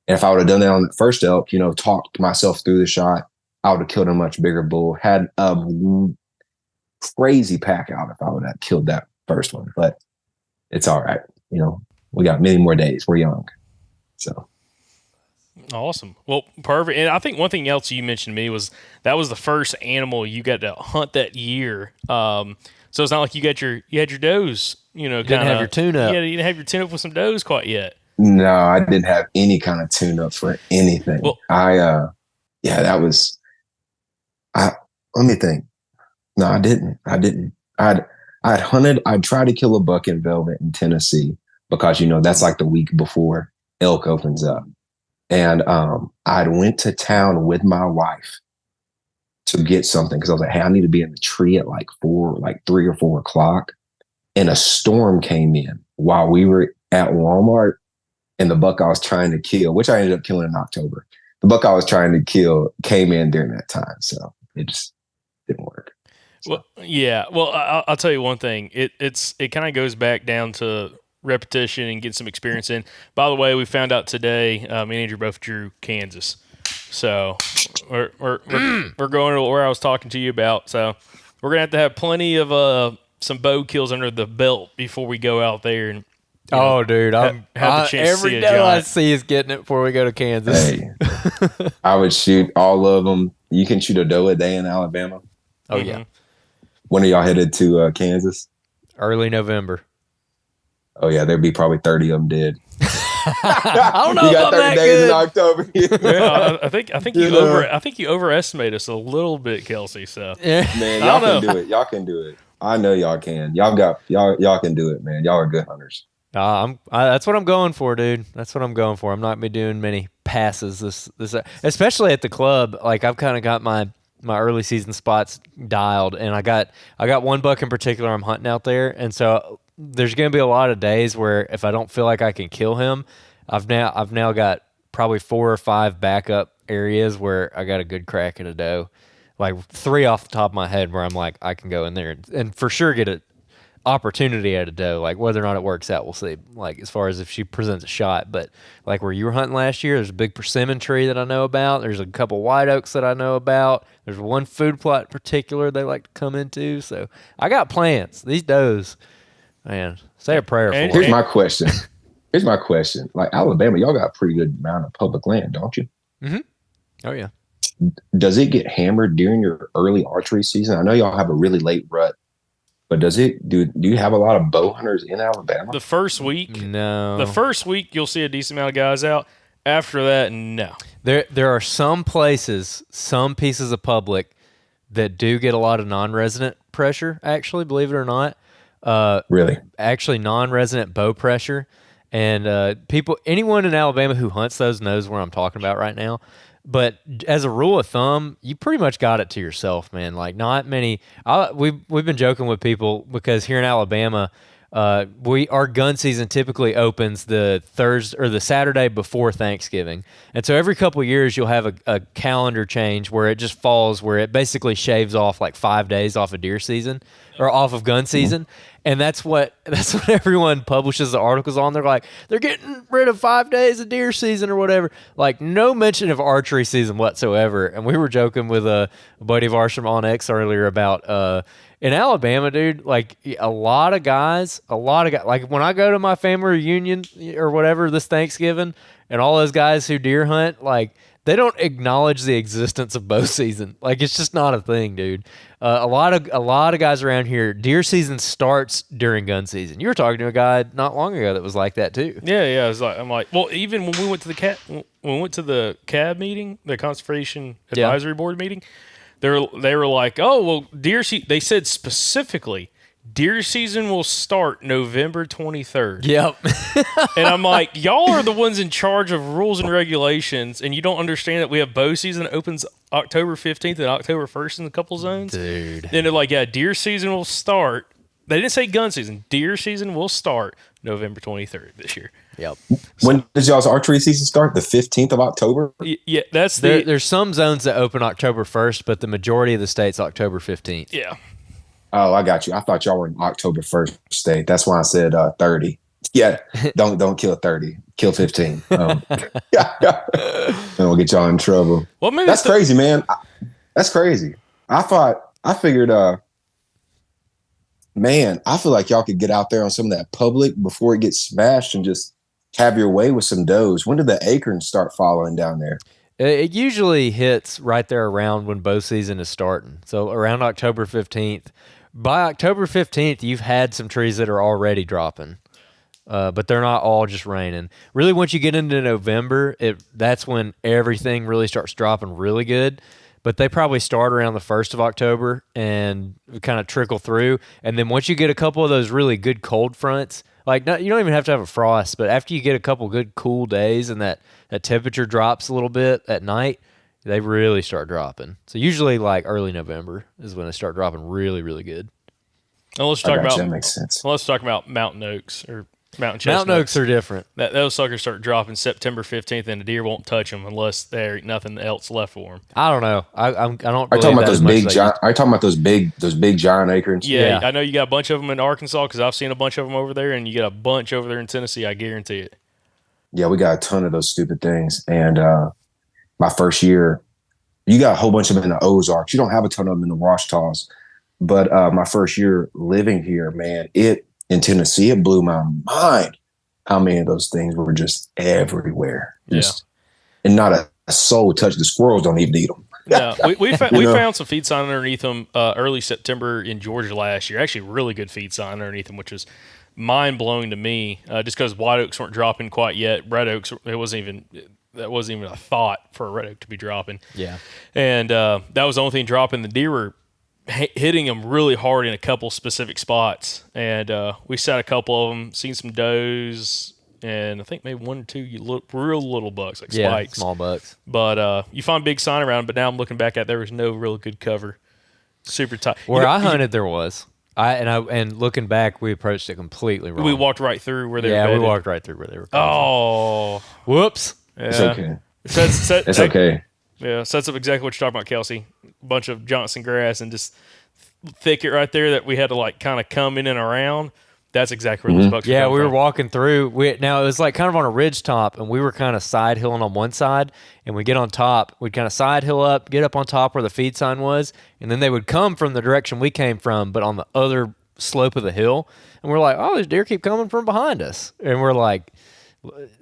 And if I would have done that on the first elk, you know, talked myself through the shot, I would have killed a much bigger bull. Had a crazy pack out if I would have killed that first one. But it's all right. You know, we got many more days. We're young. So awesome. Well, perfect. And I think one thing else you mentioned to me was that was the first animal you got to hunt that year. So it's not like you had your does, you know, didn't have your tune up. Yeah, you didn't have your tune up with some does quite yet. No, I didn't have any kind of tune up for anything. Well, let me think. No, I didn't. I'd hunted, I'd tried to kill a buck in velvet in Tennessee because, you know, that's like the week before elk opens up. And I'd went to town with my wife to get something because I was like, hey, I need to be in the tree at like 3 or 4 o'clock. And a storm came in while we were at Walmart, and the buck I was trying to kill, which I ended up killing in October, the buck I was trying to kill came in during that time. So it just didn't work. So. Well, yeah. Well, I'll tell you one thing. It kind of goes back down to repetition and get some experience in. By the way, we found out today, me and Andrew both drew Kansas. So we're going to where I was talking to you about. So we're going to have plenty of some bow kills under the belt before we go out there and dude, have the chance every to see a day giant. I see is getting it before we go to Kansas. Hey, I would shoot all of them. You can shoot a doe a day in Alabama. Oh, yeah. When are y'all headed to Kansas? Early November. Oh, yeah, there'd be probably 30 of them dead. I don't know you if got I'm 30 that days good. in October. Yeah, I think you overestimate us a little bit, Kelsey. So man, y'all can do it. Y'all can do it. I know y'all can. Y'all can do it, man. Y'all are good hunters. That's what I'm going for, dude. That's what I'm going for. I'm not gonna be doing many passes this especially at the club. Like I've kind of got my early season spots dialed, and I got one buck in particular I'm hunting out there, and so there's gonna be a lot of days where if I don't feel like I can kill him, I've now got probably 4 or 5 backup areas where I got a good crack at a doe, like 3 off the top of my head where I'm like I can go in there and for sure get an opportunity at a doe. Like whether or not it works out, we'll see. Like as far as if she presents a shot, but like where you were hunting last year, there's a big persimmon tree that I know about. There's a couple white oaks that I know about. There's one food plot in particular they like to come into. So I got plans. These does, man, say a prayer for Here's my question. Here's my question. Like Alabama, y'all got a pretty good amount of public land, don't you? Mm-hmm. Oh yeah. Does it get hammered during your early archery season? I know y'all have a really late rut, but do you have a lot of bow hunters in Alabama? The first week, No. The first week you'll see a decent amount of guys out. After that, no. There are some places, some pieces of public that do get a lot of non-resident pressure, actually, believe it or not. Really? Actually, non-resident bow pressure. And anyone in Alabama who hunts those knows where I'm talking about right now. But as a rule of thumb, you pretty much got it to yourself, man. Like not many. We've been joking with people because here in Alabama, our gun season typically opens the Thursday or the Saturday before Thanksgiving, and so every couple of years you'll have a calendar change where it just falls where it basically shaves off like 5 days off of deer season or off of gun season, and that's what everyone publishes the articles on. They're like they're getting rid of 5 days of deer season or whatever. Like no mention of archery season whatsoever. And we were joking with a buddy of ours from On X earlier about in Alabama, dude, like a lot of guys, like when I go to my family reunion or whatever this Thanksgiving and all those guys who deer hunt, like they don't acknowledge the existence of bow season. Like it's just not a thing, dude. A lot of guys around here, deer season starts during gun season. You were talking to a guy not long ago that was like that too. Yeah. I'm like, well, even when we went to the CAB meeting, the Conservation Advisory Board meeting, they were like, oh well, they said specifically deer season will start November 23rd. Yep. And I'm like, y'all are the ones in charge of rules and regulations, and you don't understand that we have bow season that opens October 15th and October 1st in a couple zones? Dude. Then they're like, yeah, deer season will start. They didn't say gun season. Deer season will start November 23rd this year. Yep. When does y'all's archery season start? The 15th of October? Yeah, that's there's some zones that open October 1st, but the majority of the state's October 15th. Yeah. Oh, I got you. I thought y'all were in October 1st state. That's why I said 30. Yeah, don't kill 30. Kill 15. And we'll get y'all in trouble. Well, maybe that's crazy, man. That's crazy. I figured, man, I feel like y'all could get out there on some of that public before it gets smashed and just have your way with some does. When did the acorns start following down there? It usually hits right there around when bow season is starting. So around October 15th. By October 15th, you've had some trees that are already dropping, but they're not all just raining. Really, once you get into November, that's when everything really starts dropping really good. But they probably start around the 1st of October and kind of trickle through. And then once you get a couple of those really good cold fronts, you don't even have to have a frost, but after you get a couple good cool days and that temperature drops a little bit at night, they really start dropping. So usually like early November is when they start dropping really, really good. And let's talk about that makes sense. Let's talk about mountain oaks or mountain chestnuts. Mountain oaks are different. Those suckers start dropping September 15th, and the deer won't touch them unless there's nothing else left for them. I don't know. I don't. Are you talking about those big giant? Are you talking about those big giant acorns? Yeah, I know you got a bunch of them in Arkansas because I've seen a bunch of them over there, and you got a bunch over there in Tennessee. I guarantee it. Yeah, we got a ton of those stupid things. And my first year, you got a whole bunch of them in the Ozarks. You don't have a ton of them in the Washtas. But my first year living here, man, in Tennessee, it blew my mind how many of those things were just everywhere. And not a soul touched. The squirrels don't even eat them. Yeah, we found some feed sign underneath them early September in Georgia last year. Actually, really good feed sign underneath them, which is mind blowing to me. Just because white oaks weren't dropping quite yet, red oaks that wasn't even a thought for a red oak to be dropping. Yeah, and that was the only thing dropping. The deer were hitting them really hard in a couple specific spots, and we sat a couple of them, seen some does, and I think maybe one or two real little bucks like spikes, small bucks. But you find big sign around. But now I'm looking back at there was no real good cover, super tight. Where I hunted, there was. And looking back, we approached it completely wrong. We walked right through where they were. Yeah, bedded. we walked right through where they were. Oh, whoops! Yeah. It's okay. It's okay. Yeah, sets up exactly what you're talking about, Kelsey. A bunch of Johnson grass and just thicket right there that we had to like kind of come in and around. That's exactly where those bucks were. Yeah, we were from. walking through. Now it was like kind of on a ridge top, and we were kind of side hilling on one side. And we get on top, we'd kind of side hill up, get up on top where the feed sign was, and then they would come from the direction we came from, but on the other slope of the hill. And we're like, oh, these deer keep coming from behind us. And we're like,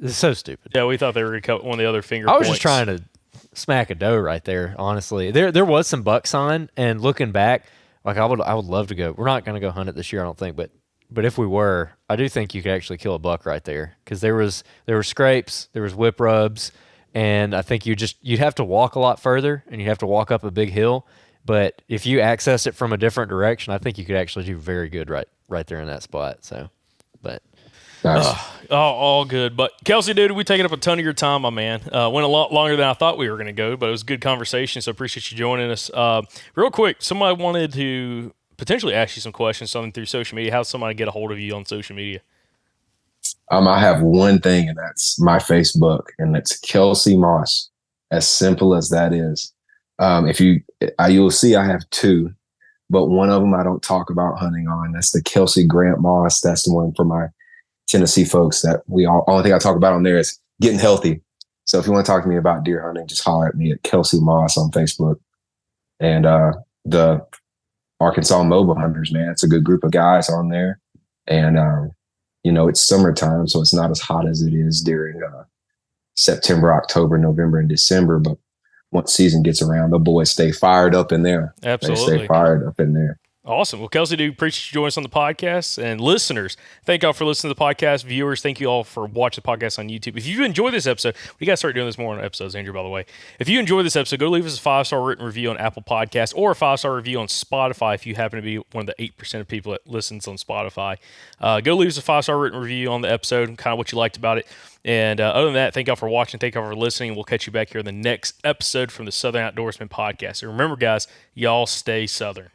It's so stupid. Yeah, we thought they were going to cut one of the other finger I was points. just trying to smack a doe right there, honestly. There was some buck sign, and looking back, like I would love to go. We're not going to go hunt it this year, I don't think, but if we were, I do think you could actually kill a buck right there, because there were scrapes, there was whip rubs, and I think you'd have to walk a lot further, and you'd have to walk up a big hill. But if you access it from a different direction, I think you could actually do very good right there in that spot. So, but Nice. All good. But Kelsey, dude, we taking up a ton of your time, my man. Went a lot longer than I thought we were going to go, but it was a good conversation. So appreciate you joining us. Real quick, somebody wanted to potentially ask you some questions, something through social media. How's somebody get a hold of you on social media? I have one thing, and that's my Facebook, and it's Kelsey Moss. As simple as that is. You'll see I have two, but one of them I don't talk about hunting on. That's the Kelsey Grant Moss. That's the one for my Tennessee folks that only thing I talk about on there is getting healthy. So if you want to talk to me about deer hunting, just holler at me at Kelsey Moss on Facebook. And the Arkansas Mobile Hunters, man, it's a good group of guys on there. And it's summertime, so it's not as hot as it is during September, October, November, and December. But once season gets around, the boys stay fired up in there. Absolutely. They stay fired up in there. Awesome. Well, Kelsey, dude, appreciate you joining us on the podcast. And listeners, thank y'all for listening to the podcast. Viewers, thank you all for watching the podcast on YouTube. If you enjoyed this episode, we got to start doing this more on episodes, Andrew, by the way. If you enjoyed this episode, go leave us a 5-star written review on Apple Podcasts or a 5-star review on Spotify if you happen to be one of the 8% of people that listens on Spotify. Go leave us a 5-star written review on the episode, kind of what you liked about it. And other than that, thank y'all for watching. Thank y'all for listening. We'll catch you back here in the next episode from the Southern Outdoorsman Podcast. And remember, guys, y'all stay Southern.